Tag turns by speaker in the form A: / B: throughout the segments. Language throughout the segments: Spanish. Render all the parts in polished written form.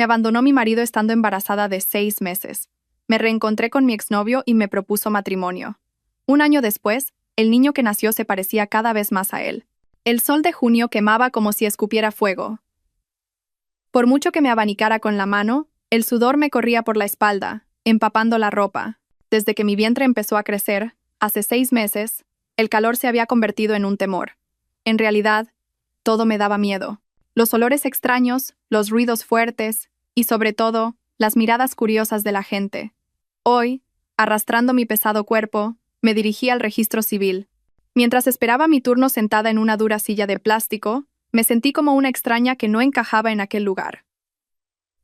A: Me abandonó mi marido estando embarazada de 6 meses. Me reencontré con mi exnovio y me propuso matrimonio. Un año después, el niño que nació se parecía cada vez más a él. El sol de junio quemaba como si escupiera fuego. Por mucho que me abanicara con la mano, el sudor me corría por la espalda, empapando la ropa. Desde que mi vientre empezó a crecer, hace 6 meses, el calor se había convertido en un temor. En realidad, todo me daba miedo. Los olores extraños, los ruidos fuertes y, sobre todo, las miradas curiosas de la gente. Hoy, arrastrando mi pesado cuerpo, me dirigí al registro civil. Mientras esperaba mi turno sentada en una dura silla de plástico, me sentí como una extraña que no encajaba en aquel lugar.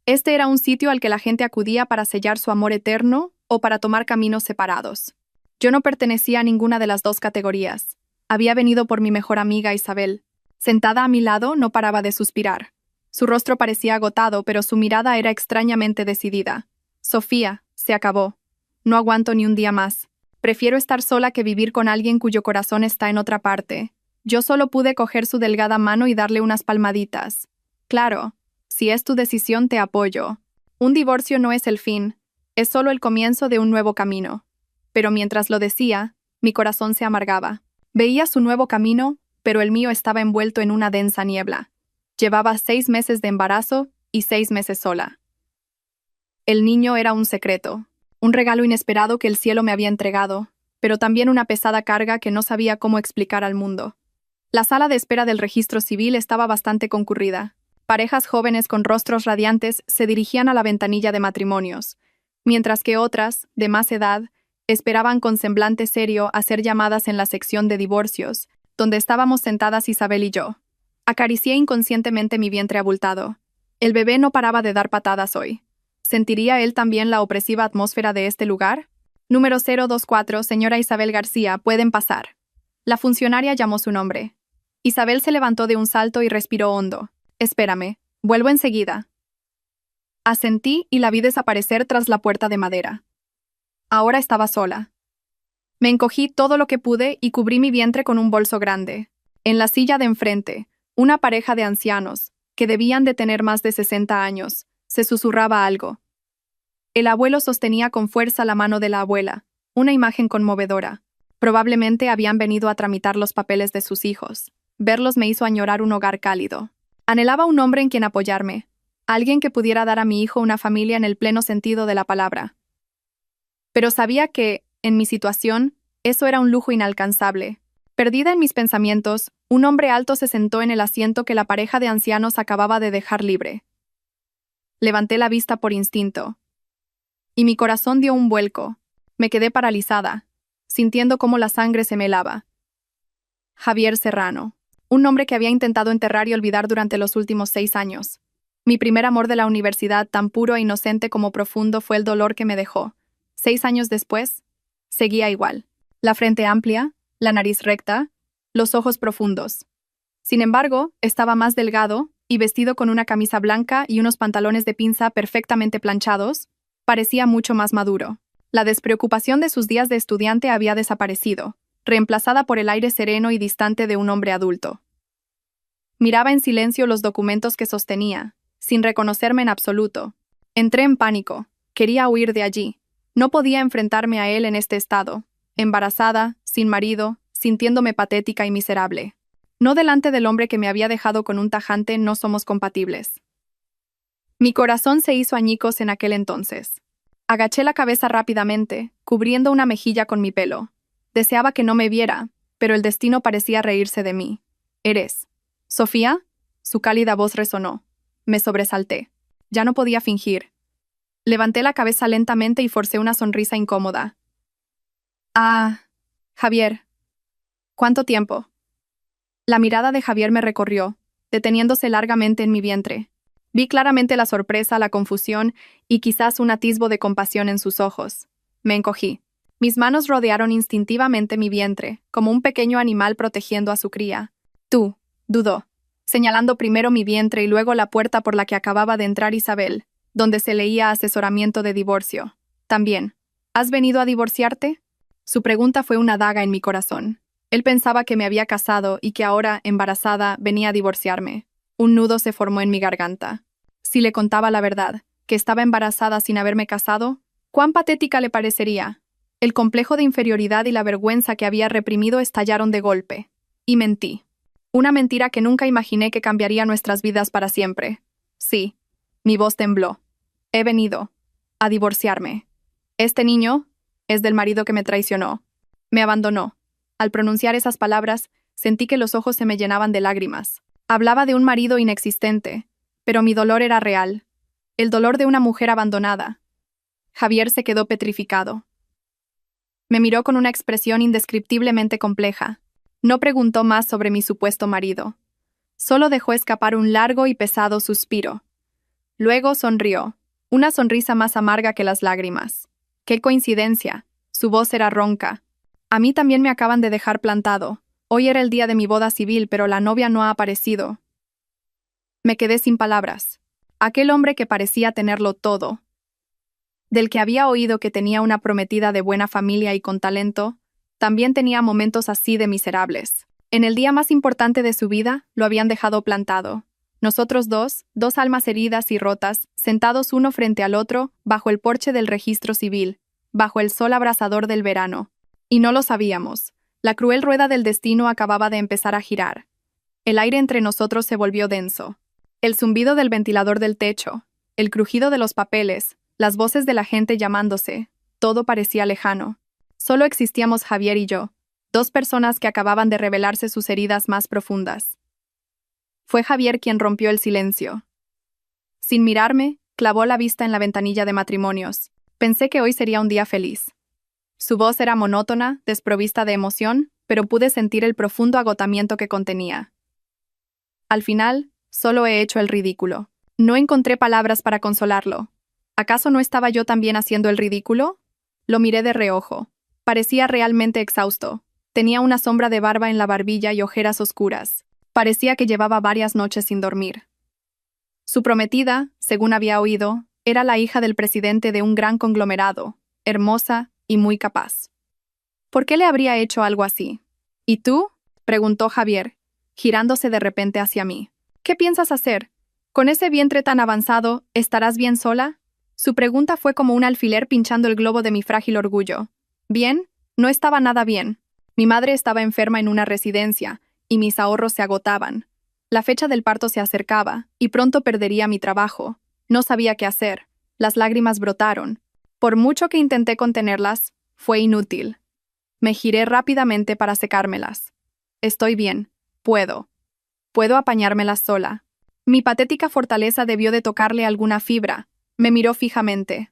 A: Este era un sitio al que la gente acudía para sellar su amor eterno o para tomar caminos separados. Yo no pertenecía a ninguna de las dos categorías. Había venido por mi mejor amiga Isabel. Sentada a mi lado, no paraba de suspirar. Su rostro parecía agotado, pero su mirada era extrañamente decidida. Sofía, se acabó. No aguanto ni un día más. Prefiero estar sola que vivir con alguien cuyo corazón está en otra parte. Yo solo pude coger su delgada mano y darle unas palmaditas. Claro, si es tu decisión te apoyo. Un divorcio no es el fin, es solo el comienzo de un nuevo camino. Pero mientras lo decía, mi corazón se amargaba. Veía su nuevo camino, pero el mío estaba envuelto en una densa niebla. Llevaba 6 meses de embarazo y 6 meses sola. El niño era un secreto, un regalo inesperado que el cielo me había entregado, pero también una pesada carga que no sabía cómo explicar al mundo. La sala de espera del registro civil estaba bastante concurrida. Parejas jóvenes con rostros radiantes se dirigían a la ventanilla de matrimonios, mientras que otras, de más edad, esperaban con semblante serio a ser llamadas en la sección de divorcios, donde estábamos sentadas Isabel y yo. Acaricié inconscientemente mi vientre abultado. El bebé no paraba de dar patadas hoy. ¿Sentiría él también la opresiva atmósfera de este lugar? Número 024, señora Isabel García, pueden pasar. La funcionaria llamó su nombre. Isabel se levantó de un salto y respiró hondo. Espérame, vuelvo enseguida. Asentí y la vi desaparecer tras la puerta de madera. Ahora estaba sola. Me encogí todo lo que pude y cubrí mi vientre con un bolso grande. En la silla de enfrente, una pareja de ancianos, que debían de tener más de 60 años, se susurraba algo. El abuelo sostenía con fuerza la mano de la abuela, una imagen conmovedora. Probablemente habían venido a tramitar los papeles de sus hijos. Verlos me hizo añorar un hogar cálido. Anhelaba un hombre en quien apoyarme, alguien que pudiera dar a mi hijo una familia en el pleno sentido de la palabra. Pero sabía que, en mi situación, eso era un lujo inalcanzable. Perdida en mis pensamientos, un hombre alto se sentó en el asiento que la pareja de ancianos acababa de dejar libre. Levanté la vista por instinto. Y mi corazón dio un vuelco. Me quedé paralizada, sintiendo cómo la sangre se me helaba. Javier Serrano. Un nombre que había intentado enterrar y olvidar durante los últimos 6 años. Mi primer amor de la universidad, tan puro e inocente como profundo, fue el dolor que me dejó. 6 años después, seguía igual. La frente amplia, la nariz recta, los ojos profundos. Sin embargo, estaba más delgado y vestido con una camisa blanca y unos pantalones de pinza perfectamente planchados, parecía mucho más maduro. La despreocupación de sus días de estudiante había desaparecido, reemplazada por el aire sereno y distante de un hombre adulto. Miraba en silencio los documentos que sostenía, sin reconocerme en absoluto. Entré en pánico. Quería huir de allí. No podía enfrentarme a él en este estado, embarazada, sin marido, sintiéndome patética y miserable. No delante del hombre que me había dejado con un tajante "no somos compatibles". Mi corazón se hizo añicos en aquel entonces. Agaché la cabeza rápidamente, cubriendo una mejilla con mi pelo. Deseaba que no me viera, pero el destino parecía reírse de mí. ¿Eres Sofía? Su cálida voz resonó. Me sobresalté. Ya no podía fingir. Levanté la cabeza lentamente y forcé una sonrisa incómoda. Ah, Javier. ¿Cuánto tiempo? La mirada de Javier me recorrió, deteniéndose largamente en mi vientre. Vi claramente la sorpresa, la confusión y quizás un atisbo de compasión en sus ojos. Me encogí. Mis manos rodearon instintivamente mi vientre, como un pequeño animal protegiendo a su cría. Tú, dudó, señalando primero mi vientre y luego la puerta por la que acababa de entrar Isabel, donde se leía asesoramiento de divorcio. También, ¿has venido a divorciarte? Su pregunta fue una daga en mi corazón. Él pensaba que me había casado y que ahora, embarazada, venía a divorciarme. Un nudo se formó en mi garganta. Si le contaba la verdad, que estaba embarazada sin haberme casado, ¿cuán patética le parecería? El complejo de inferioridad y la vergüenza que había reprimido estallaron de golpe. Y mentí. Una mentira que nunca imaginé que cambiaría nuestras vidas para siempre. Sí. Mi voz tembló. He venido a divorciarme. Este niño es del marido que me traicionó. Me abandonó. Al pronunciar esas palabras, sentí que los ojos se me llenaban de lágrimas. Hablaba de un marido inexistente, pero mi dolor era real. El dolor de una mujer abandonada. Javier se quedó petrificado. Me miró con una expresión indescriptiblemente compleja. No preguntó más sobre mi supuesto marido. Solo dejó escapar un largo y pesado suspiro. Luego sonrió, una sonrisa más amarga que las lágrimas. ¡Qué coincidencia! Su voz era ronca. A mí también me acaban de dejar plantado. Hoy era el día de mi boda civil, pero la novia no ha aparecido. Me quedé sin palabras. Aquel hombre que parecía tenerlo todo, del que había oído que tenía una prometida de buena familia y con talento, también tenía momentos así de miserables. En el día más importante de su vida, lo habían dejado plantado. Nosotros dos almas heridas y rotas, sentados uno frente al otro, bajo el porche del registro civil, bajo el sol abrasador del verano. Y no lo sabíamos. La cruel rueda del destino acababa de empezar a girar. El aire entre nosotros se volvió denso. El zumbido del ventilador del techo, el crujido de los papeles, las voces de la gente llamándose, todo parecía lejano. Solo existíamos Javier y yo, dos personas que acababan de revelarse sus heridas más profundas. Fue Javier quien rompió el silencio. Sin mirarme, clavó la vista en la ventanilla de matrimonios. Pensé que hoy sería un día feliz. Su voz era monótona, desprovista de emoción, pero pude sentir el profundo agotamiento que contenía. Al final, solo he hecho el ridículo. No encontré palabras para consolarlo. ¿Acaso no estaba yo también haciendo el ridículo? Lo miré de reojo. Parecía realmente exhausto. Tenía una sombra de barba en la barbilla y ojeras oscuras. Parecía que llevaba varias noches sin dormir. Su prometida, según había oído, era la hija del presidente de un gran conglomerado, hermosa y muy capaz. ¿Por qué le habría hecho algo así? ¿Y tú? Preguntó Javier, girándose de repente hacia mí. ¿Qué piensas hacer? ¿Con ese vientre tan avanzado, estarás bien sola? Su pregunta fue como un alfiler pinchando el globo de mi frágil orgullo. Bien, no estaba nada bien. Mi madre estaba enferma en una residencia, y mis ahorros se agotaban. La fecha del parto se acercaba, y pronto perdería mi trabajo. No sabía qué hacer. Las lágrimas brotaron. Por mucho que intenté contenerlas, fue inútil. Me giré rápidamente para secármelas. Estoy bien. Puedo apañármelas sola. Mi patética fortaleza debió de tocarle alguna fibra. Me miró fijamente.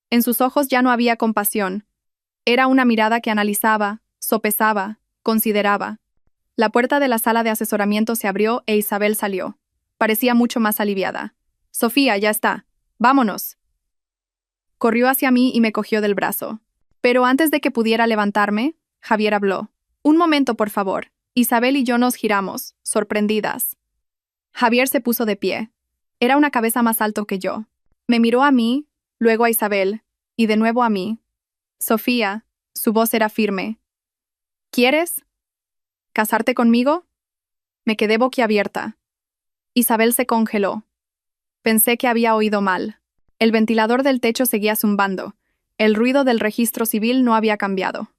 A: En sus ojos ya no había compasión. Era una mirada que analizaba, sopesaba, consideraba. La puerta de la sala de asesoramiento se abrió e Isabel salió. Parecía mucho más aliviada. «Sofía, ya está. Vámonos». Corrió hacia mí y me cogió del brazo. Pero antes de que pudiera levantarme, Javier habló. «Un momento, por favor». Isabel y yo nos giramos, sorprendidas. Javier se puso de pie. Era una cabeza más alto que yo. Me miró a mí, luego a Isabel, y de nuevo a mí. «Sofía», su voz era firme. «¿Quieres casarte conmigo?» Me quedé boquiabierta. Isabel se congeló. Pensé que había oído mal. El ventilador del techo seguía zumbando. El ruido del registro civil no había cambiado.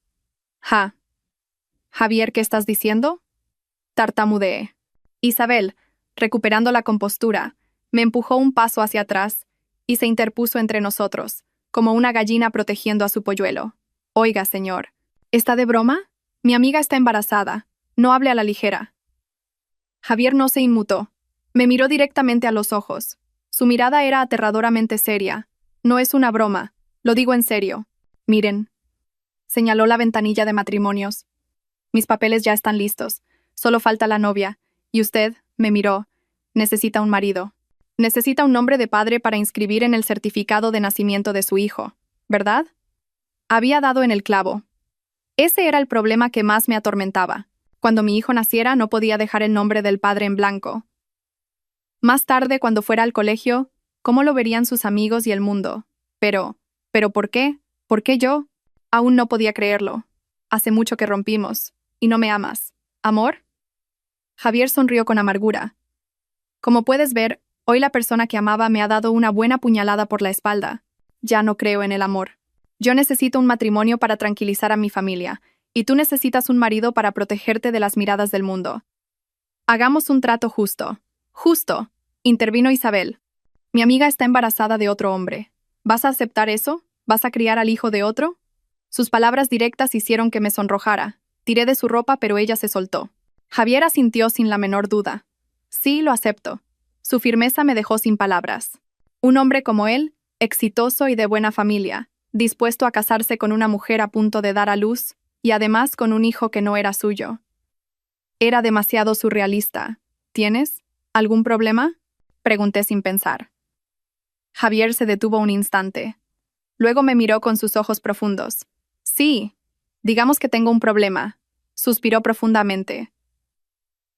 A: «Javier, ¿qué estás diciendo?» Tartamudeé. Isabel, recuperando la compostura, me empujó un paso hacia atrás y se interpuso entre nosotros, como una gallina protegiendo a su polluelo. «Oiga, señor, ¿está de broma? Mi amiga está embarazada. No hable a la ligera». Javier no se inmutó. Me miró directamente a los ojos. Su mirada era aterradoramente seria. «No es una broma. Lo digo en serio. Miren». Señaló la ventanilla de matrimonios. «Mis papeles ya están listos. Solo falta la novia. Y usted», me miró, «necesita un marido. Necesita un nombre de padre para inscribir en el certificado de nacimiento de su hijo, ¿verdad?» Había dado en el clavo. Ese era el problema que más me atormentaba. Cuando mi hijo naciera, no podía dejar el nombre del padre en blanco. Más tarde, cuando fuera al colegio, ¿cómo lo verían sus amigos y el mundo? Pero ¿por qué? ¿Por qué yo? Aún no podía creerlo. Hace mucho que rompimos. Y no me amas. ¿Amor? Javier sonrió con amargura. Como puedes ver, Hoy la persona que amaba me ha dado una buena puñalada por la espalda. Ya no creo en el amor. Yo necesito un matrimonio para tranquilizar a mi familia, y tú necesitas un marido para protegerte de las miradas del mundo. Hagamos un trato justo. Justo, intervino Isabel. Mi amiga está embarazada de otro hombre. ¿Vas a aceptar eso? ¿Vas a criar al hijo de otro? Sus palabras directas hicieron que me sonrojara. Tiré de su ropa, pero ella se soltó. Javier asintió sin la menor duda. Sí, lo acepto. Su firmeza me dejó sin palabras. Un hombre como él, exitoso y de buena familia, dispuesto a casarse con una mujer a punto de dar a luz, y además con un hijo que no era suyo. Era demasiado surrealista. ¿Tienes algún problema?, pregunté sin pensar. Javier se detuvo un instante. Luego me miró con sus ojos profundos. Sí, digamos que tengo un problema. Suspiró profundamente.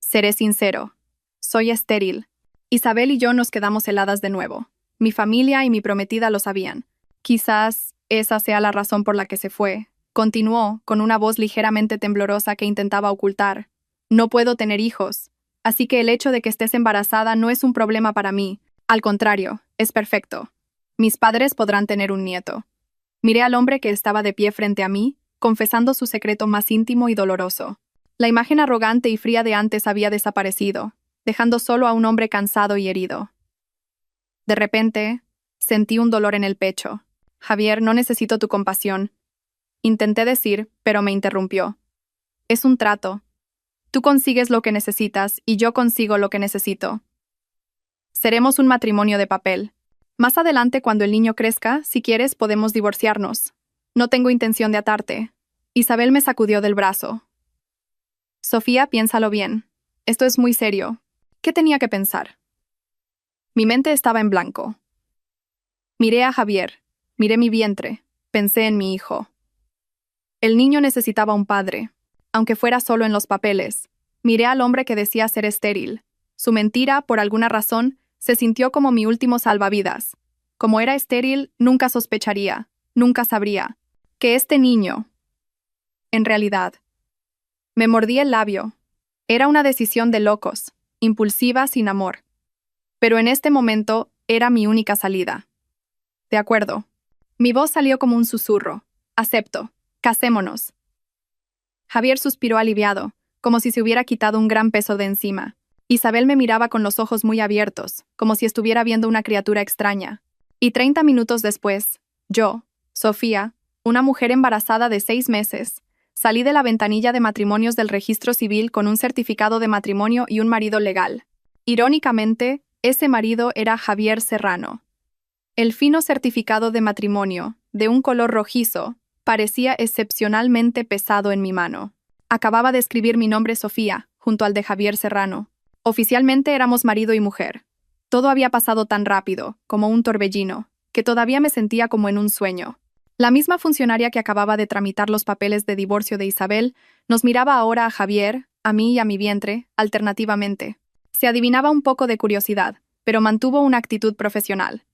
A: Seré sincero. Soy estéril. Isabel y yo nos quedamos heladas de nuevo. Mi familia y mi prometida lo sabían. Quizás esa sea la razón por la que se fue. Continuó, con una voz ligeramente temblorosa que intentaba ocultar. No puedo tener hijos, así que el hecho de que estés embarazada no es un problema para mí. Al contrario, es perfecto. Mis padres podrán tener un nieto. Miré al hombre que estaba de pie frente a mí, confesando su secreto más íntimo y doloroso. La imagen arrogante y fría de antes había desaparecido, dejando solo a un hombre cansado y herido. De repente, sentí un dolor en el pecho. Javier, no necesito tu compasión. Intenté decir, pero me interrumpió. Es un trato. Tú consigues lo que necesitas y yo consigo lo que necesito. Seremos un matrimonio de papel. Más adelante, cuando el niño crezca, si quieres, podemos divorciarnos. No tengo intención de atarte. Isabel me sacudió del brazo. Sofía, piénsalo bien. Esto es muy serio. ¿Qué tenía que pensar? Mi mente estaba en blanco. Miré a Javier, miré mi vientre, pensé en mi hijo. El niño necesitaba un padre, aunque fuera solo en los papeles. Miré al hombre que decía ser estéril. Su mentira, por alguna razón, se sintió como mi último salvavidas. Como era estéril, nunca sospecharía, nunca sabría, que este niño... En realidad, me mordí el labio. Era una decisión de locos, impulsiva, sin amor. Pero en este momento era mi única salida. De acuerdo. Mi voz salió como un susurro. Acepto. Casémonos. Javier suspiró aliviado, como si se hubiera quitado un gran peso de encima. Isabel me miraba con los ojos muy abiertos, como si estuviera viendo una criatura extraña. Y 30 minutos después, yo, Sofía, una mujer embarazada de 6 meses, salí de la ventanilla de matrimonios del registro civil con un certificado de matrimonio y un marido legal. Irónicamente, ese marido era Javier Serrano. El fino certificado de matrimonio, de un color rojizo, parecía excepcionalmente pesado en mi mano. Acababa de escribir mi nombre Sofía, junto al de Javier Serrano. Oficialmente éramos marido y mujer. Todo había pasado tan rápido, como un torbellino, que todavía me sentía como en un sueño. La misma funcionaria que acababa de tramitar los papeles de divorcio de Isabel, nos miraba ahora a Javier, a mí y a mi vientre, alternativamente. Se adivinaba un poco de curiosidad, pero mantuvo una actitud profesional.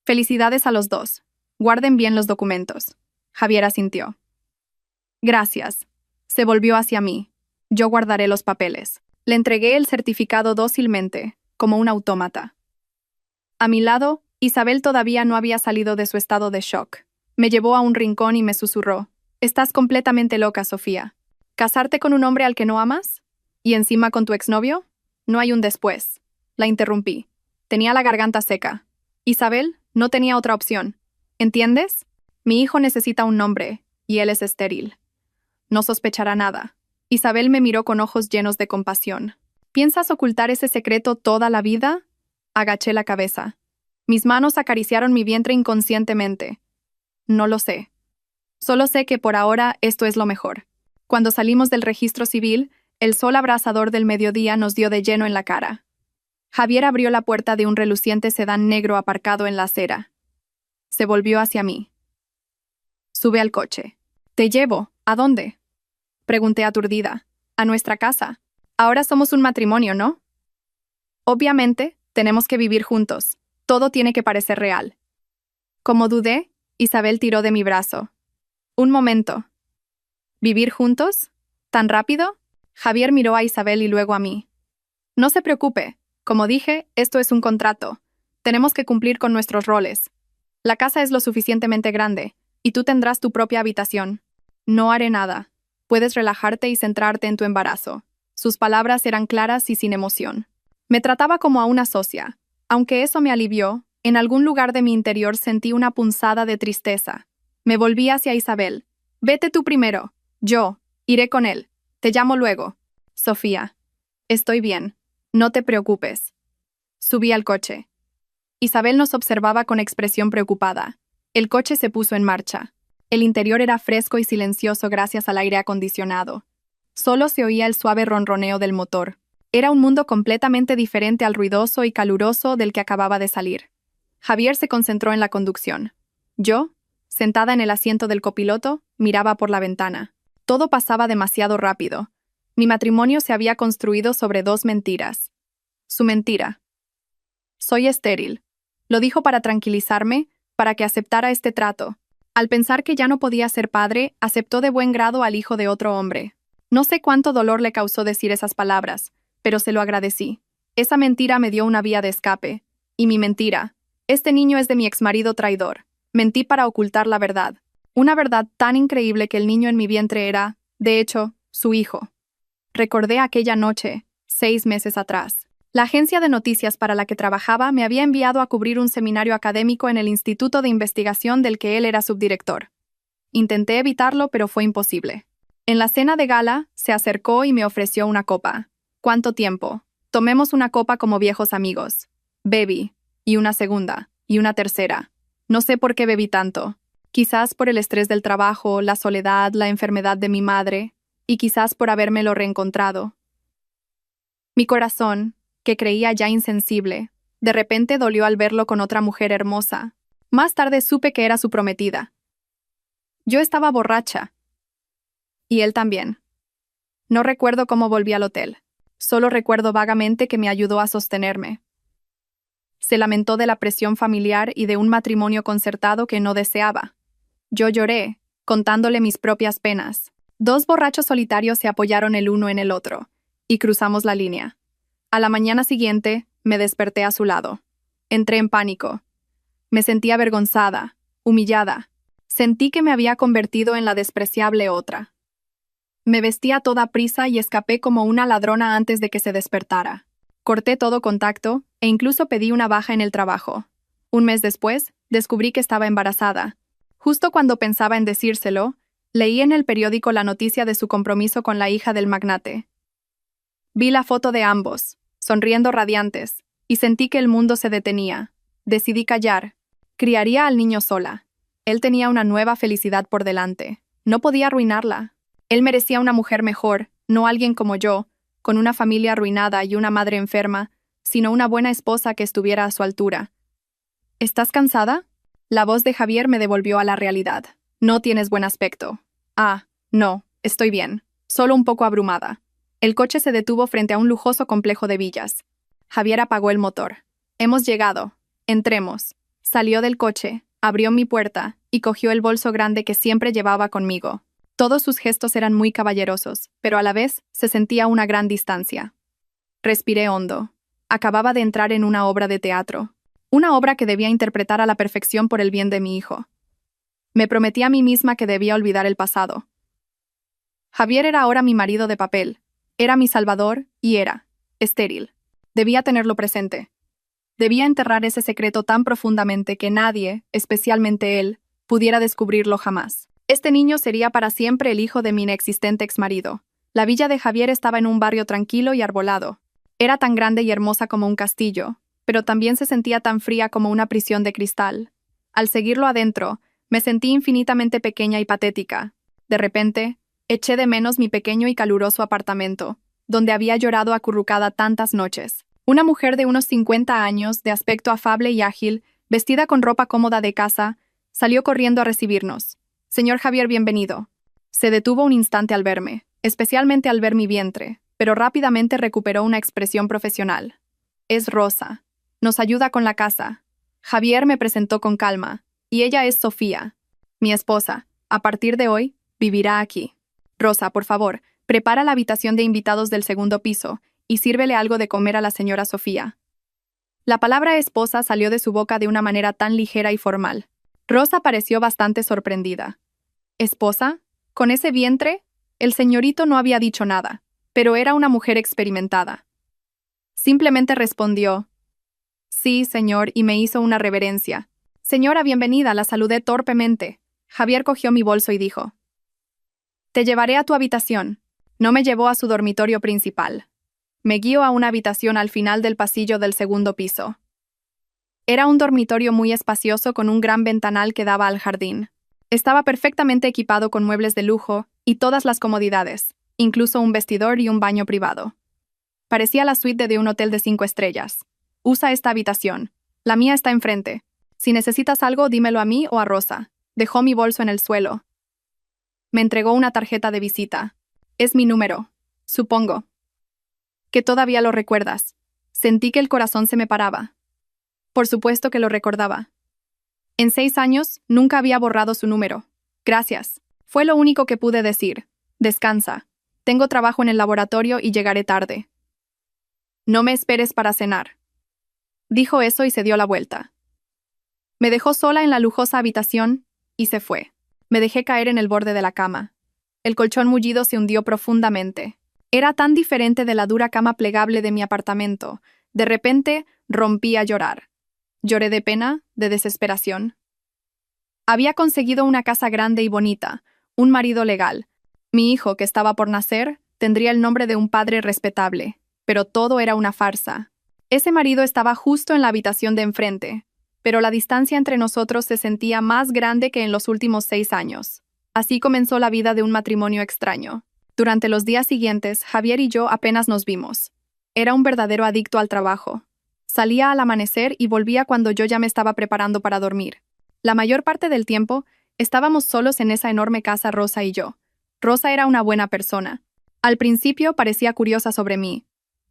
A: Felicidades a los dos. Guarden bien los documentos. Javier asintió. Gracias. Se volvió hacia mí. Yo guardaré los papeles. Le entregué el certificado dócilmente, como un autómata. A mi lado, Isabel todavía no había salido de su estado de shock. Me llevó a un rincón y me susurró. Estás completamente loca, Sofía. ¿Casarte con un hombre al que no amas? ¿Y encima con tu exnovio? No hay un después. La interrumpí. Tenía la garganta seca. Isabel, no tenía otra opción. ¿Entiendes? Mi hijo necesita un nombre, y él es estéril. No sospechará nada. Isabel me miró con ojos llenos de compasión. ¿Piensas ocultar ese secreto toda la vida? Agaché la cabeza. Mis manos acariciaron mi vientre inconscientemente. No lo sé. Solo sé que por ahora esto es lo mejor. Cuando salimos del registro civil, el sol abrasador del mediodía nos dio de lleno en la cara. Javier abrió la puerta de un reluciente sedán negro aparcado en la acera. Se volvió hacia mí. Sube al coche. ¿Te llevo? ¿A dónde? Pregunté aturdida. A nuestra casa. Ahora somos un matrimonio, ¿no? Obviamente, tenemos que vivir juntos. Todo tiene que parecer real. Como dudé, Isabel tiró de mi brazo. Un momento. ¿Vivir juntos? ¿Tan rápido? Javier miró a Isabel y luego a mí. No se preocupe. Como dije, esto es un contrato. Tenemos que cumplir con nuestros roles. La casa es lo suficientemente grande, y tú tendrás tu propia habitación. No haré nada. Puedes relajarte y centrarte en tu embarazo. Sus palabras eran claras y sin emoción. Me trataba como a una socia. Aunque eso me alivió, en algún lugar de mi interior sentí una punzada de tristeza. Me volví hacia Isabel. Vete tú primero. Yo iré con él. Te llamo luego. Sofía. Estoy bien. No te preocupes. Subí al coche. Isabel nos observaba con expresión preocupada. El coche se puso en marcha. El interior era fresco y silencioso gracias al aire acondicionado. Solo se oía el suave ronroneo del motor. Era un mundo completamente diferente al ruidoso y caluroso del que acababa de salir. Javier se concentró en la conducción. Yo, sentada en el asiento del copiloto, miraba por la ventana. Todo pasaba demasiado rápido. Mi matrimonio se había construido sobre dos mentiras. Su mentira. Soy estéril. Lo dijo para tranquilizarme, para que aceptara este trato. Al pensar que ya no podía ser padre, aceptó de buen grado al hijo de otro hombre. No sé cuánto dolor le causó decir esas palabras, pero se lo agradecí. Esa mentira me dio una vía de escape. Y mi mentira. Este niño es de mi exmarido traidor. Mentí para ocultar la verdad. Una verdad tan increíble que el niño en mi vientre era, de hecho, su hijo. Recordé aquella noche, 6 meses atrás. La agencia de noticias para la que trabajaba me había enviado a cubrir un seminario académico en el instituto de investigación del que él era subdirector. Intenté evitarlo, pero fue imposible. En la cena de gala, se acercó y me ofreció una copa. ¿Cuánto tiempo? Tomemos una copa como viejos amigos. Bebí. Y una segunda. Y una tercera. No sé por qué bebí tanto. Quizás por el estrés del trabajo, la soledad, la enfermedad de mi madre, y quizás por habérmelo reencontrado. Mi corazón, que creía ya insensible, de repente dolió al verlo con otra mujer hermosa. Más tarde supe que era su prometida. Yo estaba borracha. Y él también. No recuerdo cómo volví al hotel. Solo recuerdo vagamente que me ayudó a sostenerme. Se lamentó de la presión familiar y de un matrimonio concertado que no deseaba. Yo lloré, contándole mis propias penas. 2 borrachos solitarios se apoyaron el uno en el otro, y cruzamos la línea. A la mañana siguiente, me desperté a su lado. Entré en pánico. Me sentí avergonzada, humillada. Sentí que me había convertido en la despreciable otra. Me vestí a toda prisa y escapé como una ladrona antes de que se despertara. Corté todo contacto e incluso pedí una baja en el trabajo. Un mes después, descubrí que estaba embarazada. Justo cuando pensaba en decírselo, leí en el periódico la noticia de su compromiso con la hija del magnate. Vi la foto de ambos, sonriendo radiantes, y sentí que el mundo se detenía. Decidí callar. Criaría al niño sola. Él tenía una nueva felicidad por delante. No podía arruinarla. Él merecía una mujer mejor, no alguien como yo, con una familia arruinada y una madre enferma, sino una buena esposa que estuviera a su altura. ¿Estás cansada? La voz de Javier me devolvió a la realidad. No tienes buen aspecto. Ah, no, estoy bien. Solo un poco abrumada. El coche se detuvo frente a un lujoso complejo de villas. Javier apagó el motor. Hemos llegado. Entremos. Salió del coche, abrió mi puerta y cogió el bolso grande que siempre llevaba conmigo. Todos sus gestos eran muy caballerosos, pero a la vez se sentía una gran distancia. Respiré hondo. Acababa de entrar en una obra de teatro. Una obra que debía interpretar a la perfección por el bien de mi hijo. Me prometí a mí misma que debía olvidar el pasado. Javier era ahora mi marido de papel. Era mi salvador y era estéril. Debía tenerlo presente. Debía enterrar ese secreto tan profundamente que nadie, especialmente él, pudiera descubrirlo jamás. Este niño sería para siempre el hijo de mi inexistente exmarido. La villa de Javier estaba en un barrio tranquilo y arbolado. Era tan grande y hermosa como un castillo, pero también se sentía tan fría como una prisión de cristal. Al seguirlo adentro, me sentí infinitamente pequeña y patética. De repente, eché de menos mi pequeño y caluroso apartamento, donde había llorado acurrucada tantas noches. Una mujer de unos 50 años, de aspecto afable y ágil, vestida con ropa cómoda de casa, salió corriendo a recibirnos. «Señor Javier, bienvenido». Se detuvo un instante al verme, especialmente al ver mi vientre, pero rápidamente recuperó una expresión profesional. «Es Rosa. Nos ayuda con la casa». Javier me presentó con calma, y ella es Sofía, mi esposa. A partir de hoy, vivirá aquí. Rosa, por favor, prepara la habitación de invitados del segundo piso y sírvele algo de comer a la señora Sofía. La palabra esposa salió de su boca de una manera tan ligera y formal. Rosa pareció bastante sorprendida. ¿Esposa? ¿Con ese vientre? El señorito no había dicho nada, pero era una mujer experimentada. Simplemente respondió: sí, señor, y me hizo una reverencia. Señora, bienvenida, la saludé torpemente. Javier cogió mi bolso y dijo: te llevaré a tu habitación. No me llevó a su dormitorio principal. Me guió a una habitación al final del pasillo del segundo piso. Era un dormitorio muy espacioso con un gran ventanal que daba al jardín. Estaba perfectamente equipado con muebles de lujo y todas las comodidades, incluso un vestidor y un baño privado. Parecía la suite de un hotel de 5 estrellas. Usa esta habitación. La mía está enfrente. Si necesitas algo, dímelo a mí o a Rosa. Dejó mi bolso en el suelo. Me entregó una tarjeta de visita. Es mi número, supongo. Que todavía lo recuerdas. Sentí que el corazón se me paraba. Por supuesto que lo recordaba. En 6 años, nunca había borrado su número. Gracias. Fue lo único que pude decir. Descansa. Tengo trabajo en el laboratorio y llegaré tarde. No me esperes para cenar. Dijo eso y se dio la vuelta. Me dejó sola en la lujosa habitación y se fue. Me dejé caer en el borde de la cama. El colchón mullido se hundió profundamente. Era tan diferente de la dura cama plegable de mi apartamento. De repente, rompí a llorar. Lloré de pena, de desesperación. Había conseguido una casa grande y bonita, un marido legal. Mi hijo, que estaba por nacer, tendría el nombre de un padre respetable. Pero todo era una farsa. Ese marido estaba justo en la habitación de enfrente, pero la distancia entre nosotros se sentía más grande que en los últimos 6 años. Así comenzó la vida de un matrimonio extraño. Durante los días siguientes, Javier y yo apenas nos vimos. Era un verdadero adicto al trabajo. Salía al amanecer y volvía cuando yo ya me estaba preparando para dormir. La mayor parte del tiempo, estábamos solos en esa enorme casa Rosa y yo. Rosa era una buena persona. Al principio parecía curiosa sobre mí,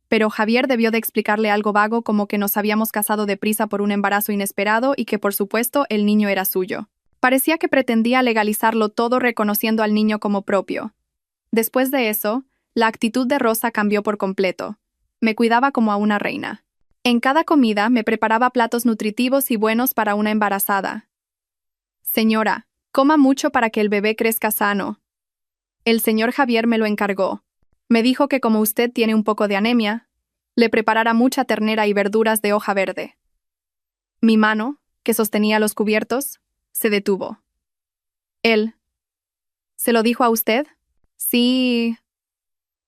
A: pero Javier debió de explicarle algo vago como que nos habíamos casado deprisa por un embarazo inesperado y que, por supuesto, el niño era suyo. Parecía que pretendía legalizarlo todo reconociendo al niño como propio. Después de eso, la actitud de Rosa cambió por completo. Me cuidaba como a una reina. En cada comida me preparaba platos nutritivos y buenos para una embarazada. Señora, coma mucho para que el bebé crezca sano. El señor Javier me lo encargó. Me dijo que como usted tiene un poco de anemia, le preparara mucha ternera y verduras de hoja verde. Mi mano, que sostenía los cubiertos, se detuvo. Él. ¿Se lo dijo a usted? Sí.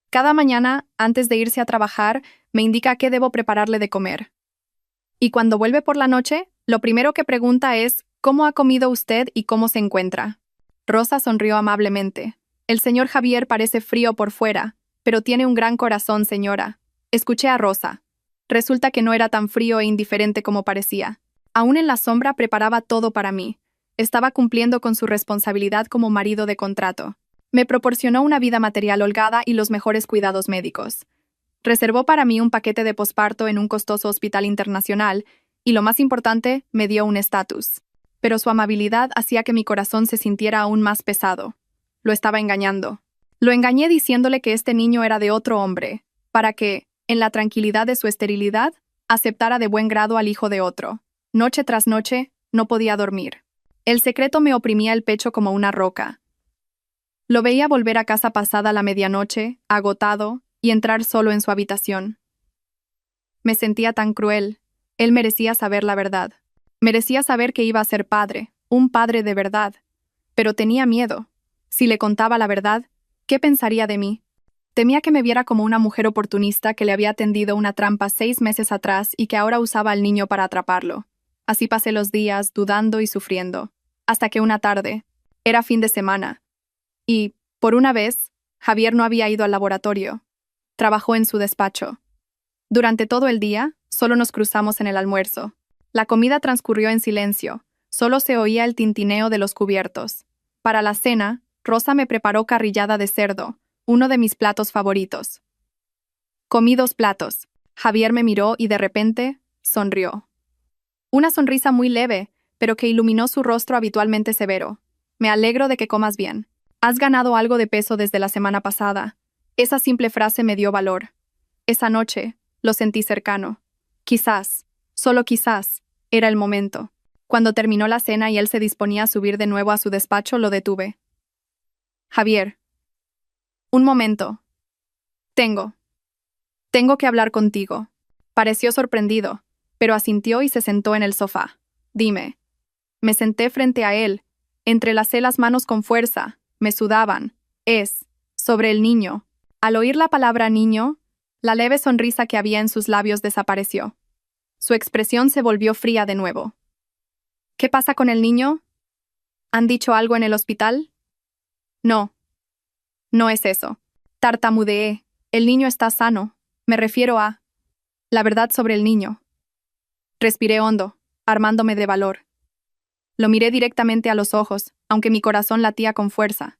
A: Cada mañana, antes de irse a trabajar, me indica qué debo prepararle de comer. Y cuando vuelve por la noche, lo primero que pregunta es ¿cómo ha comido usted y cómo se encuentra? Rosa sonrió amablemente. El señor Javier parece frío por fuera, pero tiene un gran corazón, señora. Escuché a Rosa. Resulta que no era tan frío e indiferente como parecía. Aún en la sombra preparaba todo para mí. Estaba cumpliendo con su responsabilidad como marido de contrato. Me proporcionó una vida material holgada y los mejores cuidados médicos. Reservó para mí un paquete de posparto en un costoso hospital internacional y, lo más importante, me dio un estatus. Pero su amabilidad hacía que mi corazón se sintiera aún más pesado. Lo estaba engañando. Lo engañé diciéndole que este niño era de otro hombre, para que, en la tranquilidad de su esterilidad, aceptara de buen grado al hijo de otro. Noche tras noche, no podía dormir. El secreto me oprimía el pecho como una roca. Lo veía volver a casa pasada la medianoche, agotado, y entrar solo en su habitación. Me sentía tan cruel. Él merecía saber la verdad. Merecía saber que iba a ser padre, un padre de verdad. Pero tenía miedo. Si le contaba la verdad, ¿qué pensaría de mí? Temía que me viera como una mujer oportunista que le había tendido una trampa 6 meses atrás y que ahora usaba al niño para atraparlo. Así pasé los días, dudando y sufriendo. Hasta que una tarde, era fin de semana, y, por una vez, Javier no había ido al laboratorio. Trabajó en su despacho. Durante todo el día, solo nos cruzamos en el almuerzo. La comida transcurrió en silencio. Solo se oía el tintineo de los cubiertos. Para la cena, Rosa me preparó carrillada de cerdo, uno de mis platos favoritos. Comí 2 platos. Javier me miró y de repente, sonrió. Una sonrisa muy leve, pero que iluminó su rostro habitualmente severo. Me alegro de que comas bien. Has ganado algo de peso desde la semana pasada. Esa simple frase me dio valor. Esa noche, lo sentí cercano. Quizás, solo quizás, era el momento. Cuando terminó la cena y él se disponía a subir de nuevo a su despacho, lo detuve. Javier. Un momento. Tengo que hablar contigo. Pareció sorprendido, pero asintió y se sentó en el sofá. Dime. Me senté frente a él. Entrelacé las manos con fuerza. Me sudaban. Sobre el niño. Al oír la palabra niño, la leve sonrisa que había en sus labios desapareció. Su expresión se volvió fría de nuevo. ¿Qué pasa con el niño? ¿Han dicho algo en el hospital? No. No es eso. Tartamudeé. El niño está sano. Me refiero a... la verdad sobre el niño. Respiré hondo, armándome de valor. Lo miré directamente a los ojos, aunque mi corazón latía con fuerza.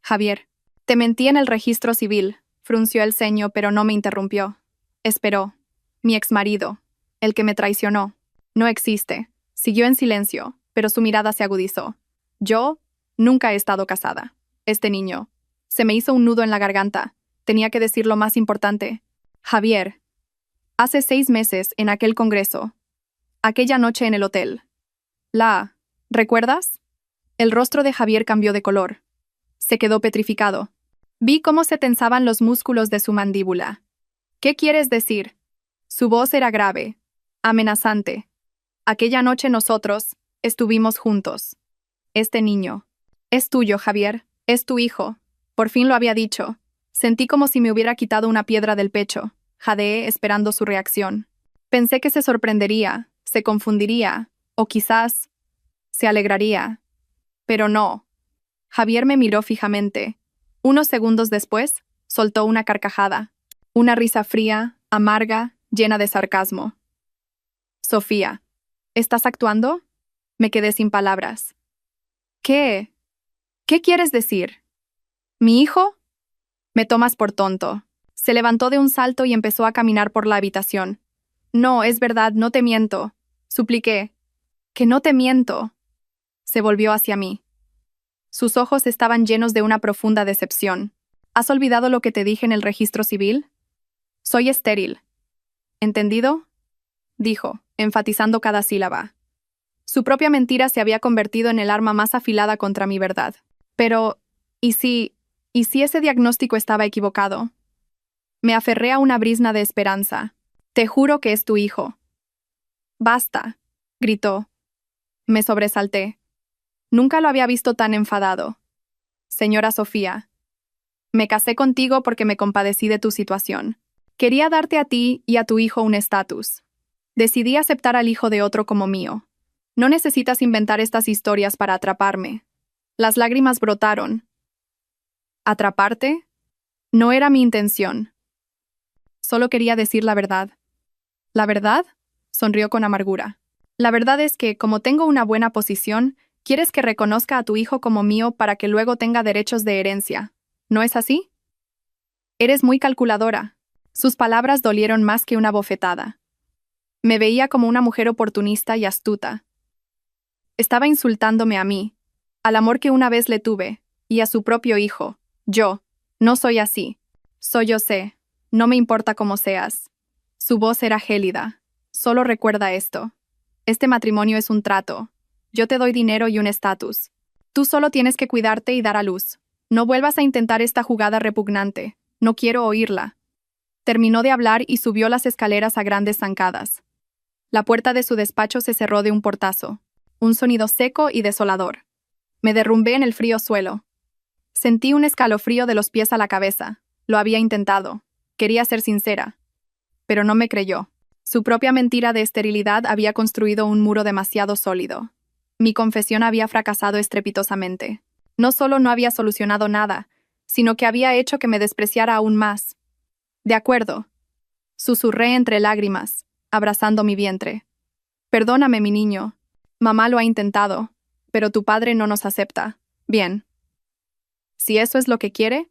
A: Javier, te mentí en el registro civil, frunció el ceño, pero no me interrumpió. Esperó. Mi exmarido, el que me traicionó, no existe. Siguió en silencio, pero su mirada se agudizó. Yo nunca he estado casada. Este niño. Se me hizo un nudo en la garganta. Tenía que decir lo más importante. Javier. Hace 6 meses, en aquel congreso. Aquella noche en el hotel. ¿Recuerdas? El rostro de Javier cambió de color. Se quedó petrificado. Vi cómo se tensaban los músculos de su mandíbula. ¿Qué quieres decir? Su voz era grave, amenazante. Aquella noche nosotros estuvimos juntos. Este niño. Es tuyo, Javier. Es tu hijo. Por fin lo había dicho. Sentí como si me hubiera quitado una piedra del pecho. Jadeé esperando su reacción. Pensé que se sorprendería, se confundiría, o quizás se alegraría. Pero no. Javier me miró fijamente. Unos segundos después, soltó una carcajada. Una risa fría, amarga, llena de sarcasmo. Sofía, ¿estás actuando? Me quedé sin palabras. ¿Qué quieres decir? ¿Mi hijo? Me tomas por tonto. Se levantó de un salto y empezó a caminar por la habitación. No, es verdad, no te miento. Supliqué. Que no te miento. Se volvió hacia mí. Sus ojos estaban llenos de una profunda decepción. ¿Has olvidado lo que te dije en el registro civil? Soy estéril. ¿Entendido? Dijo, enfatizando cada sílaba. Su propia mentira se había convertido en el arma más afilada contra mi verdad. Pero, ¿y si ese diagnóstico estaba equivocado? Me aferré a una brizna de esperanza. Te juro que es tu hijo. Basta, gritó. Me sobresalté. Nunca lo había visto tan enfadado. Señora Sofía, me casé contigo porque me compadecí de tu situación. Quería darte a ti y a tu hijo un estatus. Decidí aceptar al hijo de otro como mío. No necesitas inventar estas historias para atraparme. Las lágrimas brotaron. ¿Atraparte? No era mi intención. Solo quería decir la verdad. ¿La verdad? Sonrió con amargura. La verdad es que, como tengo una buena posición, quieres que reconozca a tu hijo como mío para que luego tenga derechos de herencia. ¿No es así? Eres muy calculadora. Sus palabras dolieron más que una bofetada. Me veía como una mujer oportunista y astuta. Estaba insultándome a mí, al amor que una vez le tuve, y a su propio hijo. Yo, no soy así. Soy José. No me importa cómo seas. Su voz era gélida. Solo recuerda esto. Este matrimonio es un trato. Yo te doy dinero y un estatus. Tú solo tienes que cuidarte y dar a luz. No vuelvas a intentar esta jugada repugnante. No quiero oírla. Terminó de hablar y subió las escaleras a grandes zancadas. La puerta de su despacho se cerró de un portazo. Un sonido seco y desolador. Me derrumbé en el frío suelo. Sentí un escalofrío de los pies a la cabeza. Lo había intentado. Quería ser sincera. Pero no me creyó. Su propia mentira de esterilidad había construido un muro demasiado sólido. Mi confesión había fracasado estrepitosamente. No solo no había solucionado nada, sino que había hecho que me despreciara aún más. De acuerdo. Susurré entre lágrimas, abrazando mi vientre. Perdóname, mi niño. Mamá lo ha intentado, pero tu padre no nos acepta. Bien. Si eso es lo que quiere,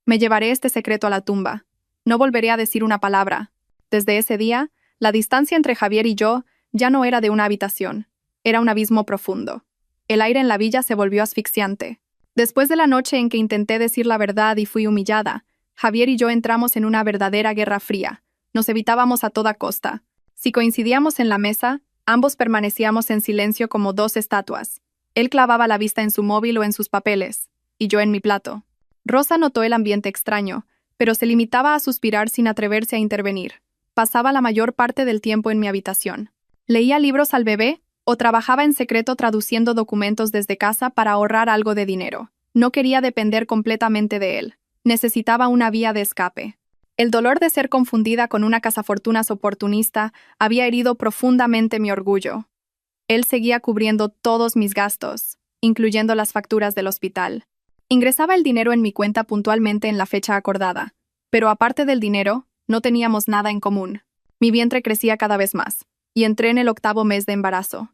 A: me llevaré este secreto a la tumba. No volveré a decir una palabra. Desde ese día, la distancia entre Javier y yo ya no era de una habitación. Era un abismo profundo. El aire en la villa se volvió asfixiante. Después de la noche en que intenté decir la verdad y fui humillada, Javier y yo entramos en una verdadera guerra fría. Nos evitábamos a toda costa. Si coincidíamos en la mesa, ambos permanecíamos en silencio como dos estatuas. Él clavaba la vista en su móvil o en sus papeles, y yo en mi plato. Rosa notó el ambiente extraño, pero se limitaba a suspirar sin atreverse a intervenir. Pasaba la mayor parte del tiempo en mi habitación. Leía libros al bebé o trabajaba en secreto traduciendo documentos desde casa para ahorrar algo de dinero. No quería depender completamente de él. Necesitaba una vía de escape. El dolor de ser confundida con una cazafortunas oportunista había herido profundamente mi orgullo. Él seguía cubriendo todos mis gastos, incluyendo las facturas del hospital. Ingresaba el dinero en mi cuenta puntualmente en la fecha acordada, pero aparte del dinero, no teníamos nada en común. Mi vientre crecía cada vez más, y entré en el 8º mes de embarazo.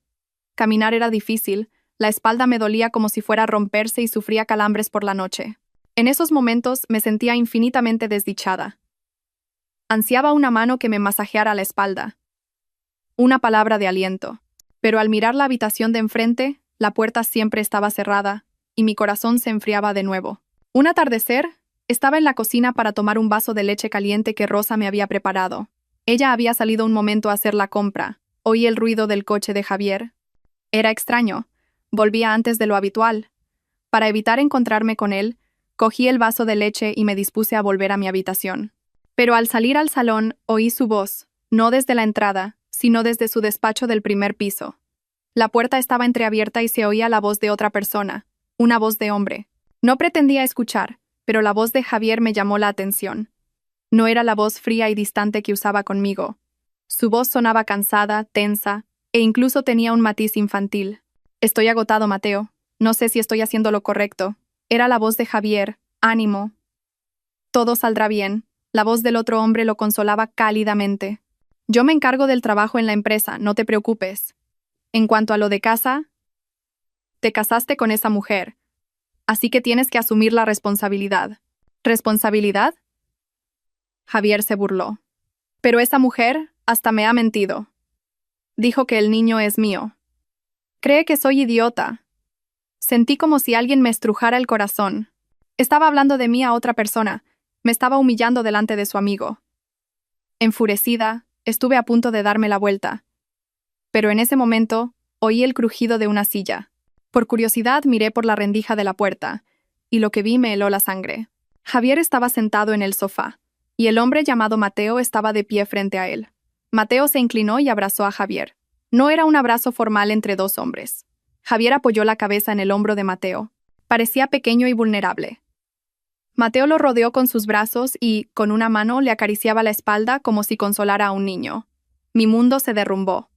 A: Caminar era difícil, la espalda me dolía como si fuera a romperse y sufría calambres por la noche. En esos momentos me sentía infinitamente desdichada. Ansiaba una mano que me masajeara la espalda. Una palabra de aliento. Pero al mirar la habitación de enfrente, la puerta siempre estaba cerrada, y mi corazón se enfriaba de nuevo. Un atardecer, estaba en la cocina para tomar un vaso de leche caliente que Rosa me había preparado. Ella había salido un momento a hacer la compra. Oí el ruido del coche de Javier. Era extraño. Volvía antes de lo habitual. Para evitar encontrarme con él, cogí el vaso de leche y me dispuse a volver a mi habitación. Pero al salir al salón, oí su voz, no desde la entrada, sino desde su despacho del primer piso. La puerta estaba entreabierta y se oía la voz de otra persona, una voz de hombre. No pretendía escuchar, pero la voz de Javier me llamó la atención. No era la voz fría y distante que usaba conmigo. Su voz sonaba cansada, tensa, e incluso tenía un matiz infantil. Estoy agotado, Mateo. No sé si estoy haciendo lo correcto. Era la voz de Javier. Ánimo. Todo saldrá bien. La voz del otro hombre lo consolaba cálidamente. Yo me encargo del trabajo en la empresa, no te preocupes. En cuanto a lo de casa, te casaste con esa mujer, así que tienes que asumir la responsabilidad. ¿Responsabilidad? Javier se burló. Pero esa mujer hasta me ha mentido. Dijo que el niño es mío. Cree que soy idiota. Sentí como si alguien me estrujara el corazón. Estaba hablando de mí a otra persona. Me estaba humillando delante de su amigo. Enfurecida, estuve a punto de darme la vuelta. Pero en ese momento, oí el crujido de una silla. Por curiosidad miré por la rendija de la puerta, y lo que vi me heló la sangre. Javier estaba sentado en el sofá, y el hombre llamado Mateo estaba de pie frente a él. Mateo se inclinó y abrazó a Javier. No era un abrazo formal entre dos hombres. Javier apoyó la cabeza en el hombro de Mateo. Parecía pequeño y vulnerable. Mateo lo rodeó con sus brazos y, con una mano, le acariciaba la espalda como si consolara a un niño. Mi mundo se derrumbó.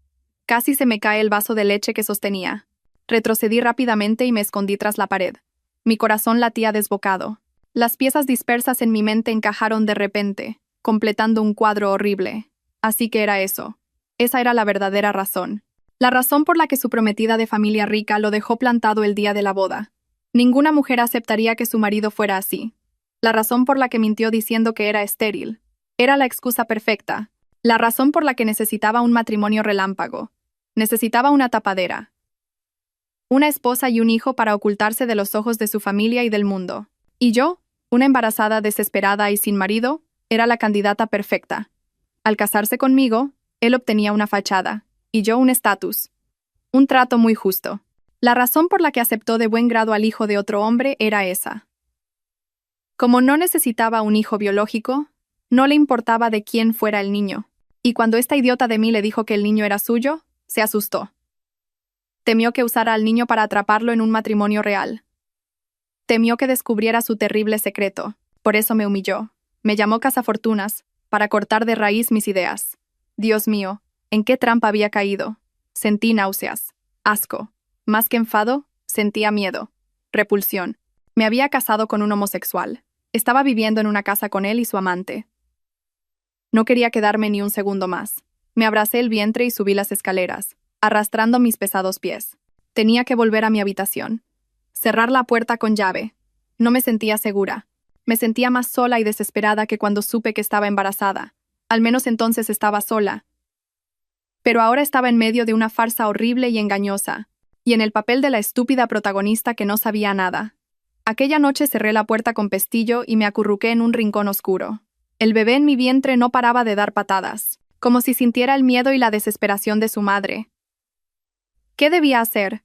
A: Casi se me cae el vaso de leche que sostenía. Retrocedí rápidamente y me escondí tras la pared. Mi corazón latía desbocado. Las piezas dispersas en mi mente encajaron de repente, completando un cuadro horrible. Así que era eso. Esa era la verdadera razón. La razón por la que su prometida de familia rica lo dejó plantado el día de la boda. Ninguna mujer aceptaría que su marido fuera así. La razón por la que mintió diciendo que era estéril. Era la excusa perfecta. La razón por la que necesitaba un matrimonio relámpago. Necesitaba una tapadera. Una esposa y un hijo para ocultarse de los ojos de su familia y del mundo. Y yo, una embarazada desesperada y sin marido, era la candidata perfecta. Al casarse conmigo, él obtenía una fachada, y yo un estatus. Un trato muy justo. La razón por la que aceptó de buen grado al hijo de otro hombre era esa. Como no necesitaba un hijo biológico, no le importaba de quién fuera el niño. Y cuando esta idiota de mí le dijo que el niño era suyo, se asustó. Temió que usara al niño para atraparlo en un matrimonio real. Temió que descubriera su terrible secreto. Por eso me humilló. Me llamó cazafortunas, para cortar de raíz mis ideas. Dios mío, ¿en qué trampa había caído? Sentí náuseas, asco. Más que enfado, sentía miedo, repulsión. Me había casado con un homosexual. Estaba viviendo en una casa con él y su amante. No quería quedarme ni un segundo más. Me abracé el vientre y subí las escaleras, arrastrando mis pesados pies. Tenía que volver a mi habitación. Cerrar la puerta con llave. No me sentía segura. Me sentía más sola y desesperada que cuando supe que estaba embarazada. Al menos entonces estaba sola. Pero ahora estaba en medio de una farsa horrible y engañosa, y en el papel de la estúpida protagonista que no sabía nada. Aquella noche cerré la puerta con pestillo y me acurruqué en un rincón oscuro. El bebé en mi vientre no paraba de dar patadas, como si sintiera el miedo y la desesperación de su madre. ¿Qué debía hacer?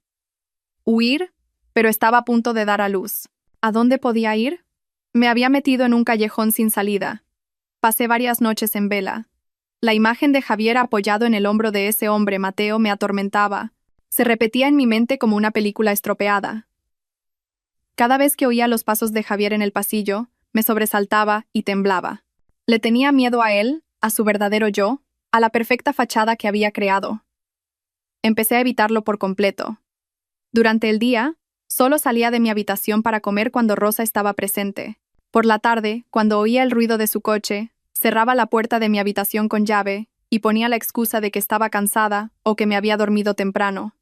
A: Huir, pero estaba a punto de dar a luz. ¿A dónde podía ir? Me había metido en un callejón sin salida. Pasé varias noches en vela. La imagen de Javier apoyado en el hombro de ese hombre, Mateo, me atormentaba. Se repetía en mi mente como una película estropeada. Cada vez que oía los pasos de Javier en el pasillo, me sobresaltaba y temblaba. Le tenía miedo a él, a su verdadero yo, a la perfecta fachada que había creado. Empecé a evitarlo por completo. Durante el día, solo salía de mi habitación para comer cuando Rosa estaba presente. Por la tarde, cuando oía el ruido de su coche, cerraba la puerta de mi habitación con llave y ponía la excusa de que estaba cansada o que me había dormido temprano.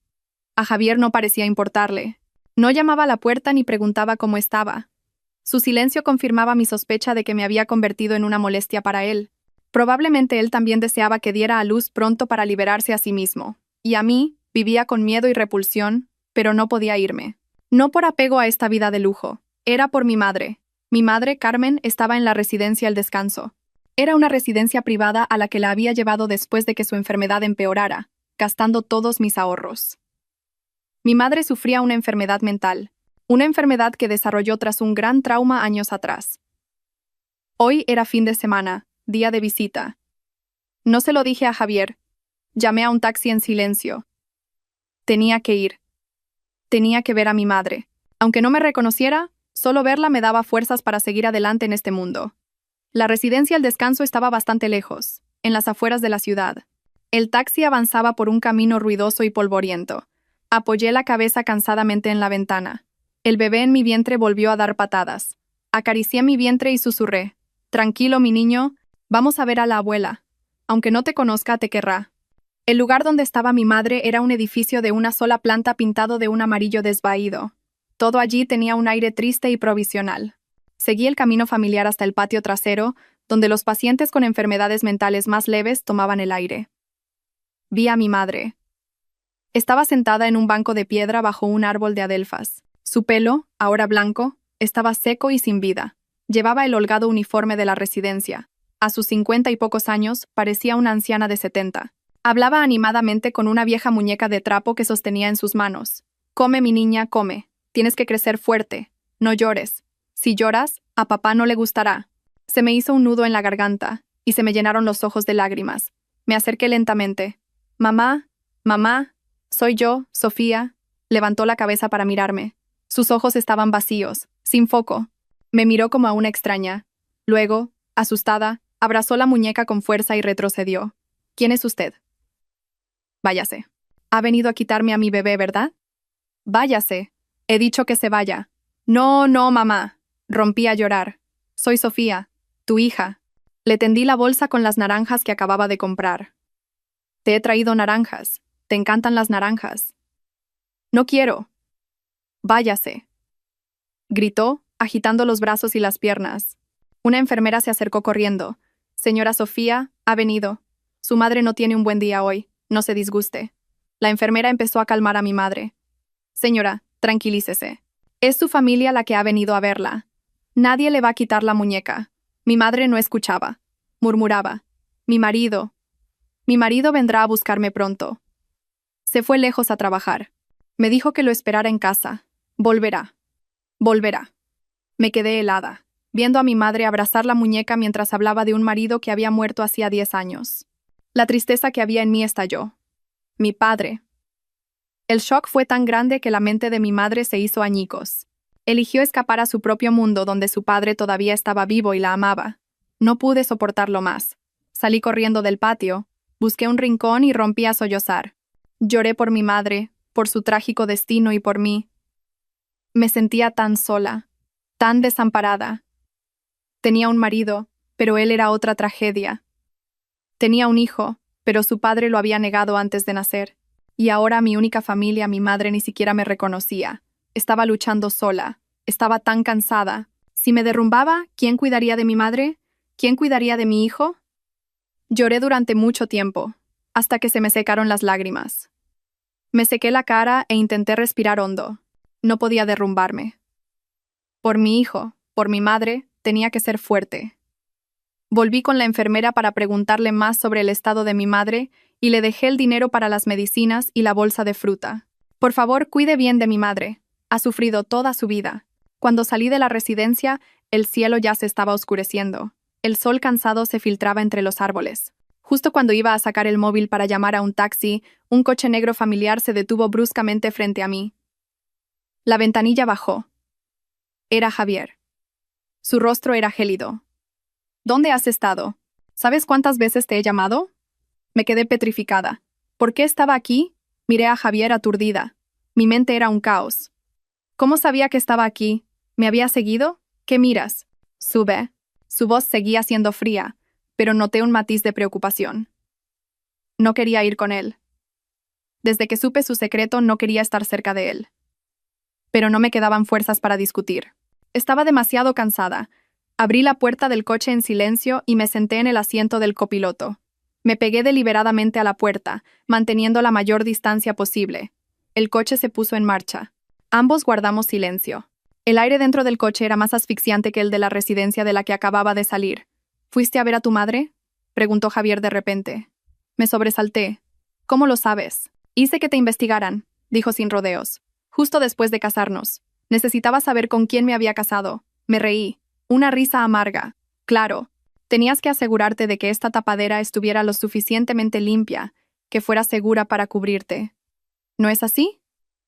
A: A Javier no parecía importarle. No llamaba a la puerta ni preguntaba cómo estaba. Su silencio confirmaba mi sospecha de que me había convertido en una molestia para él. Probablemente él también deseaba que diera a luz pronto para liberarse a sí mismo. Y a mí, vivía con miedo y repulsión, pero no podía irme. No por apego a esta vida de lujo. Era por mi madre. Mi madre, Carmen, estaba en la residencia El Descanso. Era una residencia privada a la que la había llevado después de que su enfermedad empeorara, gastando todos mis ahorros. Mi madre sufría una enfermedad mental, una enfermedad que desarrolló tras un gran trauma años atrás. Hoy era fin de semana, día de visita. No se lo dije a Javier. Llamé a un taxi en silencio. Tenía que ir. Tenía que ver a mi madre. Aunque no me reconociera, solo verla me daba fuerzas para seguir adelante en este mundo. La residencia El Descanso estaba bastante lejos, en las afueras de la ciudad. El taxi avanzaba por un camino ruidoso y polvoriento. Apoyé la cabeza cansadamente en la ventana. El bebé en mi vientre volvió a dar patadas. Acaricié mi vientre y susurré: «Tranquilo, mi niño, vamos a ver a la abuela. Aunque no te conozca, te querrá». El lugar donde estaba mi madre era un edificio de una sola planta pintado de un amarillo desvaído. Todo allí tenía un aire triste y provisional. Seguí el camino familiar hasta el patio trasero, donde los pacientes con enfermedades mentales más leves tomaban el aire. Vi a mi madre. Estaba sentada en un banco de piedra bajo un árbol de adelfas. Su pelo, ahora blanco, estaba seco y sin vida. Llevaba el holgado uniforme de la residencia. A sus 50 y pocos años, parecía una anciana de 70. Hablaba animadamente con una vieja muñeca de trapo que sostenía en sus manos. «Come, mi niña, come. Tienes que crecer fuerte. No llores. Si lloras, a papá no le gustará». Se me hizo un nudo en la garganta, y se me llenaron los ojos de lágrimas. Me acerqué lentamente. «Mamá, mamá, soy yo, Sofía». Levantó la cabeza para mirarme. Sus ojos estaban vacíos, sin foco. Me miró como a una extraña. Luego, asustada, abrazó la muñeca con fuerza y retrocedió. «¿Quién es usted?» «Váyase. Ha venido a quitarme a mi bebé, ¿verdad?» «Váyase. He dicho que se vaya». «No, no, mamá». Rompí a llorar. «Soy Sofía, tu hija». Le tendí la bolsa con las naranjas que acababa de comprar. «Te he traído naranjas. ¿Te encantan las naranjas?» «No quiero». «Váyase», gritó, agitando los brazos y las piernas. Una enfermera se acercó corriendo. «Señora Sofía, ha venido. Su madre no tiene un buen día hoy. No se disguste». La enfermera empezó a calmar a mi madre. «Señora, tranquilícese. Es su familia la que ha venido a verla. Nadie le va a quitar la muñeca». Mi madre no escuchaba. Murmuraba: Mi marido vendrá a buscarme pronto». Se fue lejos a trabajar. Me dijo que lo esperara en casa. Volverá. Me quedé helada, viendo a mi madre abrazar la muñeca mientras hablaba de un marido que había muerto hacía 10 años. La tristeza que había en mí estalló. Mi padre. El shock fue tan grande que la mente de mi madre se hizo añicos. Eligió escapar a su propio mundo donde su padre todavía estaba vivo y la amaba. No pude soportarlo más. Salí corriendo del patio, busqué un rincón y rompí a sollozar. Lloré por mi madre, por su trágico destino y por mí. Me sentía tan sola, tan desamparada. Tenía un marido, pero él era otra tragedia. Tenía un hijo, pero su padre lo había negado antes de nacer. Y ahora mi única familia, mi madre, ni siquiera me reconocía. Estaba luchando sola. Estaba tan cansada. Si me derrumbaba, ¿quién cuidaría de mi madre? ¿Quién cuidaría de mi hijo? Lloré durante mucho tiempo, hasta que se me secaron las lágrimas. Me sequé la cara e intenté respirar hondo. No podía derrumbarme. Por mi hijo, por mi madre, tenía que ser fuerte. Volví con la enfermera para preguntarle más sobre el estado de mi madre y le dejé el dinero para las medicinas y la bolsa de fruta. Por favor, cuide bien de mi madre. Ha sufrido toda su vida. Cuando salí de la residencia, el cielo ya se estaba oscureciendo. El sol cansado se filtraba entre los árboles. Justo cuando iba a sacar el móvil para llamar a un taxi, un coche negro familiar se detuvo bruscamente frente a mí. La ventanilla bajó. Era Javier. Su rostro era gélido. ¿Dónde has estado? ¿Sabes cuántas veces te he llamado? Me quedé petrificada. ¿Por qué estaba aquí? Miré a Javier aturdida. Mi mente era un caos. ¿Cómo sabía que estaba aquí? ¿Me había seguido? ¿Qué miras? Sube. Su voz seguía siendo fría, pero noté un matiz de preocupación. No quería ir con él. Desde que supe su secreto, no quería estar cerca de él. Pero no me quedaban fuerzas para discutir. Estaba demasiado cansada. Abrí la puerta del coche en silencio y me senté en el asiento del copiloto. Me pegué deliberadamente a la puerta, manteniendo la mayor distancia posible. El coche se puso en marcha. Ambos guardamos silencio. El aire dentro del coche era más asfixiante que el de la residencia de la que acababa de salir. ¿Fuiste a ver a tu madre?, preguntó Javier de repente. Me sobresalté. ¿Cómo lo sabes? Hice que te investigaran, dijo sin rodeos. Justo después de casarnos. Necesitaba saber con quién me había casado. Me reí. Una risa amarga. Claro. Tenías que asegurarte de que esta tapadera estuviera lo suficientemente limpia, que fuera segura para cubrirte. ¿No es así?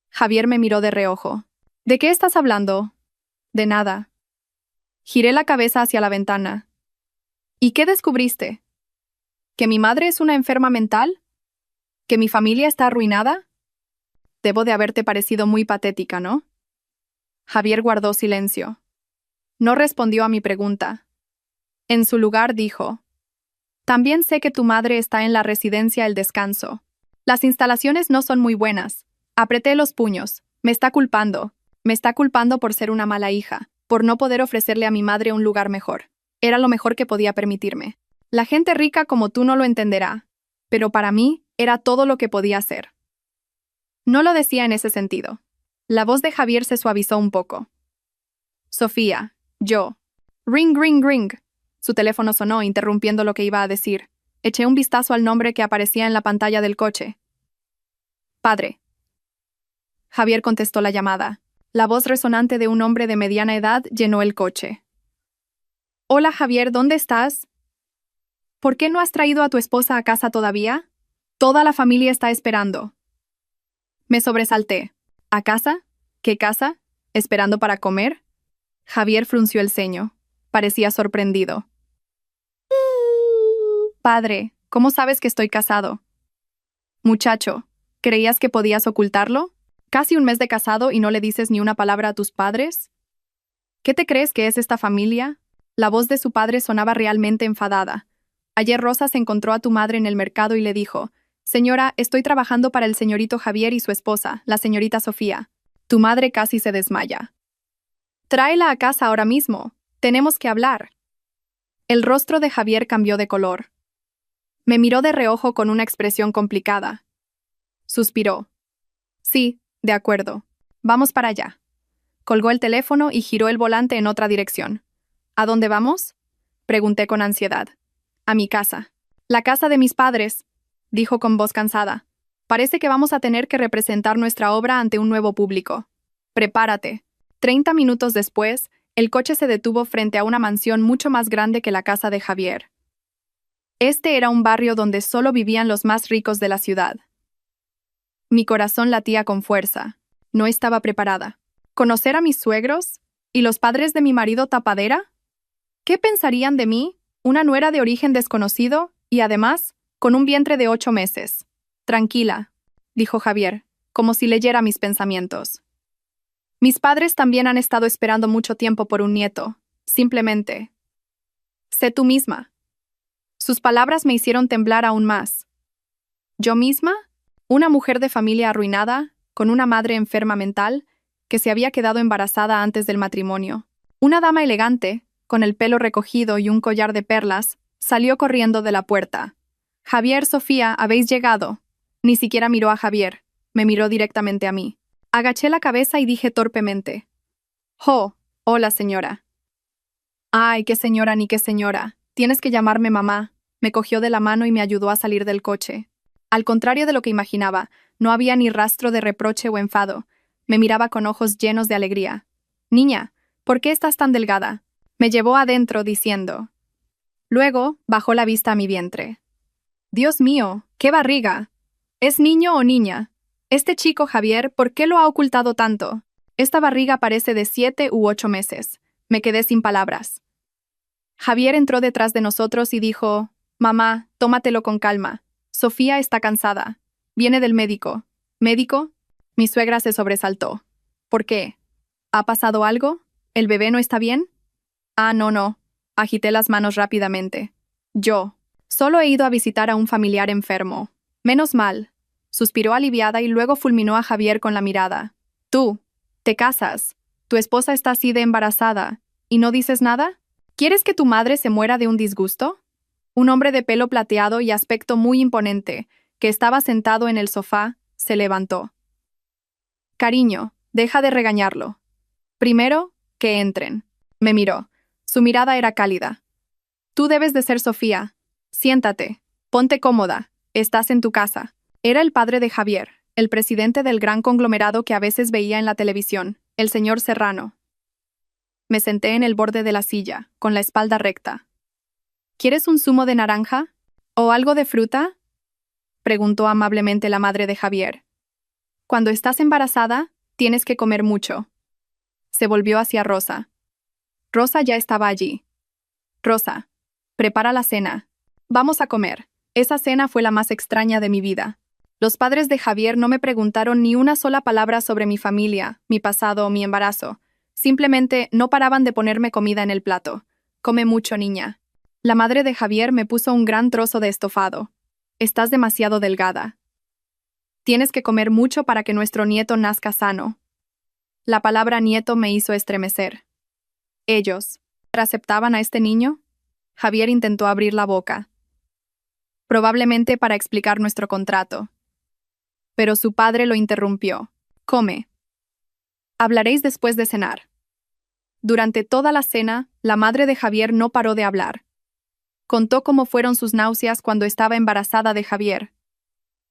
A: Javier me miró de reojo. ¿De qué estás hablando? De nada. Giré la cabeza hacia la ventana. ¿Y qué descubriste? ¿Que mi madre es una enferma mental? ¿Que mi familia está arruinada? Debo de haberte parecido muy patética, ¿no? Javier guardó silencio. No respondió a mi pregunta. En su lugar dijo: También sé que tu madre está en la residencia El Descanso. Las instalaciones no son muy buenas. Apreté los puños. Me está culpando. Me está culpando por ser una mala hija, por no poder ofrecerle a mi madre un lugar mejor. Era lo mejor que podía permitirme. La gente rica como tú no lo entenderá, pero para mí era todo lo que podía hacer. No lo decía en ese sentido. La voz de Javier se suavizó un poco. Sofía, yo. Ring, ring, ring. Su teléfono sonó, interrumpiendo lo que iba a decir. Eché un vistazo al nombre que aparecía en la pantalla del coche. Padre. Javier contestó la llamada. La voz resonante de un hombre de mediana edad llenó el coche. Hola Javier, ¿dónde estás? ¿Por qué no has traído a tu esposa a casa todavía? Toda la familia está esperando. Me sobresalté. ¿A casa? ¿Qué casa? ¿Esperando para comer? Javier frunció el ceño. Parecía sorprendido. Padre, ¿cómo sabes que estoy casado? Muchacho, ¿creías que podías ocultarlo? ¿Casi un mes de casado y no le dices ni una palabra a tus padres? ¿Qué te crees que es esta familia? La voz de su padre sonaba realmente enfadada. Ayer Rosa se encontró a tu madre en el mercado y le dijo: Señora, estoy trabajando para el señorito Javier y su esposa, la señorita Sofía. Tu madre casi se desmaya. Tráela a casa ahora mismo. Tenemos que hablar. El rostro de Javier cambió de color. Me miró de reojo con una expresión complicada. Suspiró. Sí, de acuerdo. Vamos para allá. Colgó el teléfono y giró el volante en otra dirección. ¿A dónde vamos?, pregunté con ansiedad. A mi casa. La casa de mis padres, dijo con voz cansada. Parece que vamos a tener que representar nuestra obra ante un nuevo público. Prepárate. 30 minutos después, el coche se detuvo frente a una mansión mucho más grande que la casa de Javier. Este era un barrio donde solo vivían los más ricos de la ciudad. Mi corazón latía con fuerza. No estaba preparada. ¿Conocer a mis suegros? ¿Y los padres de mi marido tapadera? ¿Qué pensarían de mí, una nuera de origen desconocido, y además, con un vientre de 8 meses? Tranquila, dijo Javier, como si leyera mis pensamientos. Mis padres también han estado esperando mucho tiempo por un nieto. Simplemente. Sé tú misma. Sus palabras me hicieron temblar aún más. ¿Yo misma? Una mujer de familia arruinada, con una madre enferma mental, que se había quedado embarazada antes del matrimonio. Una dama elegante, con el pelo recogido y un collar de perlas, salió corriendo de la puerta. Javier, Sofía, habéis llegado. Ni siquiera miró a Javier, me miró directamente a mí. Agaché la cabeza y dije torpemente: Hola, señora. Ay, qué señora ni qué señora. Tienes que llamarme mamá. Me cogió de la mano y me ayudó a salir del coche. Al contrario de lo que imaginaba, no había ni rastro de reproche o enfado. Me miraba con ojos llenos de alegría. Niña, ¿por qué estás tan delgada? Me llevó adentro diciendo. Luego, bajó la vista a mi vientre. Dios mío, qué barriga. ¿Es niño o niña? Este chico, Javier, ¿por qué lo ha ocultado tanto? Esta barriga parece de 7 u 8 meses. Me quedé sin palabras. Javier entró detrás de nosotros y dijo, Mamá, tómatelo con calma. Sofía está cansada. Viene del médico. ¿Médico? Mi suegra se sobresaltó. ¿Por qué? ¿Ha pasado algo? ¿El bebé no está bien? Ah, no, no. Agité las manos rápidamente. Yo. Solo he ido a visitar a un familiar enfermo. Menos mal. Suspiró aliviada y luego fulminó a Javier con la mirada. Tú. ¿Te casas? ¿Tu esposa está así de embarazada? ¿Y no dices nada? ¿Quieres que tu madre se muera de un disgusto? Un hombre de pelo plateado y aspecto muy imponente, que estaba sentado en el sofá, se levantó. Cariño, deja de regañarlo. Primero, que entren. Me miró. Su mirada era cálida. Tú debes de ser Sofía. Siéntate. Ponte cómoda. Estás en tu casa. Era el padre de Javier, el presidente del gran conglomerado que a veces veía en la televisión, el señor Serrano. Me senté en el borde de la silla, con la espalda recta. ¿Quieres un zumo de naranja? ¿O algo de fruta? Preguntó amablemente la madre de Javier. Cuando estás embarazada, tienes que comer mucho. Se volvió hacia Rosa. Rosa ya estaba allí. Rosa, prepara la cena. Vamos a comer. Esa cena fue la más extraña de mi vida. Los padres de Javier no me preguntaron ni una sola palabra sobre mi familia, mi pasado o mi embarazo. Simplemente no paraban de ponerme comida en el plato. Come mucho, niña. La madre de Javier me puso un gran trozo de estofado. Estás demasiado delgada. Tienes que comer mucho para que nuestro nieto nazca sano. La palabra nieto me hizo estremecer. ¿Ellos aceptaban a este niño? Javier intentó abrir la boca. Probablemente para explicar nuestro contrato. Pero su padre lo interrumpió. Come. Hablaréis después de cenar. Durante toda la cena, la madre de Javier no paró de hablar. Contó cómo fueron sus náuseas cuando estaba embarazada de Javier.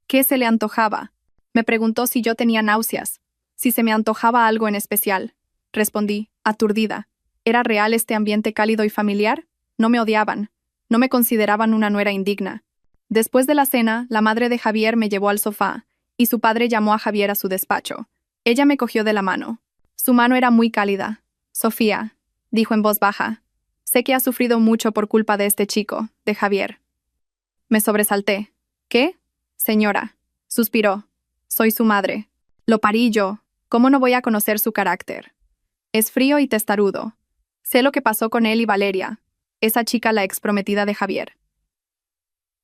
A: ¿Qué se le antojaba? Me preguntó si yo tenía náuseas, si se me antojaba algo en especial. Respondí, aturdida. ¿Era real este ambiente cálido y familiar? No me odiaban. No me consideraban una nuera indigna. Después de la cena, la madre de Javier me llevó al sofá, y su padre llamó a Javier a su despacho. Ella me cogió de la mano. Su mano era muy cálida. Sofía, dijo en voz baja, sé que has sufrido mucho por culpa de este chico, de Javier. Me sobresalté. ¿Qué? Señora, suspiró. Soy su madre. Lo parí yo. ¿Cómo no voy a conocer su carácter? Es frío y testarudo. Sé lo que pasó con él y Valeria, esa chica la exprometida de Javier.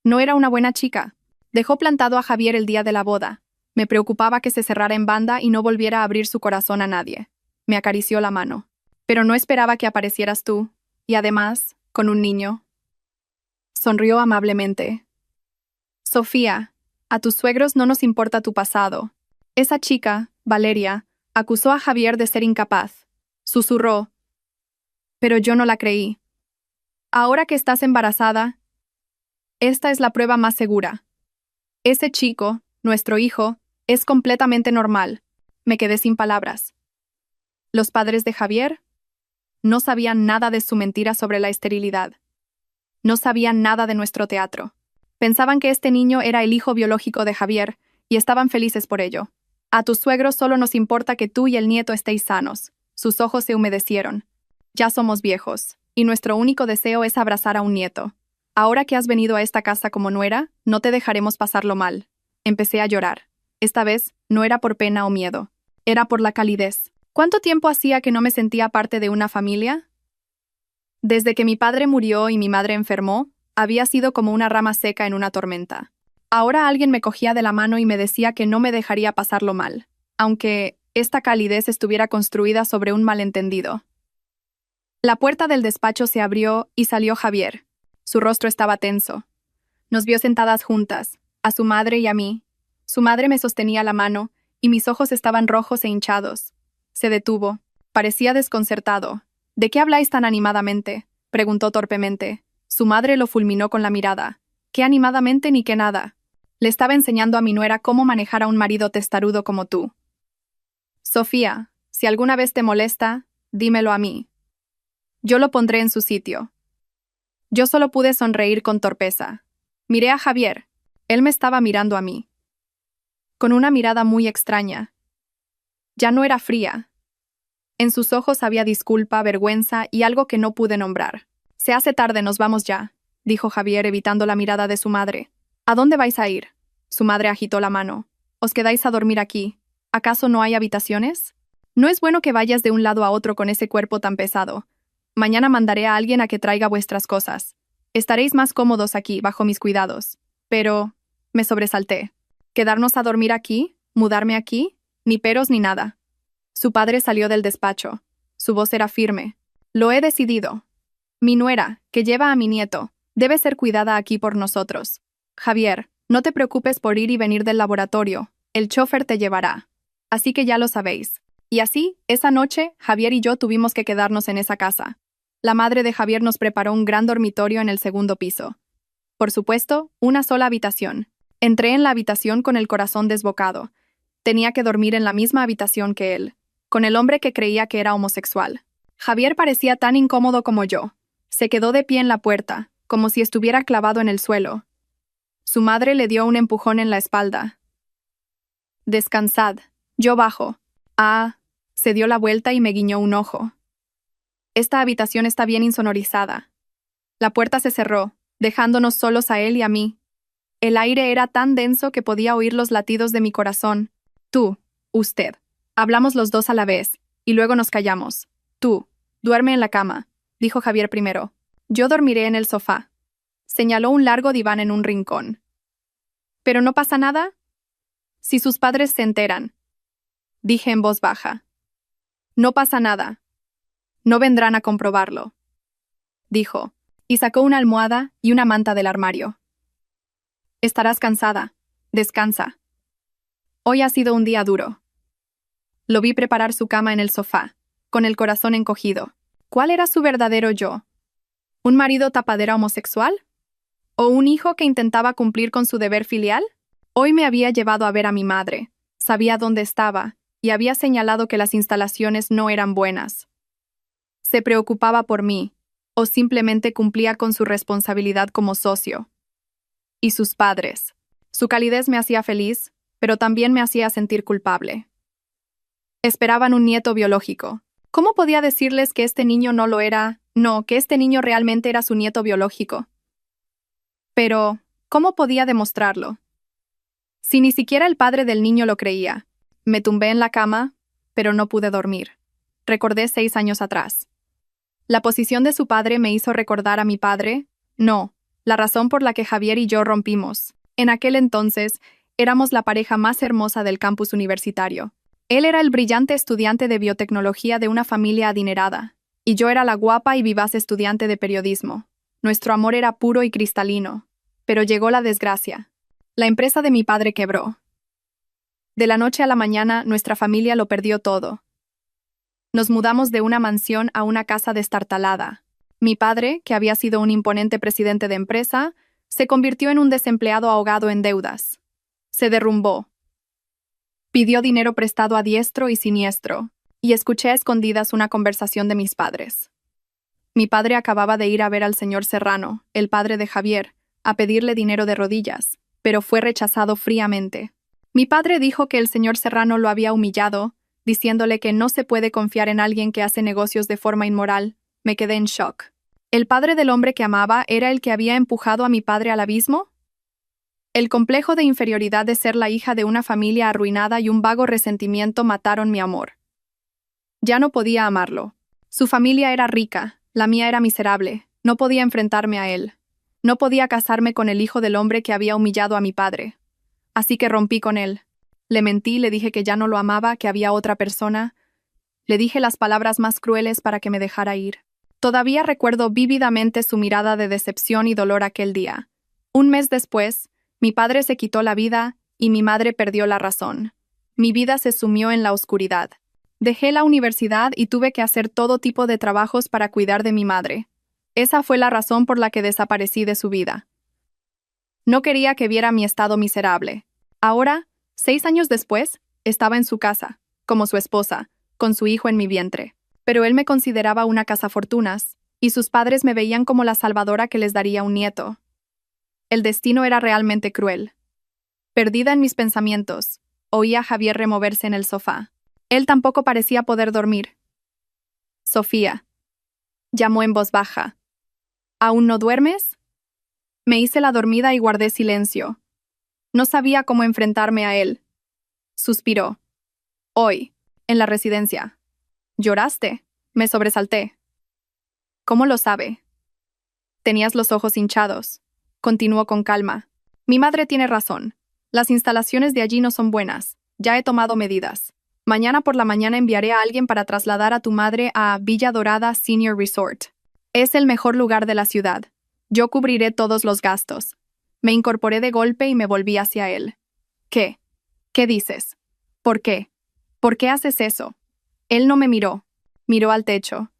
A: No era una buena chica. Dejó plantado a Javier el día de la boda. Me preocupaba que se cerrara en banda y no volviera a abrir su corazón a nadie. Me acarició la mano. Pero no esperaba que aparecieras tú, y además, con un niño. Sonrió amablemente. Sofía, a tus suegros no nos importa tu pasado. Esa chica, Valeria, acusó a Javier de ser incapaz. Susurró. Pero yo no la creí. Ahora que estás embarazada, esta es la prueba más segura. Ese chico, nuestro hijo, es completamente normal. Me quedé sin palabras. Los padres de Javier no sabían nada de su mentira sobre la esterilidad. No sabían nada de nuestro teatro. Pensaban que este niño era el hijo biológico de Javier, y estaban felices por ello. A tus suegros solo nos importa que tú y el nieto estéis sanos. Sus ojos se humedecieron. Ya somos viejos, y nuestro único deseo es abrazar a un nieto. Ahora que has venido a esta casa como nuera, no te dejaremos pasarlo mal. Empecé a llorar. Esta vez, no era por pena o miedo. Era por la calidez. ¿Cuánto tiempo hacía que no me sentía parte de una familia? Desde que mi padre murió y mi madre enfermó, había sido como una rama seca en una tormenta. Ahora alguien me cogía de la mano y me decía que no me dejaría pasarlo mal, aunque esta calidez estuviera construida sobre un malentendido. La puerta del despacho se abrió y salió Javier. Su rostro estaba tenso. Nos vio sentadas juntas, a su madre y a mí. Su madre me sostenía la mano, y mis ojos estaban rojos e hinchados. Se detuvo. Parecía desconcertado. ¿De qué habláis tan animadamente?, preguntó torpemente. Su madre lo fulminó con la mirada. ¿Qué animadamente ni qué nada? Le estaba enseñando a mi nuera cómo manejar a un marido testarudo como tú. Sofía, si alguna vez te molesta, dímelo a mí. Yo lo pondré en su sitio. Yo solo pude sonreír con torpeza. Miré a Javier. Él me estaba mirando a mí. Con una mirada muy extraña. Ya no era fría. En sus ojos había disculpa, vergüenza y algo que no pude nombrar. Se hace tarde, nos vamos ya, dijo Javier evitando la mirada de su madre. ¿A dónde vais a ir? Su madre agitó la mano. ¿Os quedáis a dormir aquí? ¿Acaso no hay habitaciones? No es bueno que vayas de un lado a otro con ese cuerpo tan pesado. Mañana mandaré a alguien a que traiga vuestras cosas. Estaréis más cómodos aquí, bajo mis cuidados. Pero... me sobresalté. ¿Quedarnos a dormir aquí? ¿Mudarme aquí? Ni peros ni nada. Su padre salió del despacho. Su voz era firme. Lo he decidido. Mi nuera, que lleva a mi nieto, debe ser cuidada aquí por nosotros. Javier, no te preocupes por ir y venir del laboratorio. El chofer te llevará. Así que ya lo sabéis. Y así, esa noche, Javier y yo tuvimos que quedarnos en esa casa. La madre de Javier nos preparó un gran dormitorio en el segundo piso. Por supuesto, una sola habitación. Entré en la habitación con el corazón desbocado. Tenía que dormir en la misma habitación que él, con el hombre que creía que era homosexual. Javier parecía tan incómodo como yo. Se quedó de pie en la puerta, como si estuviera clavado en el suelo. Su madre le dio un empujón en la espalda. Descansad. Yo bajo. Ah, se dio la vuelta y me guiñó un ojo. Esta habitación está bien insonorizada. La puerta se cerró, dejándonos solos a él y a mí. El aire era tan denso que podía oír los latidos de mi corazón. Tú, usted. Hablamos los dos a la vez, y luego nos callamos. Tú, duerme en la cama, dijo Javier primero. Yo dormiré en el sofá. Señaló un largo diván en un rincón. ¿Pero no pasa nada? Si sus padres se enteran, dije en voz baja. No pasa nada. No vendrán a comprobarlo, dijo, y sacó una almohada y una manta del armario. Estarás cansada. Descansa. Hoy ha sido un día duro. Lo vi preparar su cama en el sofá, con el corazón encogido. ¿Cuál era su verdadero yo? ¿Un marido tapadera homosexual? ¿O un hijo que intentaba cumplir con su deber filial? Hoy me había llevado a ver a mi madre. Sabía dónde estaba, y había señalado que las instalaciones no eran buenas. ¿Se preocupaba por mí, o simplemente cumplía con su responsabilidad como socio? Y sus padres. Su calidez me hacía feliz, pero también me hacía sentir culpable. Esperaban un nieto biológico. ¿Cómo podía decirles que este niño no lo era? No, que este niño realmente era su nieto biológico. Pero, ¿cómo podía demostrarlo? Si ni siquiera el padre del niño lo creía. Me tumbé en la cama, pero no pude dormir. Recordé 6 años atrás. La posición de su padre me hizo recordar a mi padre. No, la razón por la que Javier y yo rompimos. En aquel entonces, éramos la pareja más hermosa del campus universitario. Él era el brillante estudiante de biotecnología de una familia adinerada, y yo era la guapa y vivaz estudiante de periodismo. Nuestro amor era puro y cristalino. Pero llegó la desgracia. La empresa de mi padre quebró. De la noche a la mañana, nuestra familia lo perdió todo. Nos mudamos de una mansión a una casa destartalada. Mi padre, que había sido un imponente presidente de empresa, se convirtió en un desempleado ahogado en deudas. Se derrumbó. Pidió dinero prestado a diestro y siniestro, y escuché a escondidas una conversación de mis padres. Mi padre acababa de ir a ver al señor Serrano, el padre de Javier, a pedirle dinero de rodillas, pero fue rechazado fríamente. Mi padre dijo que el señor Serrano lo había humillado, diciéndole que no se puede confiar en alguien que hace negocios de forma inmoral. Me quedé en shock. ¿El padre del hombre que amaba era el que había empujado a mi padre al abismo? El complejo de inferioridad de ser la hija de una familia arruinada y un vago resentimiento mataron mi amor. Ya no podía amarlo. Su familia era rica, la mía era miserable. No podía enfrentarme a él. No podía casarme con el hijo del hombre que había humillado a mi padre. Así que rompí con él. Le mentí, le dije que ya no lo amaba, que había otra persona. Le dije las palabras más crueles para que me dejara ir. Todavía recuerdo vívidamente su mirada de decepción y dolor aquel día. Un mes después, mi padre se quitó la vida y mi madre perdió la razón. Mi vida se sumió en la oscuridad. Dejé la universidad y tuve que hacer todo tipo de trabajos para cuidar de mi madre. Esa fue la razón por la que desaparecí de su vida. No quería que viera mi estado miserable. Ahora, 6 años después, estaba en su casa, como su esposa, con su hijo en mi vientre. Pero él me consideraba una cazafortunas, y sus padres me veían como la salvadora que les daría un nieto. El destino era realmente cruel. Perdida en mis pensamientos, oía a Javier removerse en el sofá. Él tampoco parecía poder dormir. Sofía, llamó en voz baja. ¿Aún no duermes? Me hice la dormida y guardé silencio. No sabía cómo enfrentarme a él. Suspiró. Hoy, en la residencia. ¿Lloraste? Me sobresalté. ¿Cómo lo sabe? Tenías los ojos hinchados. Continuó con calma. Mi madre tiene razón. Las instalaciones de allí no son buenas. Ya he tomado medidas. Mañana por la mañana enviaré a alguien para trasladar a tu madre a Villa Dorada Senior Resort. Es el mejor lugar de la ciudad. Yo cubriré todos los gastos. Me incorporé de golpe y me volví hacia él. ¿Qué? ¿Qué dices? ¿Por qué? ¿Por qué haces eso? Él no me miró. Miró al techo.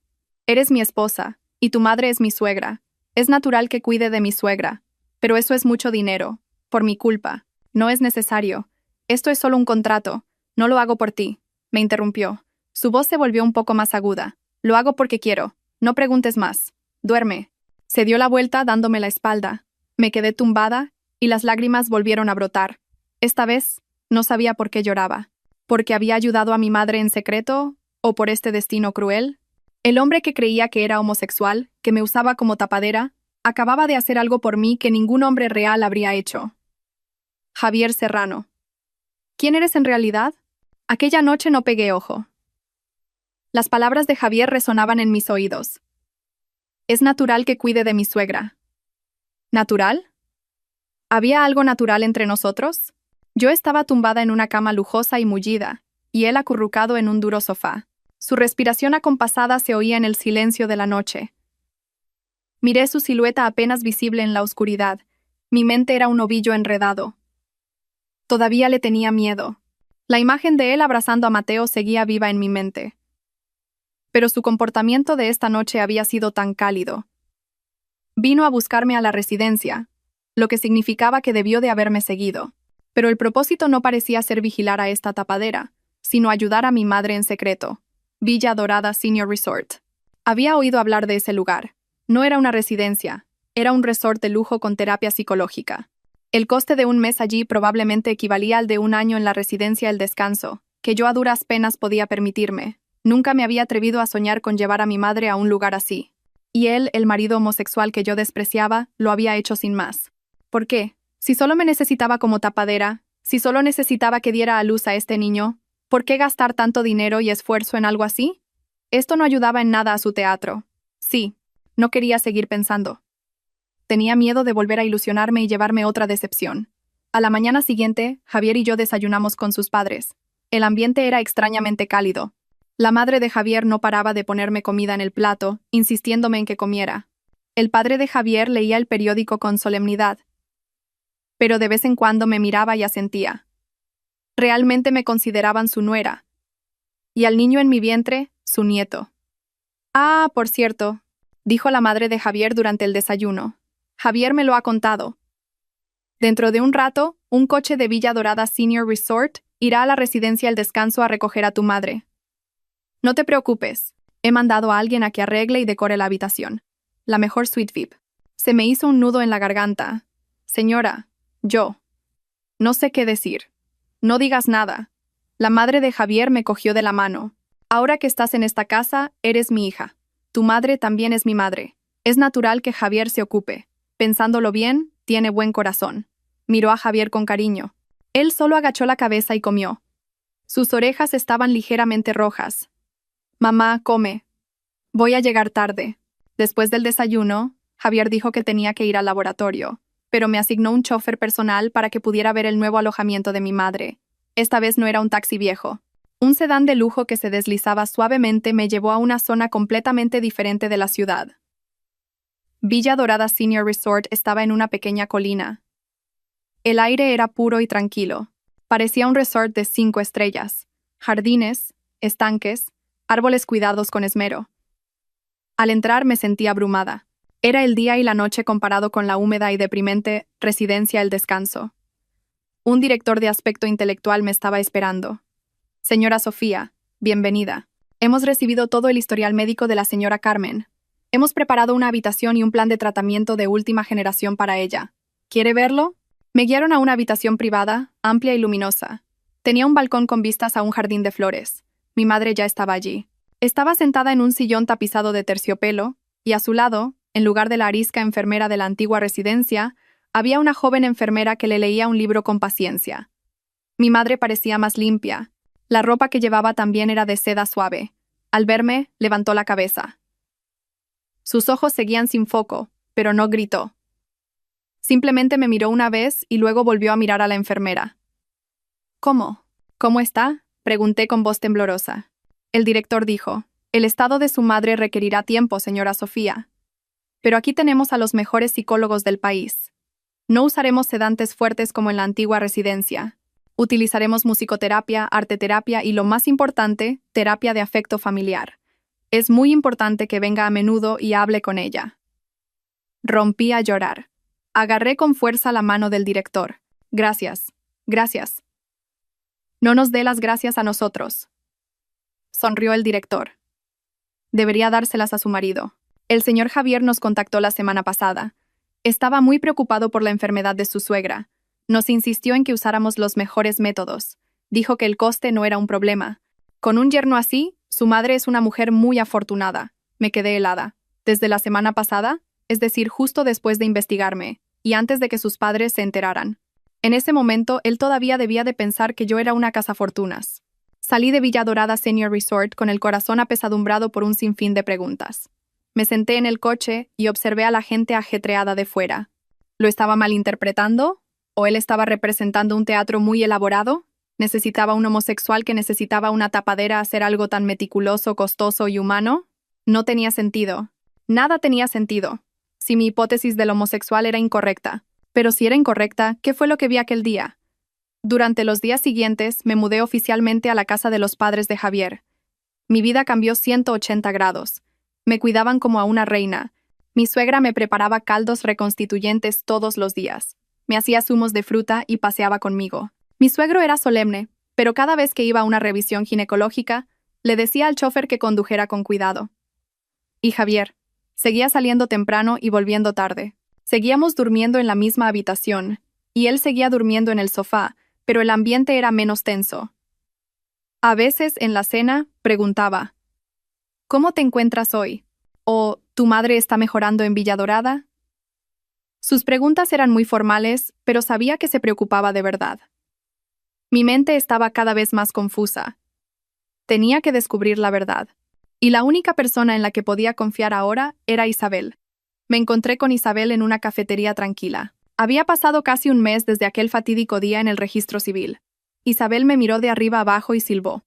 A: Eres mi esposa, y tu madre es mi suegra. Es natural que cuide de mi suegra. Pero eso es mucho dinero. Por mi culpa. No es necesario. Esto es solo un contrato. No lo hago por ti. Me interrumpió. Su voz se volvió un poco más aguda. Lo hago porque quiero. No preguntes más. Duerme. Se dio la vuelta dándome la espalda. Me quedé tumbada, y las lágrimas volvieron a brotar. Esta vez, no sabía por qué lloraba. ¿Porque había ayudado a mi madre en secreto? ¿O por este destino cruel? El hombre que creía que era homosexual, que me usaba como tapadera, acababa de hacer algo por mí que ningún hombre real habría hecho. Javier Serrano. ¿Quién eres en realidad? Aquella noche no pegué ojo. Las palabras de Javier resonaban en mis oídos. Es natural que cuide de mi suegra. ¿Natural? ¿Había algo natural entre nosotros? Yo estaba tumbada en una cama lujosa y mullida, y él acurrucado en un duro sofá. Su respiración acompasada se oía en el silencio de la noche. Miré su silueta apenas visible en la oscuridad. Mi mente era un ovillo enredado. Todavía le tenía miedo. La imagen de él abrazando a Mateo seguía viva en mi mente. Pero su comportamiento de esta noche había sido tan cálido. Vino a buscarme a la residencia, lo que significaba que debió de haberme seguido. Pero el propósito no parecía ser vigilar a esta tapadera, sino ayudar a mi madre en secreto. Villa Dorada Senior Resort. Había oído hablar de ese lugar. No era una residencia, era un resort de lujo con terapia psicológica. El coste de un mes allí probablemente equivalía al de un año en la residencia El Descanso, que yo a duras penas podía permitirme. Nunca me había atrevido a soñar con llevar a mi madre a un lugar así. Y él, el marido homosexual que yo despreciaba, lo había hecho sin más. ¿Por qué? Si solo me necesitaba como tapadera, si solo necesitaba que diera a luz a este niño, ¿por qué gastar tanto dinero y esfuerzo en algo así? Esto no ayudaba en nada a su teatro. Sí, no quería seguir pensando. Tenía miedo de volver a ilusionarme y llevarme otra decepción. A la mañana siguiente, Javier y yo desayunamos con sus padres. El ambiente era extrañamente cálido. La madre de Javier no paraba de ponerme comida en el plato, insistiéndome en que comiera. El padre de Javier leía el periódico con solemnidad, pero de vez en cuando me miraba y asentía. Realmente me consideraban su nuera. Y al niño en mi vientre, su nieto. Ah, por cierto, dijo la madre de Javier durante el desayuno. Javier me lo ha contado. Dentro de un rato, un coche de Villa Dorada Senior Resort irá a la residencia El Descanso a recoger a tu madre. No te preocupes, he mandado a alguien a que arregle y decore la habitación. La mejor suite VIP. Se me hizo un nudo en la garganta. Señora, yo. No sé qué decir. No digas nada. La madre de Javier me cogió de la mano. Ahora que estás en esta casa, eres mi hija. Tu madre también es mi madre. Es natural que Javier se ocupe. Pensándolo bien, tiene buen corazón. Miró a Javier con cariño. Él solo agachó la cabeza y comió. Sus orejas estaban ligeramente rojas. Mamá, come. Voy a llegar tarde. Después del desayuno, Javier dijo que tenía que ir al laboratorio, pero me asignó un chofer personal para que pudiera ver el nuevo alojamiento de mi madre. Esta vez no era un taxi viejo. Un sedán de lujo que se deslizaba suavemente me llevó a una zona completamente diferente de la ciudad. Villa Dorada Senior Resort estaba en una pequeña colina. El aire era puro y tranquilo. Parecía un resort de 5 estrellas. Jardines, estanques, árboles cuidados con esmero. Al entrar me sentí abrumada. Era el día y la noche comparado con la húmeda y deprimente residencia El Descanso. Un director de aspecto intelectual me estaba esperando. Señora Sofía, bienvenida. Hemos recibido todo el historial médico de la señora Carmen. Hemos preparado una habitación y un plan de tratamiento de última generación para ella. ¿Quiere verlo? Me guiaron a una habitación privada, amplia y luminosa. Tenía un balcón con vistas a un jardín de flores. Mi madre ya estaba allí. Estaba sentada en un sillón tapizado de terciopelo, y a su lado, en lugar de la arisca enfermera de la antigua residencia, había una joven enfermera que le leía un libro con paciencia. Mi madre parecía más limpia. La ropa que llevaba también era de seda suave. Al verme, levantó la cabeza. Sus ojos seguían sin foco, pero no gritó. Simplemente me miró una vez y luego volvió a mirar a la enfermera. ¿Cómo? ¿Cómo está?, pregunté con voz temblorosa. El director dijo: el estado de su madre requerirá tiempo, señora Sofía. Pero aquí tenemos a los mejores psicólogos del país. No usaremos sedantes fuertes como en la antigua residencia. Utilizaremos musicoterapia, arteterapia y, lo más importante, terapia de afecto familiar. Es muy importante que venga a menudo y hable con ella. Rompí a llorar. Agarré con fuerza la mano del director. Gracias. Gracias. No nos dé las gracias a nosotros. Sonrió el director. Debería dárselas a su marido. El señor Javier nos contactó la semana pasada. Estaba muy preocupado por la enfermedad de su suegra. Nos insistió en que usáramos los mejores métodos. Dijo que el coste no era un problema. Con un yerno así, su madre es una mujer muy afortunada. Me quedé helada. Desde la semana pasada, es decir, justo después de investigarme, y antes de que sus padres se enteraran. En ese momento, él todavía debía de pensar que yo era una cazafortunas. Salí de Villa Dorada Senior Resort con el corazón apesadumbrado por un sinfín de preguntas. Me senté en el coche y observé a la gente ajetreada de fuera. ¿Lo estaba malinterpretando? ¿O él estaba representando un teatro muy elaborado? ¿Necesitaba un homosexual que necesitaba una tapadera hacer algo tan meticuloso, costoso y humano? No tenía sentido. Nada tenía sentido. Si mi hipótesis del homosexual era incorrecta. Pero si era incorrecta, ¿qué fue lo que vi aquel día? Durante los días siguientes, me mudé oficialmente a la casa de los padres de Javier. Mi vida cambió 180 grados. Me cuidaban como a una reina. Mi suegra me preparaba caldos reconstituyentes todos los días. Me hacía zumos de fruta y paseaba conmigo. Mi suegro era solemne, pero cada vez que iba a una revisión ginecológica, le decía al chofer que condujera con cuidado. Y Javier seguía saliendo temprano y volviendo tarde. Seguíamos durmiendo en la misma habitación, y él seguía durmiendo en el sofá, pero el ambiente era menos tenso. A veces, en la cena, preguntaba: ¿cómo te encuentras hoy? ¿O ¿tu madre está mejorando en Villa Dorada? Sus preguntas eran muy formales, pero sabía que se preocupaba de verdad. Mi mente estaba cada vez más confusa. Tenía que descubrir la verdad. Y la única persona en la que podía confiar ahora era Isabel. Me encontré con Isabel en una cafetería tranquila. Había pasado casi un mes desde aquel fatídico día en el registro civil. Isabel me miró de arriba abajo y silbó.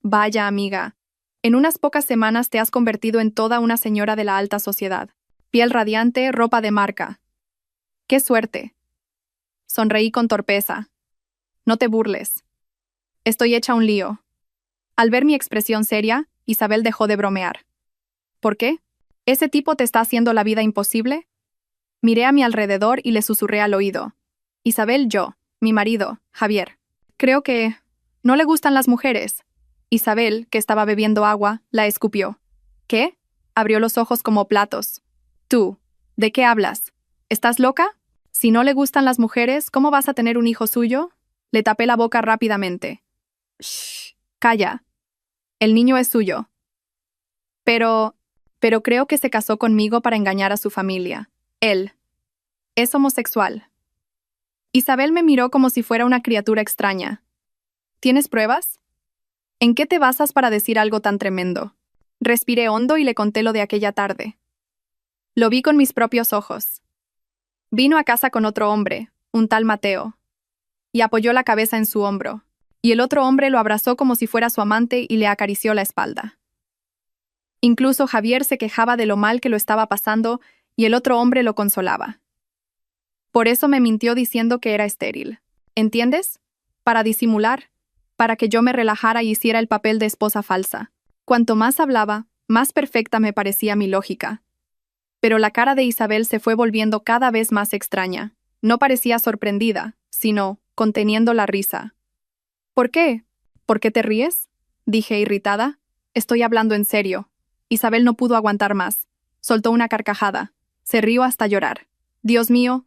A: Vaya, amiga. En unas pocas semanas te has convertido en toda una señora de la alta sociedad. Piel radiante, ropa de marca. ¡Qué suerte! Sonreí con torpeza. No te burles. Estoy hecha un lío. Al ver mi expresión seria, Isabel dejó de bromear. ¿Por qué? ¿Ese tipo te está haciendo la vida imposible? Miré a mi alrededor y le susurré al oído. Isabel, mi marido, Javier. Creo que no le gustan las mujeres. Isabel, que estaba bebiendo agua, la escupió. ¿Qué? Abrió los ojos como platos. Tú, ¿de qué hablas? ¿Estás loca? Si no le gustan las mujeres, ¿cómo vas a tener un hijo suyo? Le tapé la boca rápidamente. Shh, calla. El niño es suyo. Pero creo que se casó conmigo para engañar a su familia. Él es homosexual. Isabel me miró como si fuera una criatura extraña. ¿Tienes pruebas? ¿En qué te basas para decir algo tan tremendo? Respiré hondo y le conté lo de aquella tarde. Lo vi con mis propios ojos. Vino a casa con otro hombre, un tal Mateo, y apoyó la cabeza en su hombro, y el otro hombre lo abrazó como si fuera su amante y le acarició la espalda. Incluso Javier se quejaba de lo mal que lo estaba pasando y el otro hombre lo consolaba. Por eso me mintió diciendo que era estéril. ¿Entiendes? Para disimular. para que yo me relajara y hiciera el papel de esposa falsa. Cuanto más hablaba, más perfecta me parecía mi lógica. Pero la cara de Isabel se fue volviendo cada vez más extraña. No parecía sorprendida, sino conteniendo la risa. ¿Por qué? ¿Por qué te ríes?, dije irritada. Estoy hablando en serio. Isabel no pudo aguantar más. Soltó una carcajada. Se rió hasta llorar. Dios mío,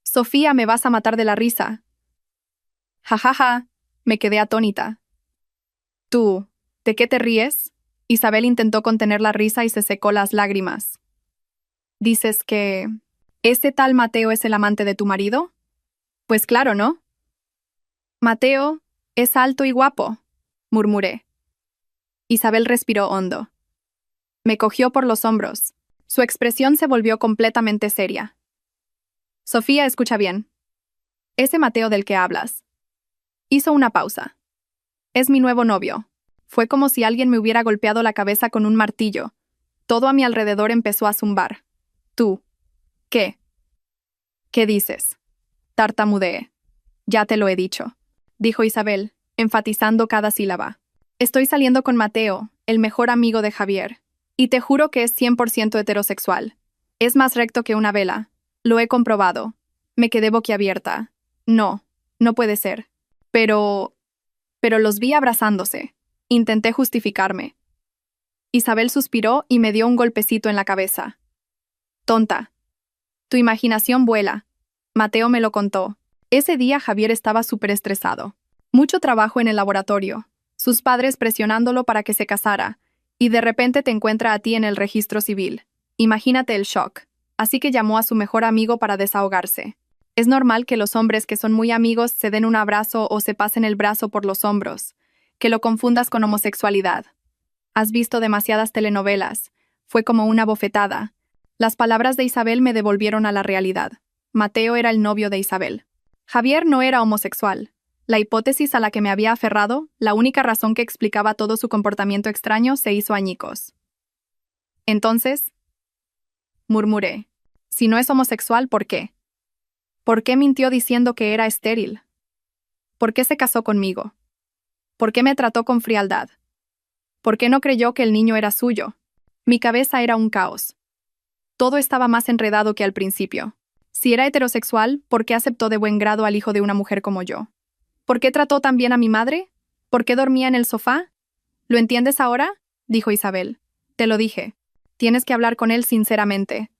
A: Sofía, me vas a matar de la risa. Ja, ja, ja. Me quedé atónita. ¿Tú, de qué te ríes? Isabel intentó contener la risa y se secó las lágrimas. ¿Dices que ese tal Mateo es el amante de tu marido? Pues claro, ¿no? Mateo es alto y guapo, murmuré. Isabel respiró hondo. Me cogió por los hombros. Su expresión se volvió completamente seria. Sofía, escucha bien. Ese Mateo del que hablas. Hizo una pausa. Es mi nuevo novio. Fue como si alguien me hubiera golpeado la cabeza con un martillo. Todo a mi alrededor empezó a zumbar. Tú. ¿Qué? ¿Qué dices? Tartamudeé. Ya te lo he dicho, dijo Isabel, enfatizando cada sílaba. Estoy saliendo con Mateo, el mejor amigo de Javier. Y te juro que es 100% heterosexual. Es más recto que una vela. Lo he comprobado. Me quedé boquiabierta. No, no puede ser. Pero los vi abrazándose. Intenté justificarme. Isabel suspiró y me dio un golpecito en la cabeza. Tonta. Tu imaginación vuela. Mateo me lo contó. Ese día Javier estaba súper estresado. Mucho trabajo en el laboratorio. Sus padres presionándolo para que se casara. Y de repente te encuentra a ti en el registro civil. Imagínate el shock. Así que llamó a su mejor amigo para desahogarse. Es normal que los hombres que son muy amigos se den un abrazo o se pasen el brazo por los hombros. Que lo confundas con homosexualidad. Has visto demasiadas telenovelas. Fue como una bofetada. Las palabras de Isabel me devolvieron a la realidad. Mateo era el novio de Isabel. Javier no era homosexual. La hipótesis a la que me había aferrado, la única razón que explicaba todo su comportamiento extraño, se hizo añicos. Entonces, murmuré, si no es homosexual, ¿por qué? ¿Por qué mintió diciendo que era estéril? ¿Por qué se casó conmigo? ¿Por qué me trató con frialdad? ¿Por qué no creyó que el niño era suyo? Mi cabeza era un caos. Todo estaba más enredado que al principio. Si era heterosexual, ¿por qué aceptó de buen grado al hijo de una mujer como yo? ¿Por qué trató tan bien a mi madre? ¿Por qué dormía en el sofá? ¿Lo entiendes ahora?, dijo Isabel. Te lo dije. Tienes que hablar con él sinceramente.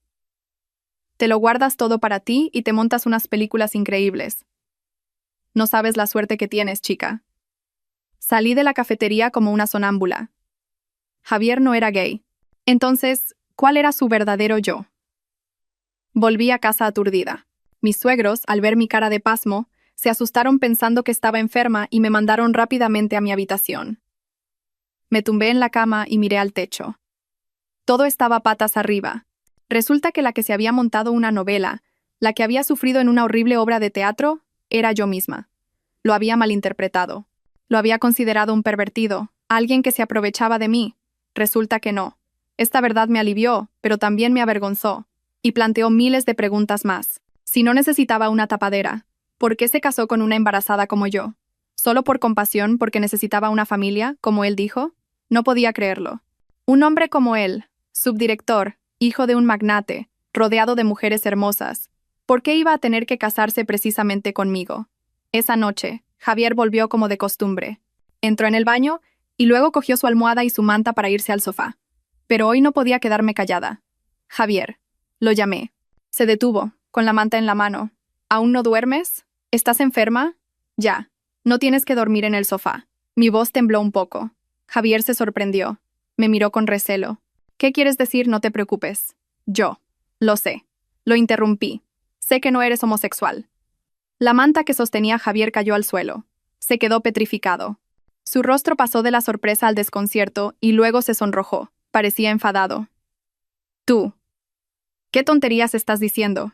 A: Te lo guardas todo para ti y te montas unas películas increíbles. No sabes la suerte que tienes, chica. Salí de la cafetería como una sonámbula. Javier no era gay. Entonces, ¿cuál era su verdadero yo? Volví a casa aturdida. Mis suegros, al ver mi cara de pasmo, se asustaron pensando que estaba enferma y me mandaron rápidamente a mi habitación. Me tumbé en la cama y miré al techo. Todo estaba patas arriba. Resulta que la que se había montado una novela, la que había sufrido en una horrible obra de teatro, era yo misma. Lo había malinterpretado. Lo había considerado un pervertido, alguien que se aprovechaba de mí. Resulta que no. Esta verdad me alivió, pero también me avergonzó, y planteó miles de preguntas más. Si no necesitaba una tapadera, ¿por qué se casó con una embarazada como yo? ¿Solo por compasión, porque necesitaba una familia, como él dijo? No podía creerlo. Un hombre como él, subdirector, hijo de un magnate, rodeado de mujeres hermosas, ¿por qué iba a tener que casarse precisamente conmigo? Esa noche, Javier volvió como de costumbre. Entró en el baño y luego cogió su almohada y su manta para irse al sofá. Pero hoy no podía quedarme callada. Javier. Lo llamé. Se detuvo, con la manta en la mano. ¿Aún no duermes? ¿Estás enferma? Ya. No tienes que dormir en el sofá. Mi voz tembló un poco. Javier se sorprendió. Me miró con recelo. ¿Qué quieres decir? No te preocupes. Yo. Lo sé. Lo interrumpí. Sé que no eres homosexual. La manta que sostenía a Javier cayó al suelo. Se quedó petrificado. Su rostro pasó de la sorpresa al desconcierto y luego se sonrojó. Parecía enfadado. Tú. ¿Qué tonterías estás diciendo?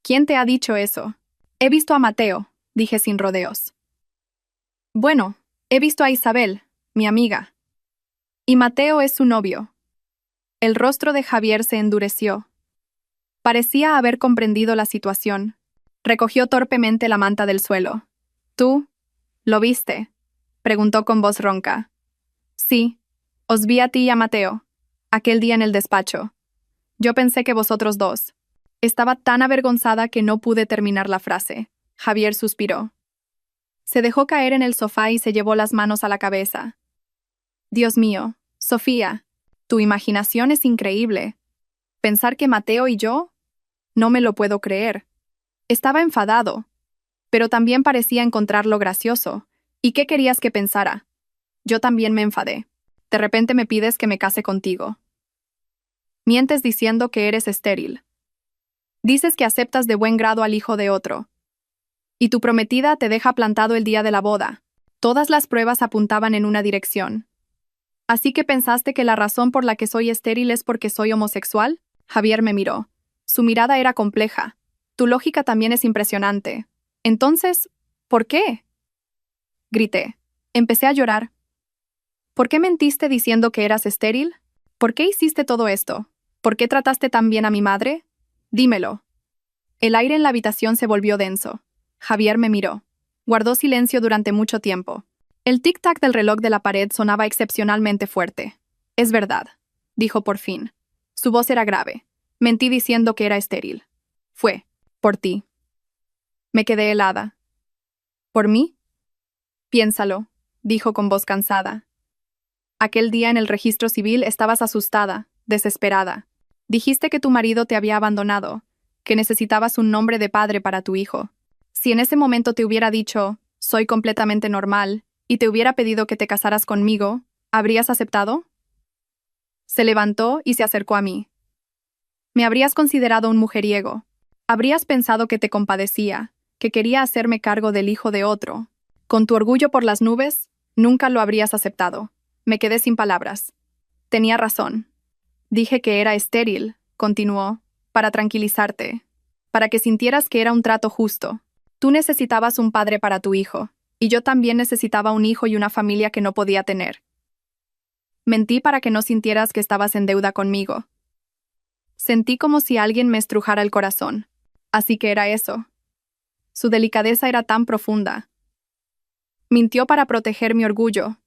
A: ¿Quién te ha dicho eso? He visto a Mateo, dije sin rodeos. Bueno, he visto a Isabel, mi amiga. Y Mateo es su novio. El rostro de Javier se endureció. Parecía haber comprendido la situación. Recogió torpemente la manta del suelo. Tú, ¿Lo viste? Preguntó con voz ronca. Sí, os vi a ti y a Mateo, aquel día en el despacho. Yo pensé que vosotros dos. Estaba tan avergonzada que no pude terminar la frase. Javier suspiró. Se dejó caer en el sofá y se llevó las manos a la cabeza. Dios mío, Sofía, tu imaginación es increíble. Pensar que Mateo y yo... No me lo puedo creer. Estaba enfadado, pero también parecía encontrarlo gracioso. ¿Y qué querías que pensara? Yo también me enfadé. De repente me pides que me case contigo. Mientes diciendo que eres estéril. Dices que aceptas de buen grado al hijo de otro. Y tu prometida te deja plantado el día de la boda. Todas las pruebas apuntaban en una dirección. ¿Así que pensaste que la razón por la que soy estéril es porque soy homosexual? Javier me miró. Su mirada era compleja. Tu lógica también es impresionante. Entonces, ¿por qué? Grité. Empecé a llorar. ¿Por qué mentiste diciendo que eras estéril? ¿Por qué hiciste todo esto? ¿Por qué trataste tan bien a mi madre? Dímelo. El aire en la habitación se volvió denso. Javier me miró. Guardó silencio durante mucho tiempo. El tic-tac del reloj de la pared sonaba excepcionalmente fuerte. Es verdad, dijo por fin. Su voz era grave. Mentí diciendo que era estéril. Fue, por ti. Me quedé helada. ¿Por mí? Piénsalo, dijo con voz cansada. Aquel día en el registro civil estabas asustada, desesperada. Dijiste que tu marido te había abandonado, que necesitabas un nombre de padre para tu hijo. Si en ese momento te hubiera dicho, soy completamente normal, y te hubiera pedido que te casaras conmigo, ¿habrías aceptado? Se levantó y se acercó a mí. Me habrías considerado un mujeriego. Habrías pensado que te compadecía, que quería hacerme cargo del hijo de otro. Con tu orgullo por las nubes, nunca lo habrías aceptado. Me quedé sin palabras. Tenía razón. Dije que era estéril, continuó, para tranquilizarte, para que sintieras que era un trato justo. Tú necesitabas un padre para tu hijo, y yo también necesitaba un hijo y una familia que no podía tener. Mentí para que no sintieras que estabas en deuda conmigo. Sentí como si alguien me estrujara el corazón. Así que era eso. Su delicadeza era tan profunda. Mintió para proteger mi orgullo.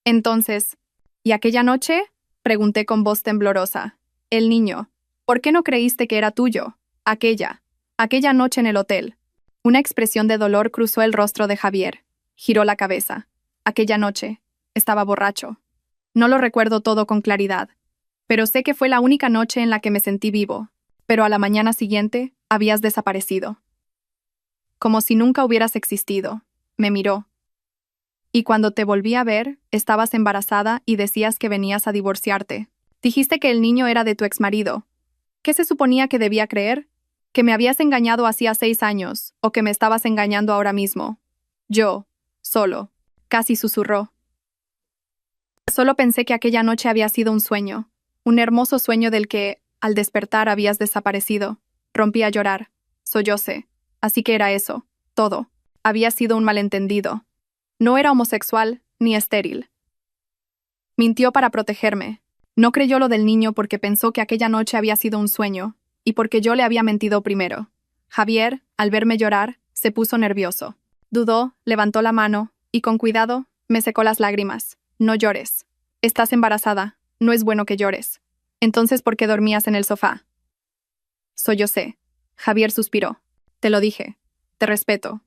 A: Entonces, ¿y aquella noche? Pregunté con voz temblorosa. El niño. ¿Por qué no creíste que era tuyo? Aquella noche en el hotel. Una expresión de dolor cruzó el rostro de Javier. Giró la cabeza. Aquella noche. Estaba borracho. No lo recuerdo todo con claridad, pero sé que fue la única noche en la que me sentí vivo. Pero a la mañana siguiente, habías desaparecido. Como si nunca hubieras existido. Me miró. Y cuando te volví a ver, estabas embarazada y decías que venías a divorciarte. Dijiste que el niño era de tu exmarido. ¿Qué se suponía que debía creer? ¿Que me habías engañado hacía 6 años, o que me estabas engañando ahora mismo? Yo, solo, casi susurró. Solo pensé que aquella noche había sido un sueño, un hermoso sueño del que, al despertar, habías desaparecido. Rompí a llorar. Sollocé. Así que era eso, todo. Había sido un malentendido. No era homosexual, ni estéril. Mintió para protegerme. No creyó lo del niño porque pensó que aquella noche había sido un sueño, y porque yo le había mentido primero. Javier, al verme llorar, se puso nervioso. Dudó, levantó la mano, y con cuidado, me secó las lágrimas. No llores. Estás embarazada. No es bueno que llores. Entonces, ¿por qué dormías en el sofá? Sollocé. Javier suspiró. Te lo dije. Te respeto.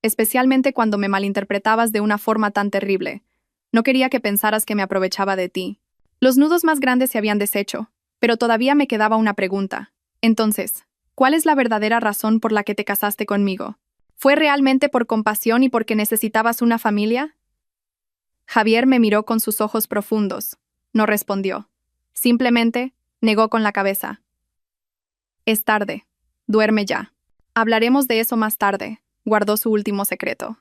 A: Especialmente cuando me malinterpretabas de una forma tan terrible. No quería que pensaras que me aprovechaba de ti. Los nudos más grandes se habían deshecho, pero todavía me quedaba una pregunta. Entonces, ¿cuál es la verdadera razón por la que te casaste conmigo? ¿Fue realmente por compasión y porque necesitabas una familia? Javier me miró con sus ojos profundos. No respondió. Simplemente, negó con la cabeza. Es tarde. Duerme ya. Hablaremos de eso más tarde. Guardó su último secreto.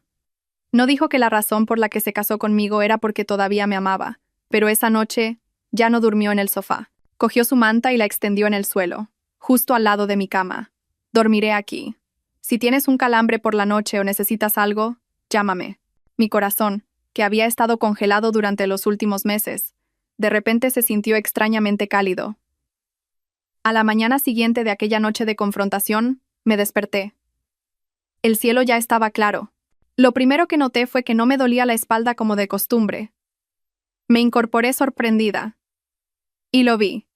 A: No dijo que la razón por la que se casó conmigo era porque todavía me amaba, pero esa noche ya no durmió en el sofá. Cogió su manta y la extendió en el suelo, justo al lado de mi cama. Dormiré aquí. Si tienes un calambre por la noche o necesitas algo, llámame. Mi corazón, que había estado congelado durante los últimos meses, de repente se sintió extrañamente cálido. A la mañana siguiente de aquella noche de confrontación, me desperté. El cielo ya estaba claro. Lo primero que noté fue que no me dolía la espalda como de costumbre. Me incorporé sorprendida. Y lo vi.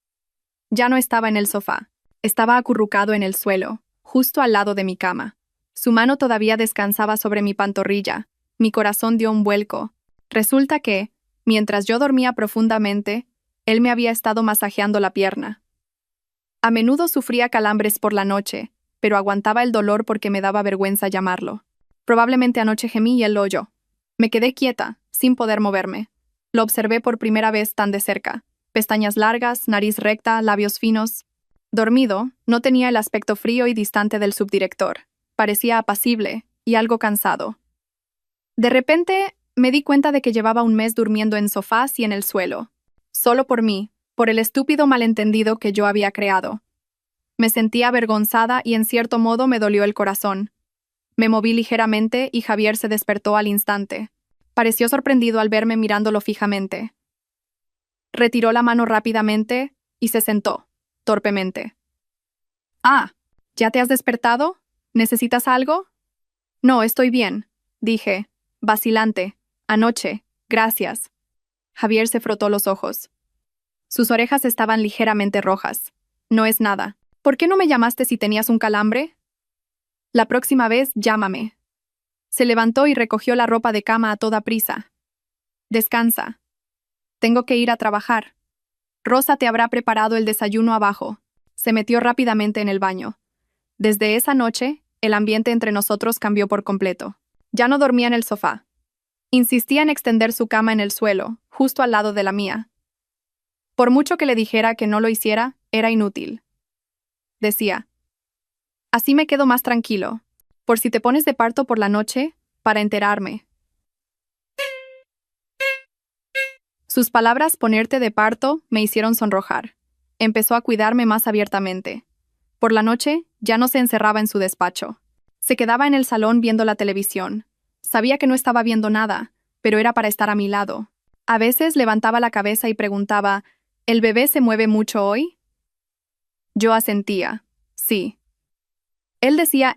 A: Ya no estaba en el sofá. Estaba acurrucado en el suelo, justo al lado de mi cama. Su mano todavía descansaba sobre mi pantorrilla. Mi corazón dio un vuelco. Resulta que, mientras yo dormía profundamente, él me había estado masajeando la pierna. A menudo sufría calambres por la noche, pero aguantaba el dolor porque me daba vergüenza llamarlo. Probablemente anoche gemí y él lo oyó. Me quedé quieta, sin poder moverme. Lo observé por primera vez tan de cerca. Pestañas largas, nariz recta, labios finos. Dormido, no tenía el aspecto frío y distante del subdirector. Parecía apacible y algo cansado. De repente, me di cuenta de que llevaba un mes durmiendo en sofás y en el suelo. Solo por mí, por el estúpido malentendido que yo había creado. Me sentía avergonzada y en cierto modo me dolió el corazón. Me moví ligeramente y Javier se despertó al instante. Pareció sorprendido al verme mirándolo fijamente. Retiró la mano rápidamente y se sentó, torpemente. «Ah, ¿ya te has despertado? ¿Necesitas algo?» «No, estoy bien», dije, vacilante. «Anoche, gracias». Javier se frotó los ojos. Sus orejas estaban ligeramente rojas. «No es nada. ¿Por qué no me llamaste si tenías un calambre?» «La próxima vez, llámame». Se levantó y recogió la ropa de cama a toda prisa. «Descansa. Tengo que ir a trabajar. Rosa te habrá preparado el desayuno abajo». Se metió rápidamente en el baño. Desde esa noche, el ambiente entre nosotros cambió por completo. Ya no dormía en el sofá. Insistía en extender su cama en el suelo, justo al lado de la mía. Por mucho que le dijera que no lo hiciera, era inútil. Decía, «Así me quedo más tranquilo, por si te pones de parto por la noche, para enterarme». Sus palabras «ponerte de parto» me hicieron sonrojar. Empezó a cuidarme más abiertamente. Por la noche, ya no se encerraba en su despacho. Se quedaba en el salón viendo la televisión. Sabía que no estaba viendo nada, pero era para estar a mi lado. A veces levantaba la cabeza y preguntaba, «¿El bebé se mueve mucho hoy?» Yo asentía, sí. Él decía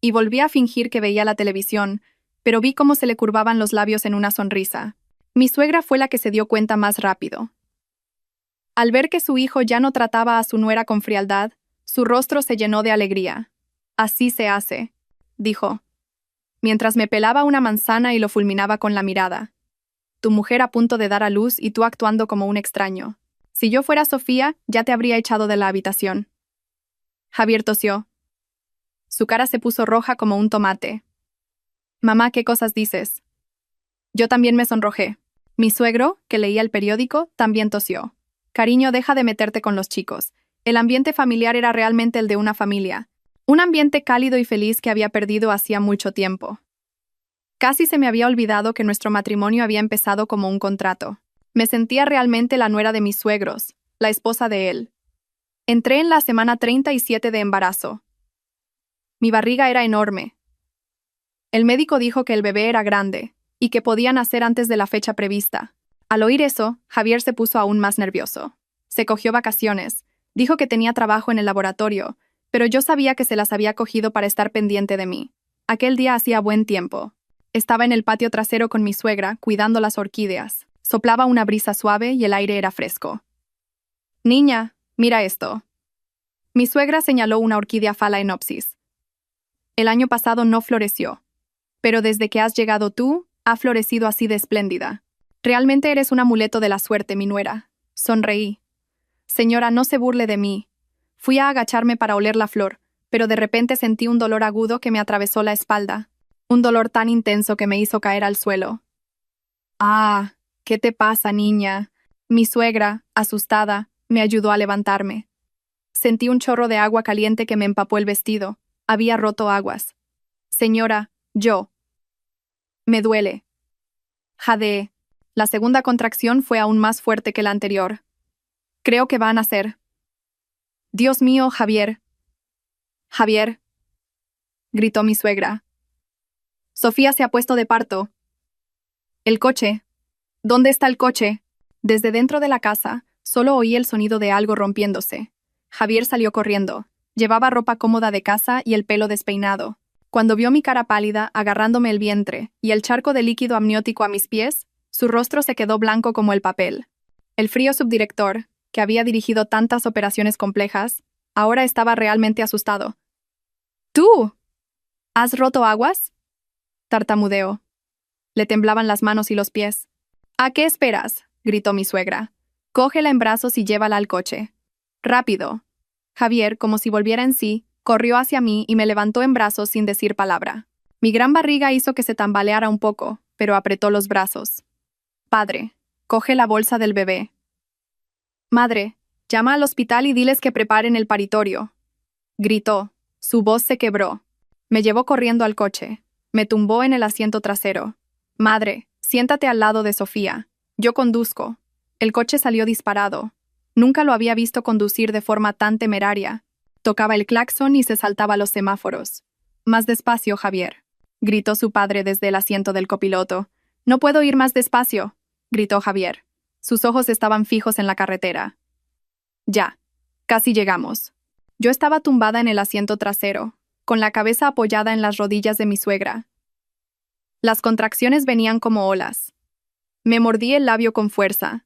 A: y volvía a fingir que veía la televisión, pero vi cómo se le curvaban los labios en una sonrisa. Mi suegra fue la que se dio cuenta más rápido. Al ver que su hijo ya no trataba a su nuera con frialdad, su rostro se llenó de alegría. «Así se hace», dijo, mientras me pelaba una manzana y lo fulminaba con la mirada. «Tu mujer a punto de dar a luz y tú actuando como un extraño. Si yo fuera Sofía, ya te habría echado de la habitación». Javier tosió. Su cara se puso roja como un tomate. «Mamá, ¿qué cosas dices?» Yo también me sonrojé. Mi suegro, que leía el periódico, también tosió. «Cariño, deja de meterte con los chicos. El ambiente familiar era realmente el de una familia. Un ambiente cálido y feliz que había perdido hacía mucho tiempo. Casi se me había olvidado que nuestro matrimonio había empezado como un contrato. Me sentía realmente la nuera de mis suegros, la esposa de él. Entré en la semana 37 de embarazo. Mi barriga era enorme. El médico dijo que el bebé era grande y que podía nacer antes de la fecha prevista. Al oír eso, Javier se puso aún más nervioso. Se cogió vacaciones. Dijo que tenía trabajo en el laboratorio, pero yo sabía que se las había cogido para estar pendiente de mí. Aquel día hacía buen tiempo. Estaba en el patio trasero con mi suegra, cuidando las orquídeas. Soplaba una brisa suave y el aire era fresco. «Niña, mira esto». Mi suegra señaló una orquídea Phalaenopsis. «El año pasado no floreció, pero desde que has llegado tú, ha florecido así de espléndida. Realmente eres un amuleto de la suerte, mi nuera». Sonreí. «Señora, no se burle de mí». Fui a agacharme para oler la flor, pero de repente sentí un dolor agudo que me atravesó la espalda. Un dolor tan intenso que me hizo caer al suelo. «Ah, ¿qué te pasa, niña?» Mi suegra, asustada, me ayudó a levantarme. Sentí un chorro de agua caliente que me empapó el vestido. Había roto aguas. «Señora, yo». «Me duele». Jadeé. La segunda contracción fue aún más fuerte que la anterior. «Creo que va a nacer». «Dios mío, Javier». «Javier», gritó mi suegra. «Sofía se ha puesto de parto». «El coche. ¿Dónde está el coche?» Desde dentro de la casa, solo oí el sonido de algo rompiéndose. Javier salió corriendo. Llevaba ropa cómoda de casa y el pelo despeinado. Cuando vio mi cara pálida, agarrándome el vientre, y el charco de líquido amniótico a mis pies, su rostro se quedó blanco como el papel. El frío subdirector, que había dirigido tantas operaciones complejas, ahora estaba realmente asustado. ¿Tú? ¿Has roto aguas? Tartamudeó. Le temblaban las manos y los pies. ¿A qué esperas? Gritó mi suegra. Cógela en brazos y llévala al coche. Rápido. Javier, como si volviera en sí, corrió hacia mí y me levantó en brazos sin decir palabra. Mi gran barriga hizo que se tambaleara un poco, pero apretó los brazos. Padre, coge la bolsa del bebé. Madre, llama al hospital y diles que preparen el paritorio. Gritó. Su voz se quebró. Me llevó corriendo al coche. Me tumbó en el asiento trasero. Madre, siéntate al lado de Sofía. Yo conduzco. El coche salió disparado. Nunca lo había visto conducir de forma tan temeraria. Tocaba el claxon y se saltaba los semáforos. Más despacio, Javier, gritó su padre desde el asiento del copiloto. No puedo ir más despacio, gritó Javier. Sus ojos estaban fijos en la carretera. Ya, casi llegamos. Yo estaba tumbada en el asiento trasero, con la cabeza apoyada en las rodillas de mi suegra. Las contracciones venían como olas. Me mordí el labio con fuerza.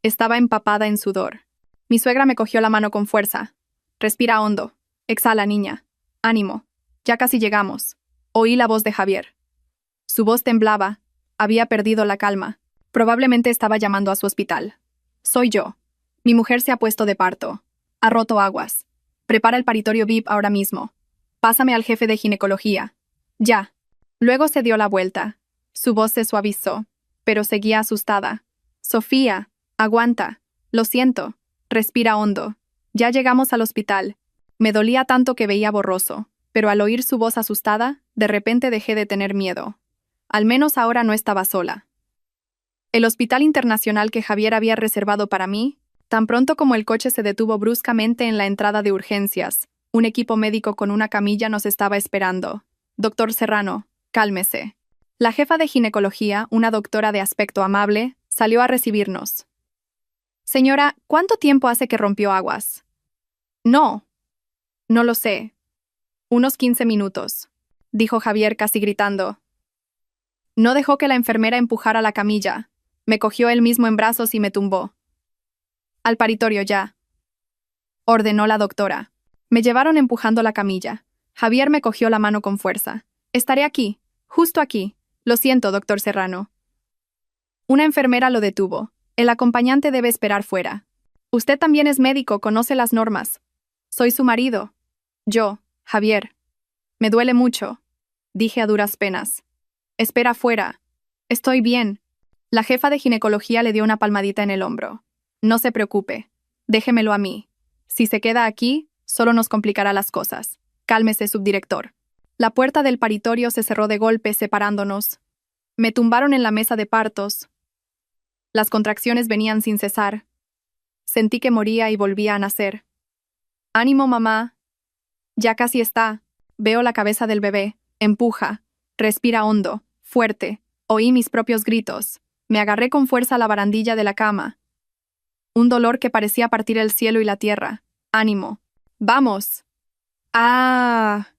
A: Estaba empapada en sudor. Mi suegra me cogió la mano con fuerza. Respira hondo. Exhala, niña. Ánimo. Ya casi llegamos. Oí la voz de Javier. Su voz temblaba. Había perdido la calma. Probablemente estaba llamando a su hospital. Soy yo. Mi mujer se ha puesto de parto. Ha roto aguas. Prepara el paritorio VIP ahora mismo. Pásame al jefe de ginecología. Ya. Luego se dio la vuelta. Su voz se suavizó, pero seguía asustada. Sofía, aguanta. Lo siento. Respira hondo. Ya llegamos al hospital. Me dolía tanto que veía borroso, pero al oír su voz asustada, de repente dejé de tener miedo. Al menos ahora no estaba sola. El hospital internacional que Javier había reservado para mí, tan pronto como el coche se detuvo bruscamente en la entrada de urgencias, un equipo médico con una camilla nos estaba esperando. Doctor Serrano, cálmese. La jefa de ginecología, una doctora de aspecto amable, salió a recibirnos. Señora, ¿cuánto tiempo hace que rompió aguas? No lo sé. Unos 15 minutos, dijo Javier casi gritando. No dejó que la enfermera empujara la camilla. Me cogió él mismo en brazos y me tumbó. Al paritorio ya, ordenó la doctora. Me llevaron empujando la camilla. Javier me cogió la mano con fuerza. Estaré aquí, justo aquí. Lo siento, doctor Serrano. Una enfermera lo detuvo. El acompañante debe esperar fuera. Usted también es médico, conoce las normas. Soy su marido. Yo, Javier. Me duele mucho, dije a duras penas. Espera fuera. Estoy bien. La jefa de ginecología le dio una palmadita en el hombro. No se preocupe. Déjemelo a mí. Si se queda aquí, solo nos complicará las cosas. Cálmese, subdirector. La puerta del paritorio se cerró de golpe, separándonos. Me tumbaron en la mesa de partos. Las contracciones venían sin cesar. Sentí que moría y volvía a nacer. Ánimo, mamá. Ya casi está. Veo la cabeza del bebé. Empuja. Respira hondo, fuerte. Oí mis propios gritos. Me agarré con fuerza a la barandilla de la cama. Un dolor que parecía partir el cielo y la tierra. Ánimo. ¡Vamos! ¡Ah!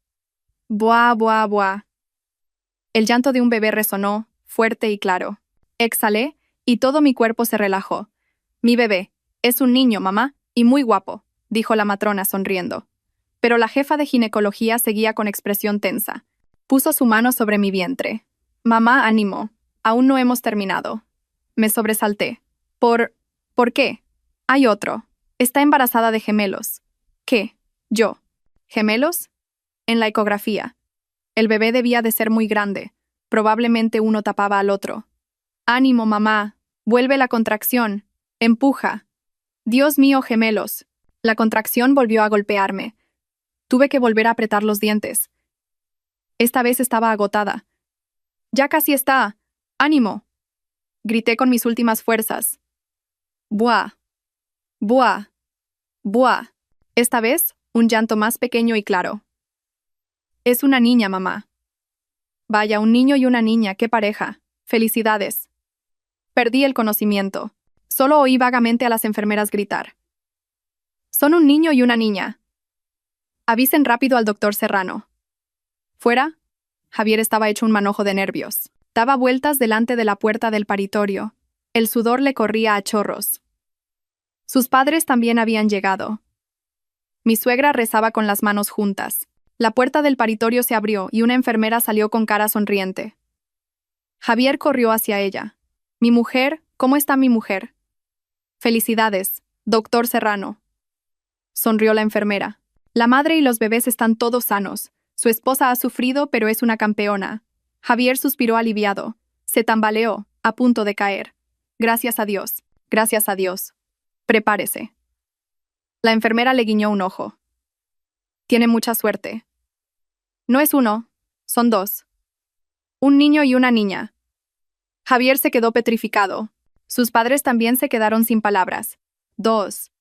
A: Buah, buah, buah. El llanto de un bebé resonó, fuerte y claro. Exhalé, y todo mi cuerpo se relajó. Mi bebé. Es un niño, mamá, y muy guapo, dijo la matrona sonriendo. Pero la jefa de ginecología seguía con expresión tensa. Puso su mano sobre mi vientre. Mamá, ánimo. Aún no hemos terminado. Me sobresalté. ¿Por qué? Hay otro. Está embarazada de gemelos. ¿Qué? ¿Yo? ¿Gemelos? En la ecografía. El bebé debía de ser muy grande. Probablemente uno tapaba al otro. Ánimo, mamá. Vuelve la contracción. Empuja. Dios mío, gemelos. La contracción volvió a golpearme. Tuve que volver a apretar los dientes. Esta vez estaba agotada. Ya casi está. ¡Ánimo! Grité con mis últimas fuerzas. Buah. Buah. Buah. Esta vez, un llanto más pequeño y claro. Es una niña, mamá. Vaya, un niño y una niña, qué pareja. Felicidades. Perdí el conocimiento. Solo oí vagamente a las enfermeras gritar. Son un niño y una niña. Avisen rápido al doctor Serrano. ¿Fuera? Javier estaba hecho un manojo de nervios. Daba vueltas delante de la puerta del paritorio. El sudor le corría a chorros. Sus padres también habían llegado. Mi suegra rezaba con las manos juntas. La puerta del paritorio se abrió y una enfermera salió con cara sonriente. Javier corrió hacia ella. «Mi mujer, ¿cómo está mi mujer?» «Felicidades, doctor Serrano», sonrió la enfermera. «La madre y los bebés están todos sanos. Su esposa ha sufrido, pero es una campeona». Javier suspiró aliviado. Se tambaleó, a punto de caer. «Gracias a Dios, gracias a Dios. Prepárese». La enfermera le guiñó un ojo. «Tiene mucha suerte. No es uno, son dos. Un niño y una niña». Javier se quedó petrificado. Sus padres también se quedaron sin palabras. Dos,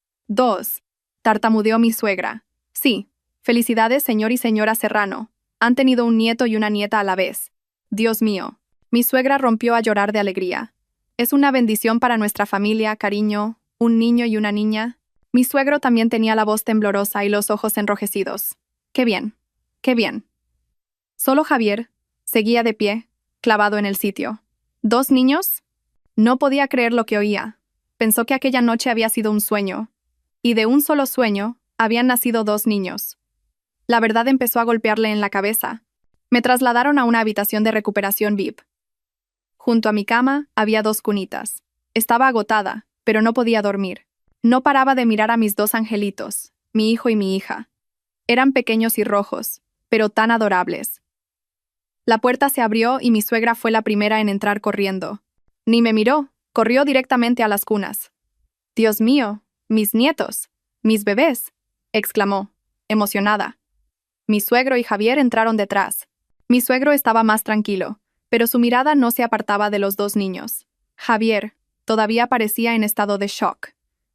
A: tartamudeó mi suegra. «Sí, felicidades, señor y señora Serrano. Han tenido un nieto y una nieta a la vez. Dios mío». Mi suegra rompió a llorar de alegría. «Es una bendición para nuestra familia, cariño, un niño y una niña». Mi suegro también tenía la voz temblorosa y los ojos enrojecidos. «Qué bien, qué bien». Solo Javier seguía de pie, clavado en el sitio. ¿Dos niños? No podía creer lo que oía. Pensó que aquella noche había sido un sueño. Y de un solo sueño, habían nacido dos niños. La verdad empezó a golpearle en la cabeza. Me trasladaron a una habitación de recuperación VIP. Junto a mi cama había dos cunitas. Estaba agotada, pero no podía dormir. No paraba de mirar a mis dos angelitos, mi hijo y mi hija. Eran pequeños y rojos, pero tan adorables. La puerta se abrió y mi suegra fue la primera en entrar corriendo. Ni me miró, corrió directamente a las cunas. «Dios mío, mis nietos, mis bebés», exclamó, emocionada. Mi suegro y Javier entraron detrás. Mi suegro estaba más tranquilo, pero su mirada no se apartaba de los dos niños. Javier todavía parecía en estado de shock.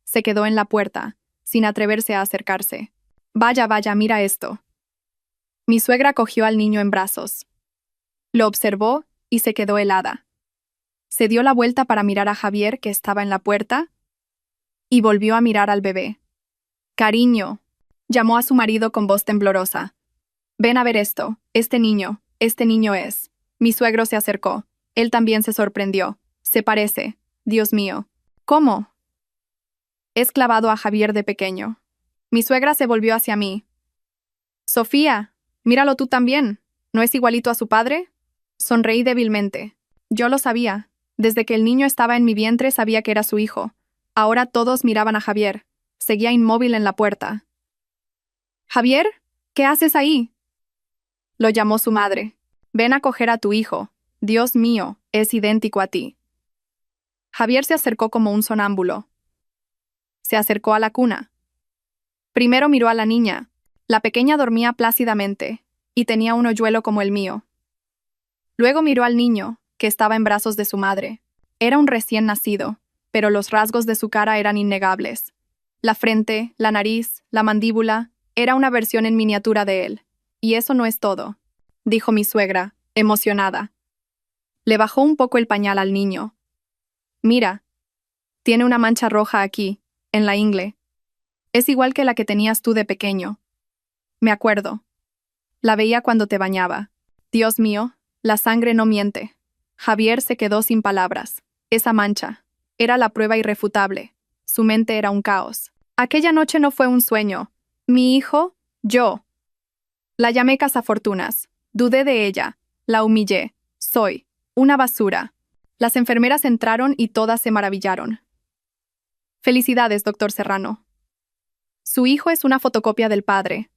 A: Se quedó en la puerta, sin atreverse a acercarse. «Vaya, vaya, mira esto». Mi suegra cogió al niño en brazos. Lo observó y se quedó helada. Se dio la vuelta para mirar a Javier, que estaba en la puerta, y volvió a mirar al bebé. «Cariño», llamó a su marido con voz temblorosa. «Ven a ver esto, este niño es». Mi suegro se acercó. Él también se sorprendió. «Se parece. Dios mío». «¿Cómo?» «Es clavado a Javier de pequeño». Mi suegra se volvió hacia mí. «Sofía, míralo tú también. ¿No es igualito a su padre?» Sonreí débilmente. Yo lo sabía. Desde que el niño estaba en mi vientre sabía que era su hijo. Ahora todos miraban a Javier. Seguía inmóvil en la puerta. «¿Javier? ¿Qué haces ahí?» Lo llamó su madre. «Ven a coger a tu hijo. Dios mío, es idéntico a ti». Javier se acercó como un sonámbulo. Se acercó a la cuna. Primero miró a la niña. La pequeña dormía plácidamente, y tenía un hoyuelo como el mío. Luego miró al niño, que estaba en brazos de su madre. Era un recién nacido, pero los rasgos de su cara eran innegables. La frente, la nariz, la mandíbula, era una versión en miniatura de él. «Y eso no es todo», dijo mi suegra, emocionada. Le bajó un poco el pañal al niño. «Mira, tiene una mancha roja aquí, en la ingle. Es igual que la que tenías tú de pequeño. Me acuerdo. La veía cuando te bañaba. Dios mío, la sangre no miente». Javier se quedó sin palabras. Esa mancha era la prueba irrefutable. Su mente era un caos. Aquella noche no fue un sueño. Mi hijo, yo. La llamé cazafortunas. Dudé de ella. La humillé. Soy una basura. Las enfermeras entraron y todas se maravillaron. «Felicidades, doctor Serrano. Su hijo es una fotocopia del padre.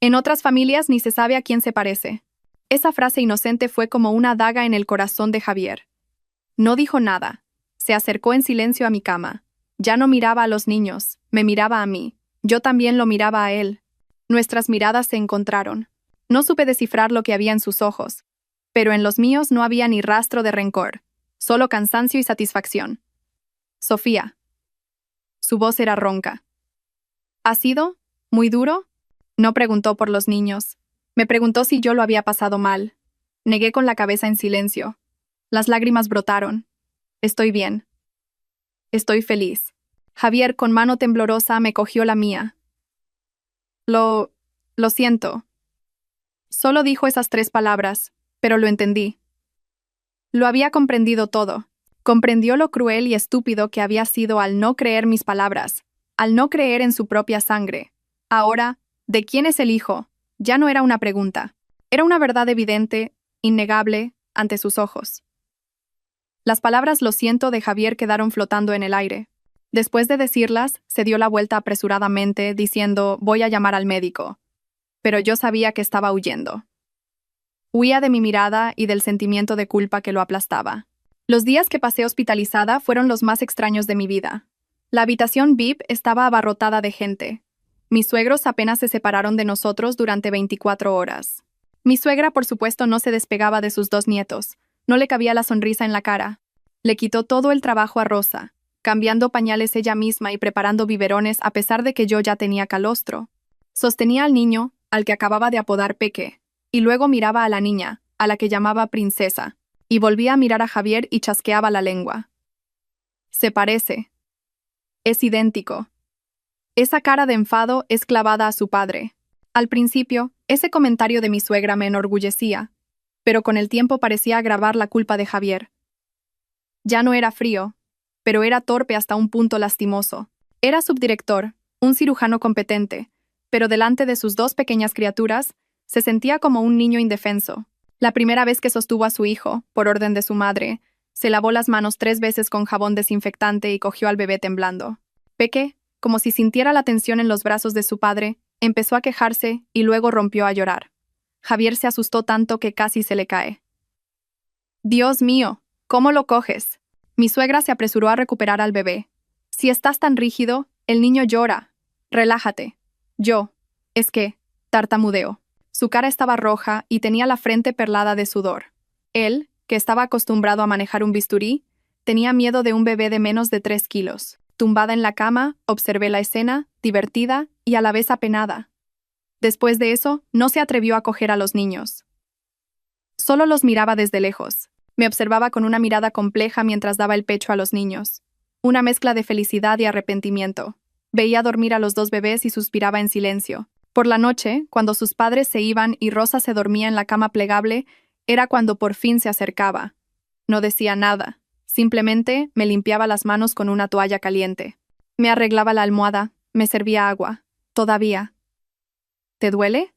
A: En otras familias ni se sabe a quién se parece». Esa frase inocente fue como una daga en el corazón de Javier. No dijo nada. Se acercó en silencio a mi cama. Ya no miraba a los niños, me miraba a mí. Yo también lo miraba a él. Nuestras miradas se encontraron. No supe descifrar lo que había en sus ojos, pero en los míos no había ni rastro de rencor, solo cansancio y satisfacción. «Sofía». Su voz era ronca. «¿Ha sido muy duro?» No preguntó por los niños. Me preguntó si yo lo había pasado mal. Negué con la cabeza en silencio. Las lágrimas brotaron. «Estoy bien. Estoy feliz». Javier, con mano temblorosa, me cogió la mía. Lo siento». Solo dijo esas 3 palabras, pero lo entendí. Lo había comprendido todo. Comprendió lo cruel y estúpido que había sido al no creer mis palabras, al no creer en su propia sangre. Ahora, ¿de quién es el hijo? Ya no era una pregunta. Era una verdad evidente, innegable, ante sus ojos. Las palabras "lo siento" de Javier quedaron flotando en el aire. Después de decirlas, se dio la vuelta apresuradamente, diciendo "voy a llamar al médico". Pero yo sabía que estaba huyendo. Huía de mi mirada y del sentimiento de culpa que lo aplastaba. Los días que pasé hospitalizada fueron los más extraños de mi vida. La habitación VIP estaba abarrotada de gente. Mis suegros apenas se separaron de nosotros durante 24 horas. Mi suegra, por supuesto, no se despegaba de sus 2 nietos. No le cabía la sonrisa en la cara. Le quitó todo el trabajo a Rosa, cambiando pañales ella misma y preparando biberones a pesar de que yo ya tenía calostro. Sostenía al niño, al que acababa de apodar Peque, y luego miraba a la niña, a la que llamaba Princesa, y volvía a mirar a Javier y chasqueaba la lengua. Se parece. Es idéntico. Esa cara de enfado es clavada a su padre. Al principio, ese comentario de mi suegra me enorgullecía, pero con el tiempo parecía agravar la culpa de Javier. Ya no era frío, pero era torpe hasta un punto lastimoso. Era subdirector, un cirujano competente, pero delante de sus 2 pequeñas criaturas, se sentía como un niño indefenso. La primera vez que sostuvo a su hijo, por orden de su madre, se lavó las manos 3 veces con jabón desinfectante y cogió al bebé temblando. Peque, como si sintiera la tensión en los brazos de su padre, empezó a quejarse y luego rompió a llorar. Javier se asustó tanto que casi se le cae. «Dios mío, ¿cómo lo coges?» Mi suegra se apresuró a recuperar al bebé. «Si estás tan rígido, el niño llora. Relájate». Es que, tartamudeó. Su cara estaba roja y tenía la frente perlada de sudor. Él, que estaba acostumbrado a manejar un bisturí, tenía miedo de un bebé de menos de 3 kilos. Tumbada en la cama, observé la escena, divertida y a la vez apenada. Después de eso, no se atrevió a coger a los niños. Solo los miraba desde lejos. Me observaba con una mirada compleja mientras daba el pecho a los niños. Una mezcla de felicidad y arrepentimiento. Veía dormir a los 2 bebés y suspiraba en silencio. Por la noche, cuando sus padres se iban y Rosa se dormía en la cama plegable, era cuando por fin se acercaba. No decía nada. Simplemente me limpiaba las manos con una toalla caliente. Me arreglaba la almohada, me servía agua. Todavía. ¿Te duele?,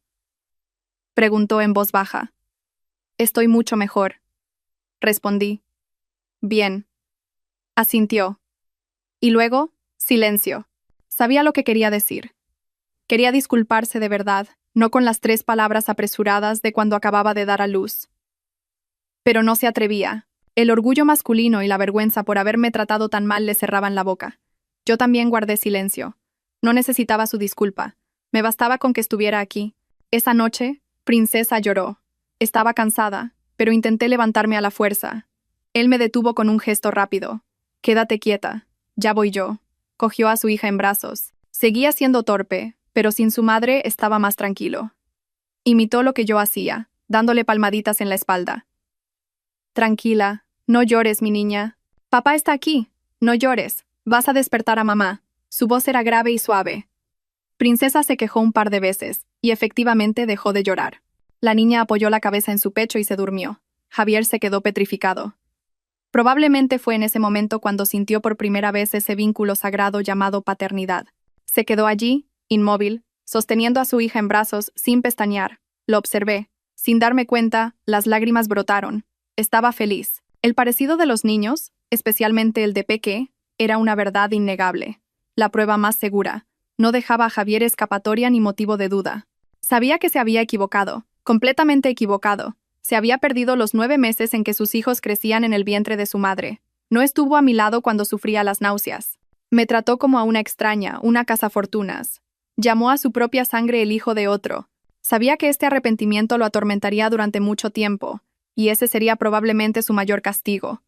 A: preguntó en voz baja. «Estoy mucho mejor», respondí. «Bien», asintió. Y luego, silencio. Sabía lo que quería decir. Quería disculparse de verdad, no con las 3 palabras apresuradas de cuando acababa de dar a luz. Pero no se atrevía. El orgullo masculino y la vergüenza por haberme tratado tan mal le cerraban la boca. Yo también guardé silencio. No necesitaba su disculpa. Me bastaba con que estuviera aquí. Esa noche, Princesa lloró. Estaba cansada, pero intenté levantarme a la fuerza. Él me detuvo con un gesto rápido. «Quédate quieta. Ya voy yo». Cogió a su hija en brazos. Seguía siendo torpe, pero sin su madre estaba más tranquilo. Imitó lo que yo hacía, dándole palmaditas en la espalda. «Tranquila, no llores, mi niña. Papá está aquí. No llores. Vas a despertar a mamá». Su voz era grave y suave. Princesa se quejó un par de veces, y efectivamente dejó de llorar. La niña apoyó la cabeza en su pecho y se durmió. Javier se quedó petrificado. Probablemente fue en ese momento cuando sintió por primera vez ese vínculo sagrado llamado paternidad. Se quedó allí, inmóvil, sosteniendo a su hija en brazos, sin pestañear. Lo observé. Sin darme cuenta, las lágrimas brotaron. Estaba feliz. El parecido de los niños, especialmente el de Peque, era una verdad innegable. La prueba más segura. No dejaba a Javier escapatoria ni motivo de duda. Sabía que se había equivocado, completamente equivocado. Se había perdido los 9 meses en que sus hijos crecían en el vientre de su madre. No estuvo a mi lado cuando sufría las náuseas. Me trató como a una extraña, una cazafortunas. Llamó a su propia sangre el hijo de otro. Sabía que este arrepentimiento lo atormentaría durante mucho tiempo, y ese sería probablemente su mayor castigo.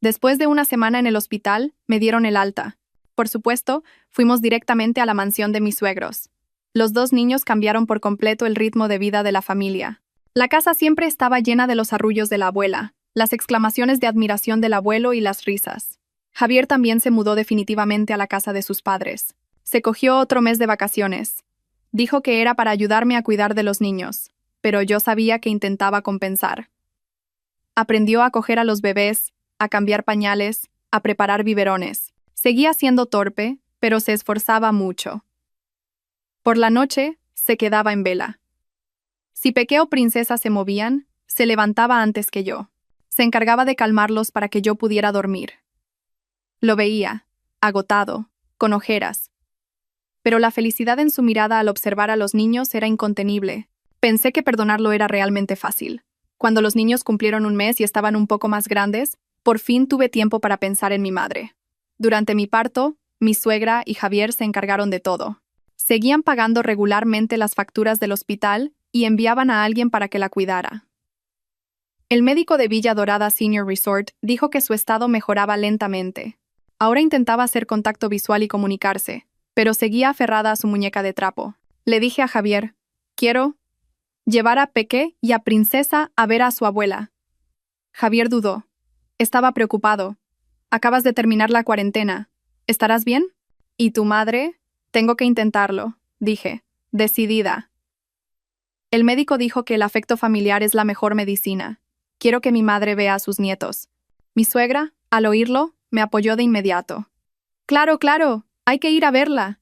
A: Después de una semana en el hospital, me dieron el alta. Por supuesto, fuimos directamente a la mansión de mis suegros. Los 2 niños cambiaron por completo el ritmo de vida de la familia. La casa siempre estaba llena de los arrullos de la abuela, las exclamaciones de admiración del abuelo y las risas. Javier también se mudó definitivamente a la casa de sus padres. Se cogió otro mes de vacaciones. Dijo que era para ayudarme a cuidar de los niños. pero yo sabía que intentaba compensar. Aprendió a coger a los bebés, a cambiar pañales, a preparar biberones. Seguía siendo torpe, pero se esforzaba mucho. Por la noche, se quedaba en vela. Si Peque o Princesa se movían, se levantaba antes que yo. Se encargaba de calmarlos para que yo pudiera dormir. Lo veía, agotado, con ojeras. Pero la felicidad en su mirada al observar a los niños era incontenible. Pensé que perdonarlo era realmente fácil. Cuando los niños cumplieron 1 mes y estaban un poco más grandes, por fin tuve tiempo para pensar en mi madre. Durante mi parto, mi suegra y Javier se encargaron de todo. Seguían pagando regularmente las facturas del hospital y enviaban a alguien para que la cuidara. El médico de Villa Dorada Senior Resort dijo que su estado mejoraba lentamente. Ahora intentaba hacer contacto visual y comunicarse, pero seguía aferrada a su muñeca de trapo. Le dije a Javier, quiero llevar a Peque y a Princesa a ver a su abuela. Javier dudó. Estaba preocupado. Acabas de terminar la cuarentena. ¿Estarás bien? ¿Y tu madre? Tengo que intentarlo, dije, decidida. El médico dijo que el afecto familiar es la mejor medicina. Quiero que mi madre vea a sus nietos. Mi suegra, al oírlo, me apoyó de inmediato. Claro, claro, hay que ir a verla.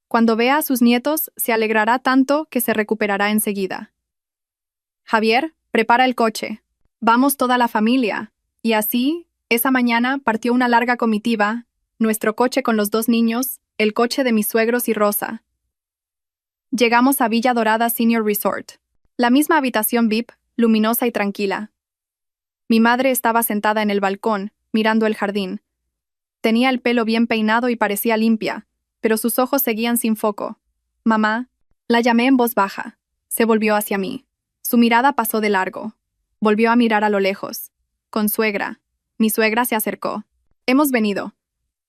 A: Cuando vea a sus nietos, se alegrará tanto que se recuperará enseguida. Javier, prepara el coche. Vamos toda la familia. Y así, esa mañana partió una larga comitiva, nuestro coche con los 2 niños, el coche de mis suegros y Rosa. Llegamos a Villa Dorada Senior Resort. La misma habitación VIP, luminosa y tranquila. Mi madre estaba sentada en el balcón, mirando el jardín. Tenía el pelo bien peinado y parecía limpia, pero sus ojos seguían sin foco. Mamá, la llamé en voz baja. Se volvió hacia mí. Su mirada pasó de largo. Volvió a mirar a lo lejos. Consuegra. Mi suegra se acercó. Hemos venido.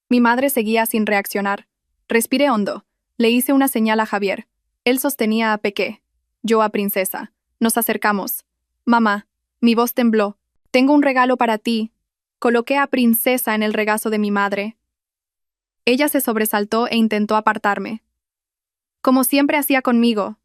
A: Mi madre seguía sin reaccionar. Respiré hondo. Le hice una señal a Javier. Él sostenía a Peque. Yo a Princesa. Nos acercamos. Mamá. Mi voz tembló. Tengo un regalo para ti. Coloqué a Princesa en el regazo de mi madre. Ella se sobresaltó e intentó apartarme. Como siempre hacía conmigo.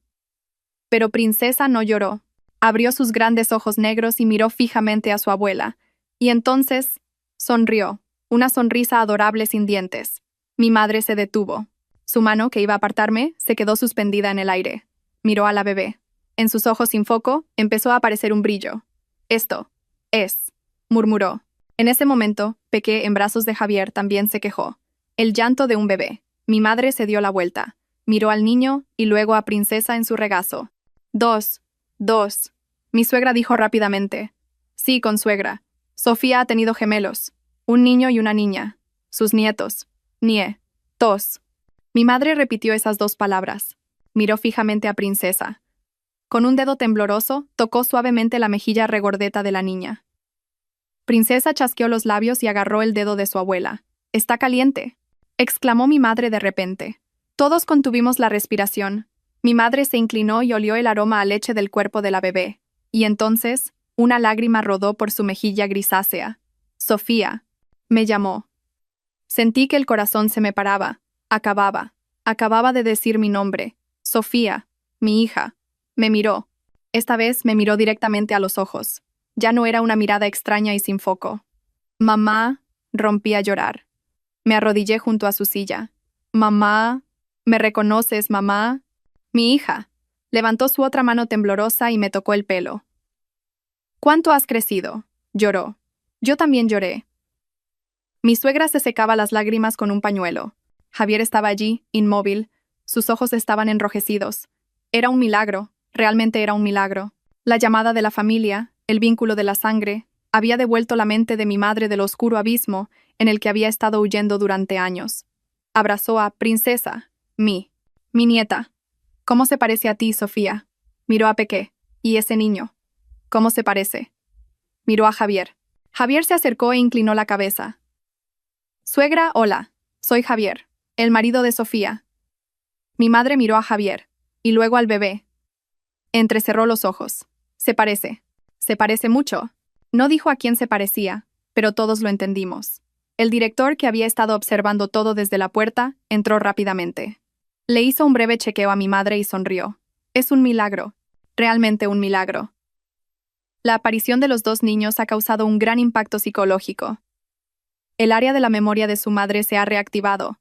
A: Pero Princesa no lloró. Abrió sus grandes ojos negros y miró fijamente a su abuela. Y entonces, sonrió. Una sonrisa adorable sin dientes. Mi madre se detuvo. Su mano, que iba a apartarme, se quedó suspendida en el aire. Miró a la bebé. En sus ojos sin foco, empezó a aparecer un brillo. Esto es, murmuró. En ese momento, Peque, en brazos de Javier, también se quejó. El llanto de un bebé. Mi madre se dio la vuelta. Miró al niño y luego a Princesa en su regazo. 2. Mi suegra dijo rápidamente. Sí, consuegra. Sofía ha tenido gemelos. Un niño y una niña. Sus nietos. Tos. Mi madre repitió esas 2 palabras. Miró fijamente a Princesa. Con un dedo tembloroso, tocó suavemente la mejilla regordeta de la niña. Princesa chasqueó los labios y agarró el dedo de su abuela. «Está caliente», exclamó mi madre de repente. Todos contuvimos la respiración. Mi madre se inclinó y olió el aroma a leche del cuerpo de la bebé. Y entonces, una lágrima rodó por su mejilla grisácea. Sofía. Me llamó. Sentí que el corazón se me paraba. Acababa de decir mi nombre. Sofía, mi hija. Me miró. Esta vez me miró directamente a los ojos. Ya no era una mirada extraña y sin foco. Mamá, rompí a llorar. Me arrodillé junto a su silla. Mamá, ¿me reconoces, mamá? Mi hija. Levantó su otra mano temblorosa y me tocó el pelo. ¿Cuánto has crecido? Lloró. Yo también lloré. Mi suegra se secaba las lágrimas con un pañuelo. Javier estaba allí, inmóvil. Sus ojos estaban enrojecidos. Era un milagro, realmente era un milagro. La llamada de la familia, el vínculo de la sangre, había devuelto la mente de mi madre del oscuro abismo en el que había estado huyendo durante años. Abrazó a Princesa, mi nieta. ¿Cómo se parece a ti, Sofía? Miró a Peque. ¿Y ese niño? ¿Cómo se parece? Miró a Javier. Javier se acercó e inclinó la cabeza. Suegra, hola. Soy Javier, el marido de Sofía. Mi madre miró a Javier, y luego al bebé. Entrecerró los ojos. Se parece mucho. No dijo a quién se parecía, pero todos lo entendimos. El director, que había estado observando todo desde la puerta, entró rápidamente. Le hizo un breve chequeo a mi madre y sonrió. Es un milagro. Realmente un milagro. La aparición de los dos niños ha causado un gran impacto psicológico. El área de la memoria de su madre se ha reactivado.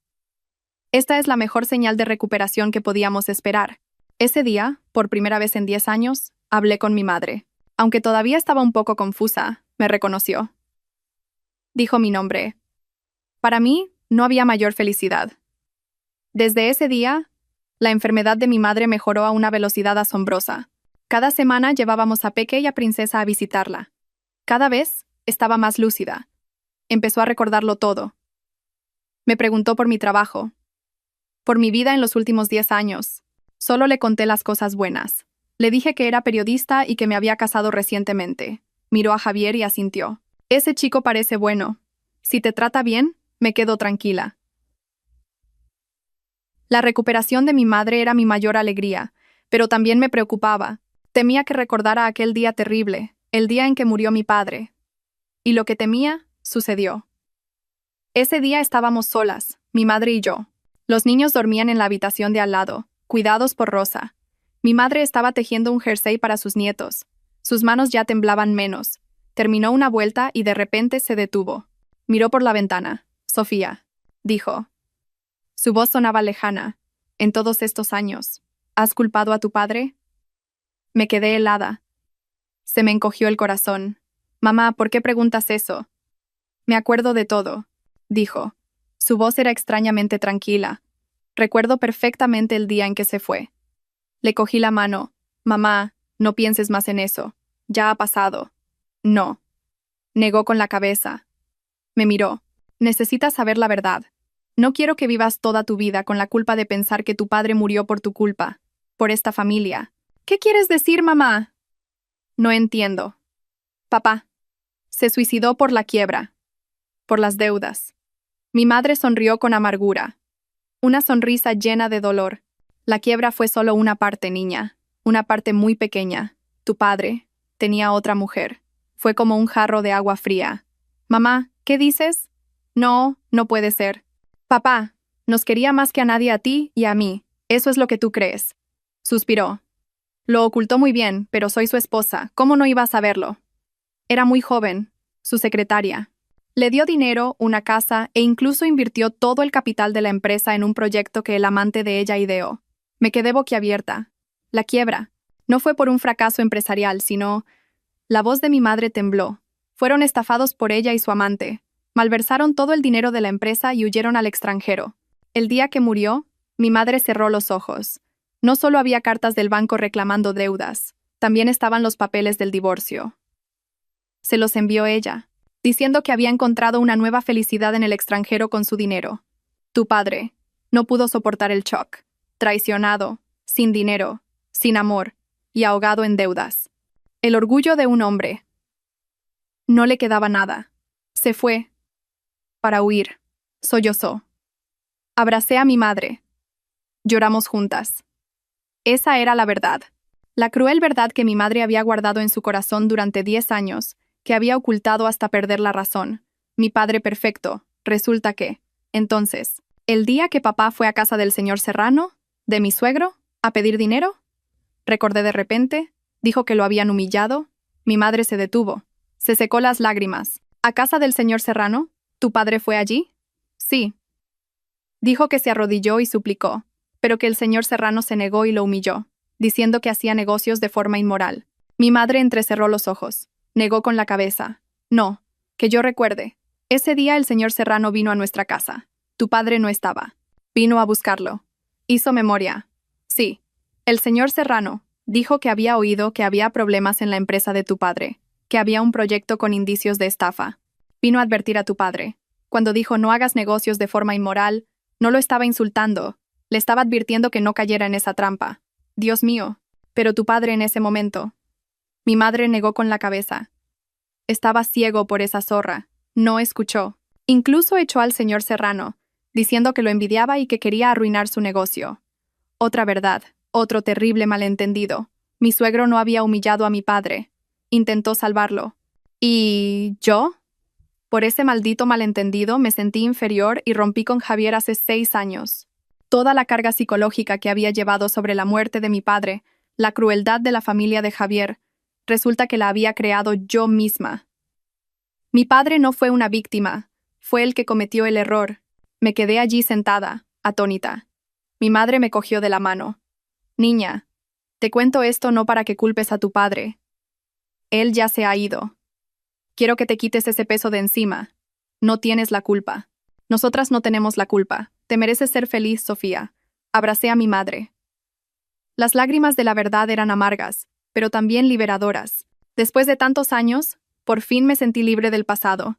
A: Esta es la mejor señal de recuperación que podíamos esperar. Ese día, por primera vez en 10 años, hablé con mi madre. Aunque todavía estaba un poco confusa, me reconoció. Dijo mi nombre. Para mí, no había mayor felicidad. Desde ese día, la enfermedad de mi madre mejoró a una velocidad asombrosa. Cada semana llevábamos a Peque y a Princesa a visitarla. Cada vez estaba más lúcida. Empezó a recordarlo todo. Me preguntó por mi trabajo, por mi vida en los últimos 10 años. Solo le conté las cosas buenas. Le dije que era periodista y que me había casado recientemente. Miró a Javier y asintió. Ese chico parece bueno. Si te trata bien, me quedo tranquila. La recuperación de mi madre era mi mayor alegría, pero también me preocupaba. Temía que recordara aquel día terrible, el día en que murió mi padre. Y lo que temía, sucedió. Ese día estábamos solas, mi madre y yo. Los niños dormían en la habitación de al lado, cuidados por Rosa. Mi madre estaba tejiendo un jersey para sus nietos. Sus manos ya temblaban menos. Terminó una vuelta y de repente se detuvo. Miró por la ventana. Sofía, dijo. Su voz sonaba lejana. En todos estos años, ¿has culpado a tu padre? Me quedé helada. Se me encogió el corazón. Mamá, ¿por qué preguntas eso? Me acuerdo de todo, dijo. Su voz era extrañamente tranquila. Recuerdo perfectamente el día en que se fue. Le cogí la mano. Mamá, no pienses más en eso. Ya ha pasado. No. Negó con la cabeza. Me miró. Necesitas saber la verdad. No quiero que vivas toda tu vida con la culpa de pensar que tu padre murió por tu culpa, por esta familia. ¿Qué quieres decir, mamá? No entiendo. Papá. Se suicidó por la quiebra. Por las deudas. Mi madre sonrió con amargura. Una sonrisa llena de dolor. La quiebra fue solo una parte, niña. Una parte muy pequeña. Tu padre tenía otra mujer. Fue como un jarro de agua fría. Mamá, ¿qué dices? No, no puede ser. Papá, nos quería más que a nadie, a ti y a mí. Eso es lo que tú crees. Suspiró. Lo ocultó muy bien, pero soy su esposa. ¿Cómo no iba a saberlo? Era muy joven. Su secretaria. Le dio dinero, una casa e incluso invirtió todo el capital de la empresa en un proyecto que el amante de ella ideó. Me quedé boquiabierta. La quiebra. No fue por un fracaso empresarial, sino... La voz de mi madre tembló. Fueron estafados por ella y su amante. Malversaron todo el dinero de la empresa y huyeron al extranjero. El día que murió, mi madre cerró los ojos. No solo había cartas del banco reclamando deudas, también estaban los papeles del divorcio. Se los envió ella, diciendo que había encontrado una nueva felicidad en el extranjero con su dinero. Tu padre no pudo soportar el shock. Traicionado, sin dinero, sin amor y ahogado en deudas. El orgullo de un hombre. No le quedaba nada. Se fue. Para huir. Sollozó. Abracé a mi madre. Lloramos juntas. Esa era la verdad. La cruel verdad que mi madre había guardado en su corazón durante 10 años, que había ocultado hasta perder la razón. Mi padre perfecto. Resulta que, entonces, el día que papá fue a casa del señor Serrano, de mi suegro, a pedir dinero, recordé de repente, dijo que lo habían humillado. Mi madre se detuvo. Se secó las lágrimas. ¿A casa del señor Serrano? ¿Tu padre fue allí? Sí. Dijo que se arrodilló y suplicó, pero que el señor Serrano se negó y lo humilló, diciendo que hacía negocios de forma inmoral. Mi madre entrecerró los ojos. Negó con la cabeza. No, que yo recuerde. Ese día el señor Serrano vino a nuestra casa. Tu padre no estaba. Vino a buscarlo. Hizo memoria. Sí. El señor Serrano dijo que había oído que había problemas en la empresa de tu padre, que había un proyecto con indicios de estafa. Vino a advertir a tu padre. Cuando dijo no hagas negocios de forma inmoral, no lo estaba insultando. Le estaba advirtiendo que no cayera en esa trampa. Dios mío. Pero tu padre en ese momento. Mi madre negó con la cabeza. Estaba ciego por esa zorra. No escuchó. Incluso echó al señor Serrano, diciendo que lo envidiaba y que quería arruinar su negocio. Otra verdad, otro terrible malentendido. Mi suegro no había humillado a mi padre. Intentó salvarlo. ¿Y yo? Por ese maldito malentendido me sentí inferior y rompí con Javier hace 6 años. Toda la carga psicológica que había llevado sobre la muerte de mi padre La crueldad de la familia de Javier. Resulta que la había creado yo misma. Mi padre no fue una víctima, fue el que cometió el error. Me quedé allí sentada, atónita. Mi madre me cogió de la mano. Niña, te cuento esto no para que culpes a tu padre. Él ya se ha ido. Quiero que te quites ese peso de encima. No tienes la culpa. Nosotras no tenemos la culpa. Te mereces ser feliz, Sofía. Abracé a mi madre. Las lágrimas de la verdad eran amargas, pero también liberadoras. Después de tantos años, por fin me sentí libre del pasado.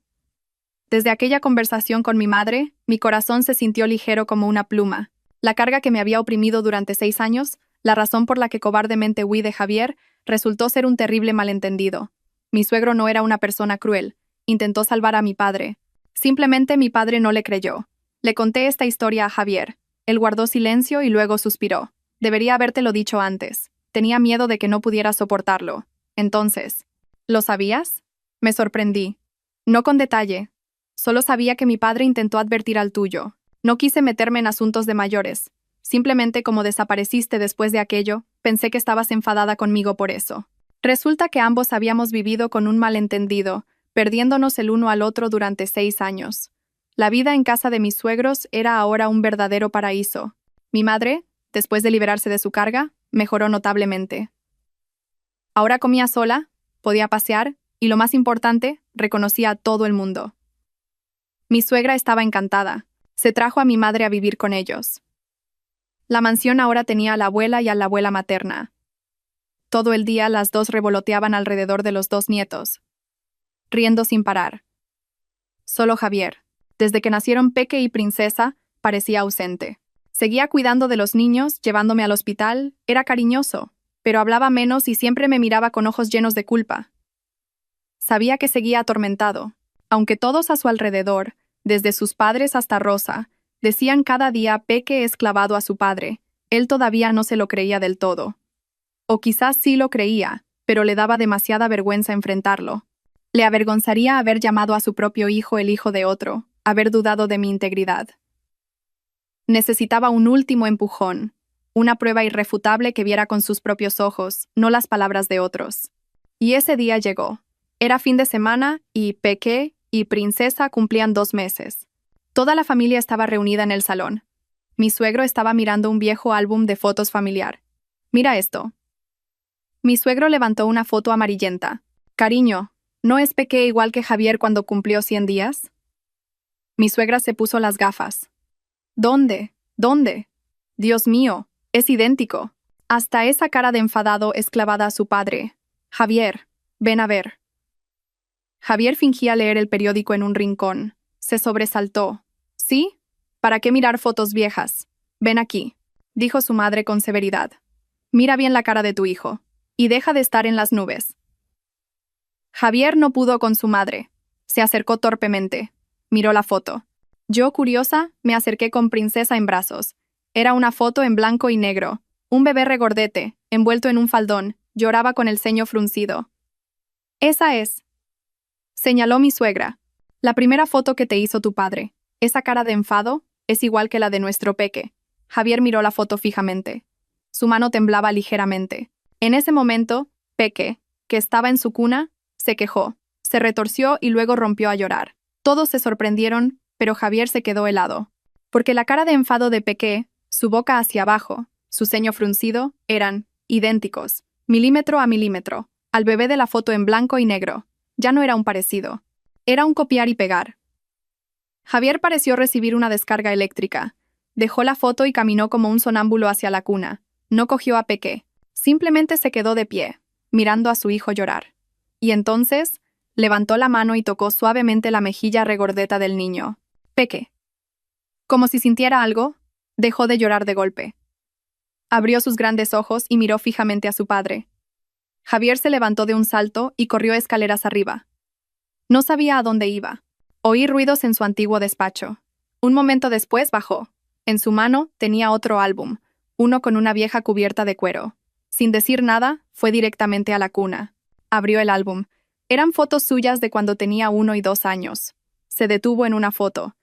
A: Desde aquella conversación con mi madre, mi corazón se sintió ligero como una pluma. La carga que me había oprimido durante 6 años, la razón por la que cobardemente huí de Javier, resultó ser un terrible malentendido. Mi suegro no era una persona cruel. Intentó salvar a mi padre. Simplemente mi padre no le creyó. Le conté esta historia a Javier. Él guardó silencio y luego suspiró. Debería habértelo dicho antes. Tenía miedo de que no pudiera soportarlo. Entonces, ¿lo sabías? Me sorprendí. No con detalle. Solo sabía que mi padre intentó advertir al tuyo. No quise meterme en asuntos de mayores. Simplemente como desapareciste después de aquello, pensé que estabas enfadada conmigo por eso. Resulta que ambos habíamos vivido con un malentendido, perdiéndonos el uno al otro durante 6 años. La vida en casa de mis suegros era ahora un verdadero paraíso. Mi madre, después de liberarse de su carga, mejoró notablemente. Ahora comía sola, podía pasear, y lo más importante, reconocía a todo el mundo. Mi suegra estaba encantada. Se trajo a mi madre a vivir con ellos. La mansión ahora tenía a la abuela y a la abuela materna. Todo el día las dos revoloteaban alrededor de los 2 nietos, riendo sin parar. Solo Javier, desde que nacieron Peque y Princesa, parecía ausente. Seguía cuidando de los niños, llevándome al hospital, era cariñoso, pero hablaba menos y siempre me miraba con ojos llenos de culpa. Sabía que seguía atormentado, aunque todos a su alrededor, desde sus padres hasta Rosa, decían cada día Peque es clavado a su padre, él todavía no se lo creía del todo. O quizás sí lo creía, pero le daba demasiada vergüenza enfrentarlo. Le avergonzaría haber llamado a su propio hijo el hijo de otro, haber dudado de mi integridad. Necesitaba un último empujón, una prueba irrefutable que viera con sus propios ojos, no las palabras de otros. Y ese día llegó. Era fin de semana y Peque y Princesa cumplían 2 meses. Toda la familia estaba reunida en el salón. Mi suegro estaba mirando un viejo álbum de fotos familiar. Mira esto. Mi suegro levantó una foto amarillenta. Cariño, ¿no es Peque igual que Javier cuando cumplió 100 días? Mi suegra se puso las gafas. ¿Dónde? ¿Dónde? Dios mío, es idéntico. Hasta esa cara de enfadado es clavada a su padre. Javier, ven a ver. Javier fingía leer el periódico en un rincón. Se sobresaltó. ¿Sí? ¿Para qué mirar fotos viejas? Ven aquí, dijo su madre con severidad. Mira bien la cara de tu hijo, y deja de estar en las nubes. Javier no pudo con su madre. Se acercó torpemente. Miró la foto. Yo, curiosa, me acerqué con Princesa en brazos. Era una foto en blanco y negro. Un bebé regordete, envuelto en un faldón, lloraba con el ceño fruncido. Esa es, señaló mi suegra. La primera foto que te hizo tu padre. Esa cara de enfado es igual que la de nuestro Peque. Javier miró la foto fijamente. Su mano temblaba ligeramente. En ese momento, Peque, que estaba en su cuna, se quejó, se retorció y luego rompió a llorar. Todos se sorprendieron, pero Javier se quedó helado. Porque la cara de enfado de Peque, su boca hacia abajo, su ceño fruncido, eran idénticos, milímetro a milímetro, al bebé de la foto en blanco y negro. Ya no era un parecido. Era un copiar y pegar. Javier pareció recibir una descarga eléctrica. Dejó la foto y caminó como un sonámbulo hacia la cuna. No cogió a Peque. Simplemente se quedó de pie, mirando a su hijo llorar. Y entonces, levantó la mano y tocó suavemente la mejilla regordeta del niño. Peque. Como si sintiera algo, dejó de llorar de golpe. Abrió sus grandes ojos y miró fijamente a su padre. Javier se levantó de un salto y corrió escaleras arriba. No sabía a dónde iba. Oí ruidos en su antiguo despacho. Un momento después bajó. En su mano tenía otro álbum, uno con una vieja cubierta de cuero. Sin decir nada, fue directamente a la cuna. Abrió el álbum. Eran fotos suyas de cuando tenía 1 y 2 años. Se detuvo en una foto.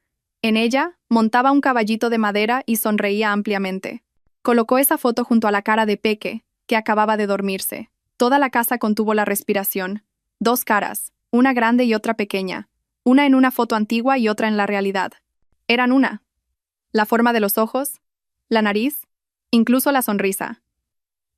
A: En ella, montaba un caballito de madera y sonreía ampliamente. Colocó esa foto junto a la cara de Peque, que acababa de dormirse. Toda la casa contuvo la respiración. Dos caras, una grande y otra pequeña, una en una foto antigua y otra en la realidad. Eran una. La forma de los ojos, la nariz, incluso la sonrisa.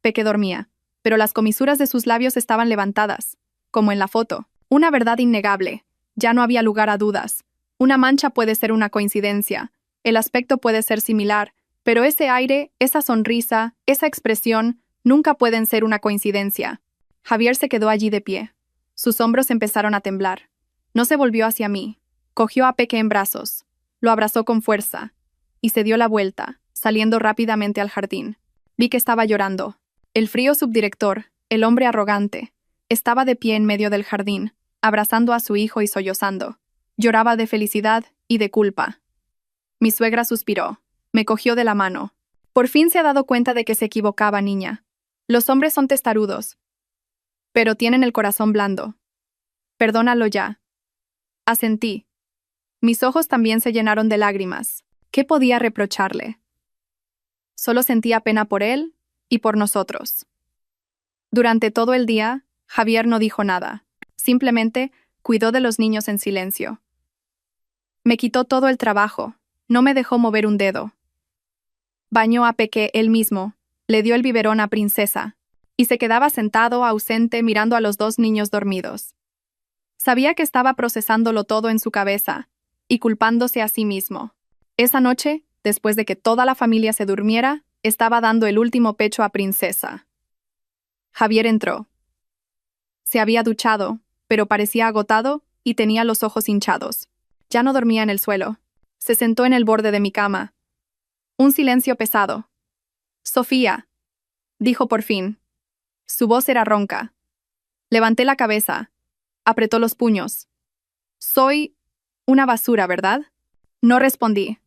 A: Peque dormía, pero las comisuras de sus labios estaban levantadas, como en la foto. Una verdad innegable. Ya no había lugar a dudas. Una mancha puede ser una coincidencia, el aspecto puede ser similar, pero ese aire, esa sonrisa, esa expresión, nunca pueden ser una coincidencia. Javier se quedó allí de pie. Sus hombros empezaron a temblar. No se volvió hacia mí. Cogió a Peque en brazos. Lo abrazó con fuerza. Y se dio la vuelta, saliendo rápidamente al jardín. Vi que estaba llorando. El frío subdirector, el hombre arrogante, estaba de pie en medio del jardín, abrazando a su hijo y sollozando. Lloraba de felicidad y de culpa. Mi suegra suspiró. Me cogió de la mano. Por fin se ha dado cuenta de que se equivocaba, niña. Los hombres son testarudos, pero tienen el corazón blando. Perdónalo ya. Asentí. Mis ojos también se llenaron de lágrimas. ¿Qué podía reprocharle? Solo sentía pena por él y por nosotros. Durante todo el día, Javier no dijo nada. Simplemente cuidó de los niños en silencio. Me quitó todo el trabajo. No me dejó mover un dedo. Bañó a Peque él mismo. Le dio el biberón a Princesa. Y se quedaba sentado, ausente, mirando a los dos niños dormidos. Sabía que estaba procesándolo todo en su cabeza y culpándose a sí mismo. Esa noche, después de que toda la familia se durmiera, estaba dando el último pecho a Princesa. Javier entró. Se había duchado, pero parecía agotado y tenía los ojos hinchados. Ya no dormía en el suelo. Se sentó en el borde de mi cama. Un silencio pesado. «Sofía», dijo por fin. Su voz era ronca. Levanté la cabeza. Apretó los puños. «Soy una basura, ¿verdad?» No respondí.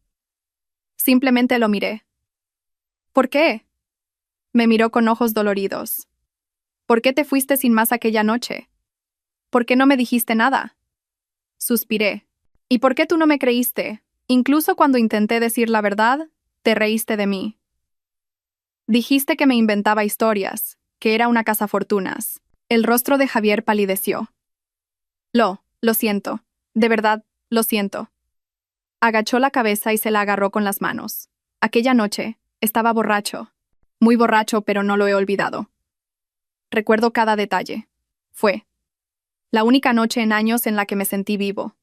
A: Simplemente lo miré. «¿Por qué?» Me miró con ojos doloridos. «¿Por qué te fuiste sin más aquella noche? ¿Por qué no me dijiste nada?» Suspiré. «¿Y por qué tú no me creíste? Incluso cuando intenté decir la verdad, te reíste de mí. Dijiste que me inventaba historias, que era una cazafortunas». El rostro de Javier palideció. Lo siento. De verdad, lo siento». Agachó la cabeza y se la agarró con las manos. Aquella noche, estaba borracho. Muy borracho, pero no lo he olvidado. Recuerdo cada detalle. Fue la única noche en años en la que me sentí vivo.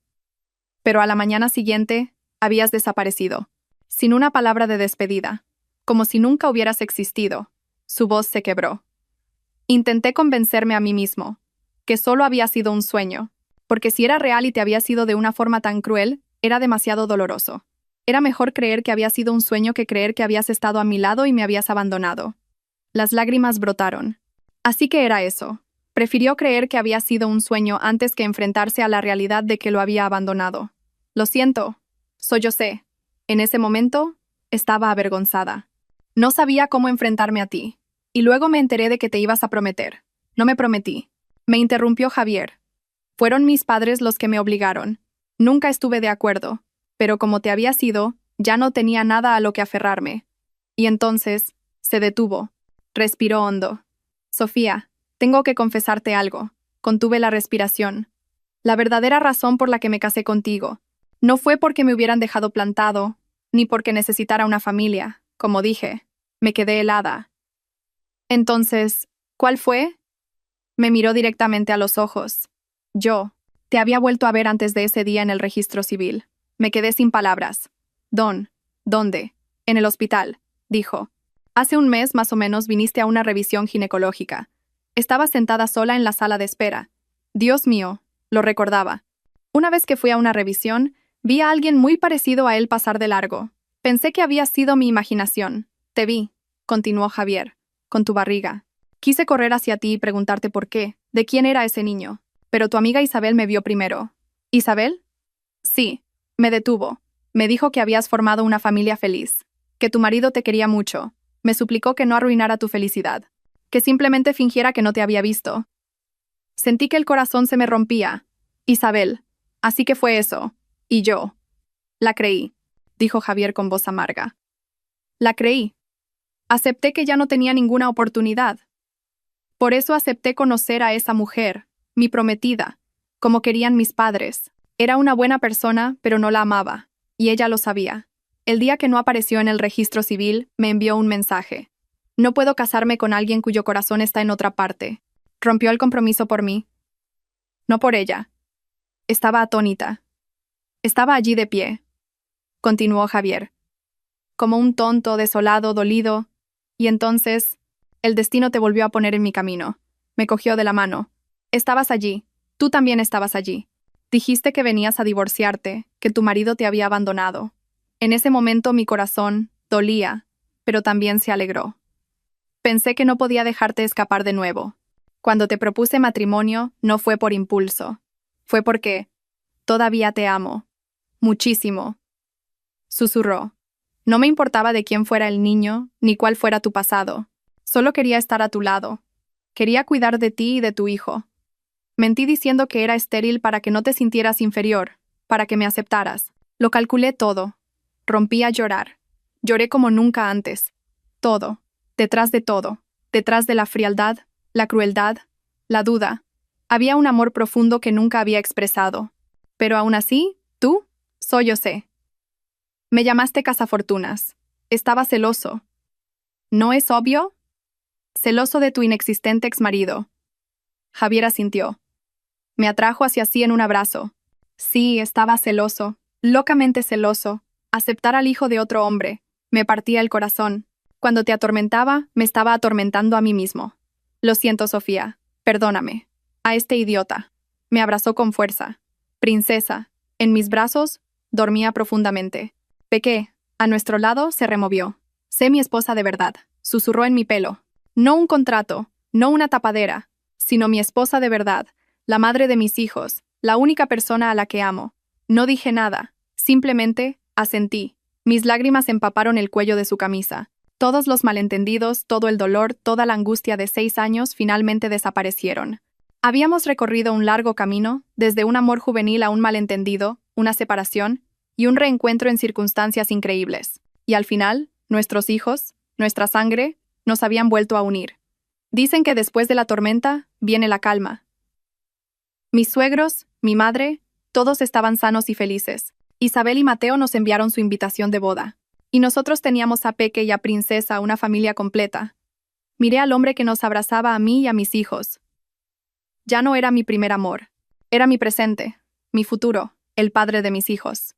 A: Pero a la mañana siguiente, habías desaparecido. Sin una palabra de despedida. Como si nunca hubieras existido. Su voz se quebró. Intenté convencerme a mí mismo que solo había sido un sueño, porque si era real y te había sido de una forma tan cruel, era demasiado doloroso. Era mejor creer que había sido un sueño que creer que habías estado a mi lado y me habías abandonado. Las lágrimas brotaron. Así que era eso. Prefirió creer que había sido un sueño antes que enfrentarse a la realidad de que lo había abandonado. «Lo siento», sollocé. En ese momento, estaba avergonzada. No sabía cómo enfrentarme a ti. Y luego me enteré de que te ibas a prometer. No me prometí. Me interrumpió Javier. Fueron mis padres los que me obligaron. Nunca estuve de acuerdo, pero como te había sido, ya no tenía nada a lo que aferrarme. Y entonces, se detuvo. Respiró hondo. «Sofía, tengo que confesarte algo». Contuve la respiración. La verdadera razón por la que me casé contigo no fue porque me hubieran dejado plantado, ni porque necesitara una familia. Como dije, me quedé helada. Entonces, ¿cuál fue? Me miró directamente a los ojos. Yo te había vuelto a ver antes de ese día en el registro civil. Me quedé sin palabras. ¿Dónde? En el hospital, dijo. Hace un mes más o menos viniste a una revisión ginecológica. Estaba sentada sola en la sala de espera. Dios mío, lo recordaba. Una vez que fui a una revisión, vi a alguien muy parecido a él pasar de largo. Pensé que había sido mi imaginación. Te vi, continuó Javier, con tu barriga. Quise correr hacia ti y preguntarte por qué, de quién era ese niño. Pero tu amiga Isabel me vio primero. ¿Isabel? Sí, me detuvo. Me dijo que habías formado una familia feliz, que tu marido te quería mucho. Me suplicó que no arruinara tu felicidad, que simplemente fingiera que no te había visto. Sentí que el corazón se me rompía. Isabel. Así que fue eso. Y yo. La creí, dijo Javier con voz amarga. La creí. Acepté que ya no tenía ninguna oportunidad. Por eso acepté conocer a esa mujer, mi prometida, como querían mis padres. Era una buena persona, pero no la amaba, y ella lo sabía. El día que no apareció en el registro civil, me envió un mensaje. No puedo casarme con alguien cuyo corazón está en otra parte. Rompió el compromiso por mí. No por ella. Estaba atónita. Estaba allí de pie. Continuó Javier. Como un tonto, desolado, dolido. Y entonces, el destino te volvió a poner en mi camino. Me cogió de la mano. Estabas allí. Tú también estabas allí. Dijiste que venías a divorciarte, que tu marido te había abandonado. En ese momento mi corazón dolía, pero también se alegró. Pensé que no podía dejarte escapar de nuevo. Cuando te propuse matrimonio, no fue por impulso. Fue porque todavía te amo. Muchísimo. Susurró. No me importaba de quién fuera el niño, ni cuál fuera tu pasado. Solo quería estar a tu lado. Quería cuidar de ti y de tu hijo. Mentí diciendo que era estéril para que no te sintieras inferior, para que me aceptaras. Lo calculé todo. Rompí a llorar. Lloré como nunca antes. Todo. Detrás de todo. Detrás de la frialdad, la crueldad, la duda. Había un amor profundo que nunca había expresado. Pero aún así, tú, yo sé. Me llamaste cazafortunas. Estaba celoso. ¿No es obvio? Celoso de tu inexistente exmarido. Javier asintió. Me atrajo hacia sí en un abrazo. Sí, estaba celoso, locamente celoso. Aceptar al hijo de otro hombre. Me partía el corazón. Cuando te atormentaba, me estaba atormentando a mí mismo. Lo siento, Sofía. Perdóname. A este idiota. Me abrazó con fuerza. Princesa. En mis brazos, dormía profundamente. Pequé. A nuestro lado se removió. Sé mi esposa de verdad. Susurró en mi pelo. No un contrato, no una tapadera, sino mi esposa de verdad, la madre de mis hijos, la única persona a la que amo. No dije nada, simplemente asentí. Mis lágrimas empaparon el cuello de su camisa. Todos los malentendidos, todo el dolor, toda la angustia de 6 años finalmente desaparecieron. Habíamos recorrido un largo camino, desde un amor juvenil a un malentendido, una separación, y un reencuentro en circunstancias increíbles. Y al final, nuestros hijos, nuestra sangre, nos habían vuelto a unir. Dicen que después de la tormenta, viene la calma. Mis suegros, mi madre, todos estaban sanos y felices. Isabel y Mateo nos enviaron su invitación de boda. Y nosotros teníamos a Peque y a Princesa, una familia completa. Miré al hombre que nos abrazaba a mí y a mis hijos. Ya no era mi primer amor. Era mi presente, mi futuro, el padre de mis hijos.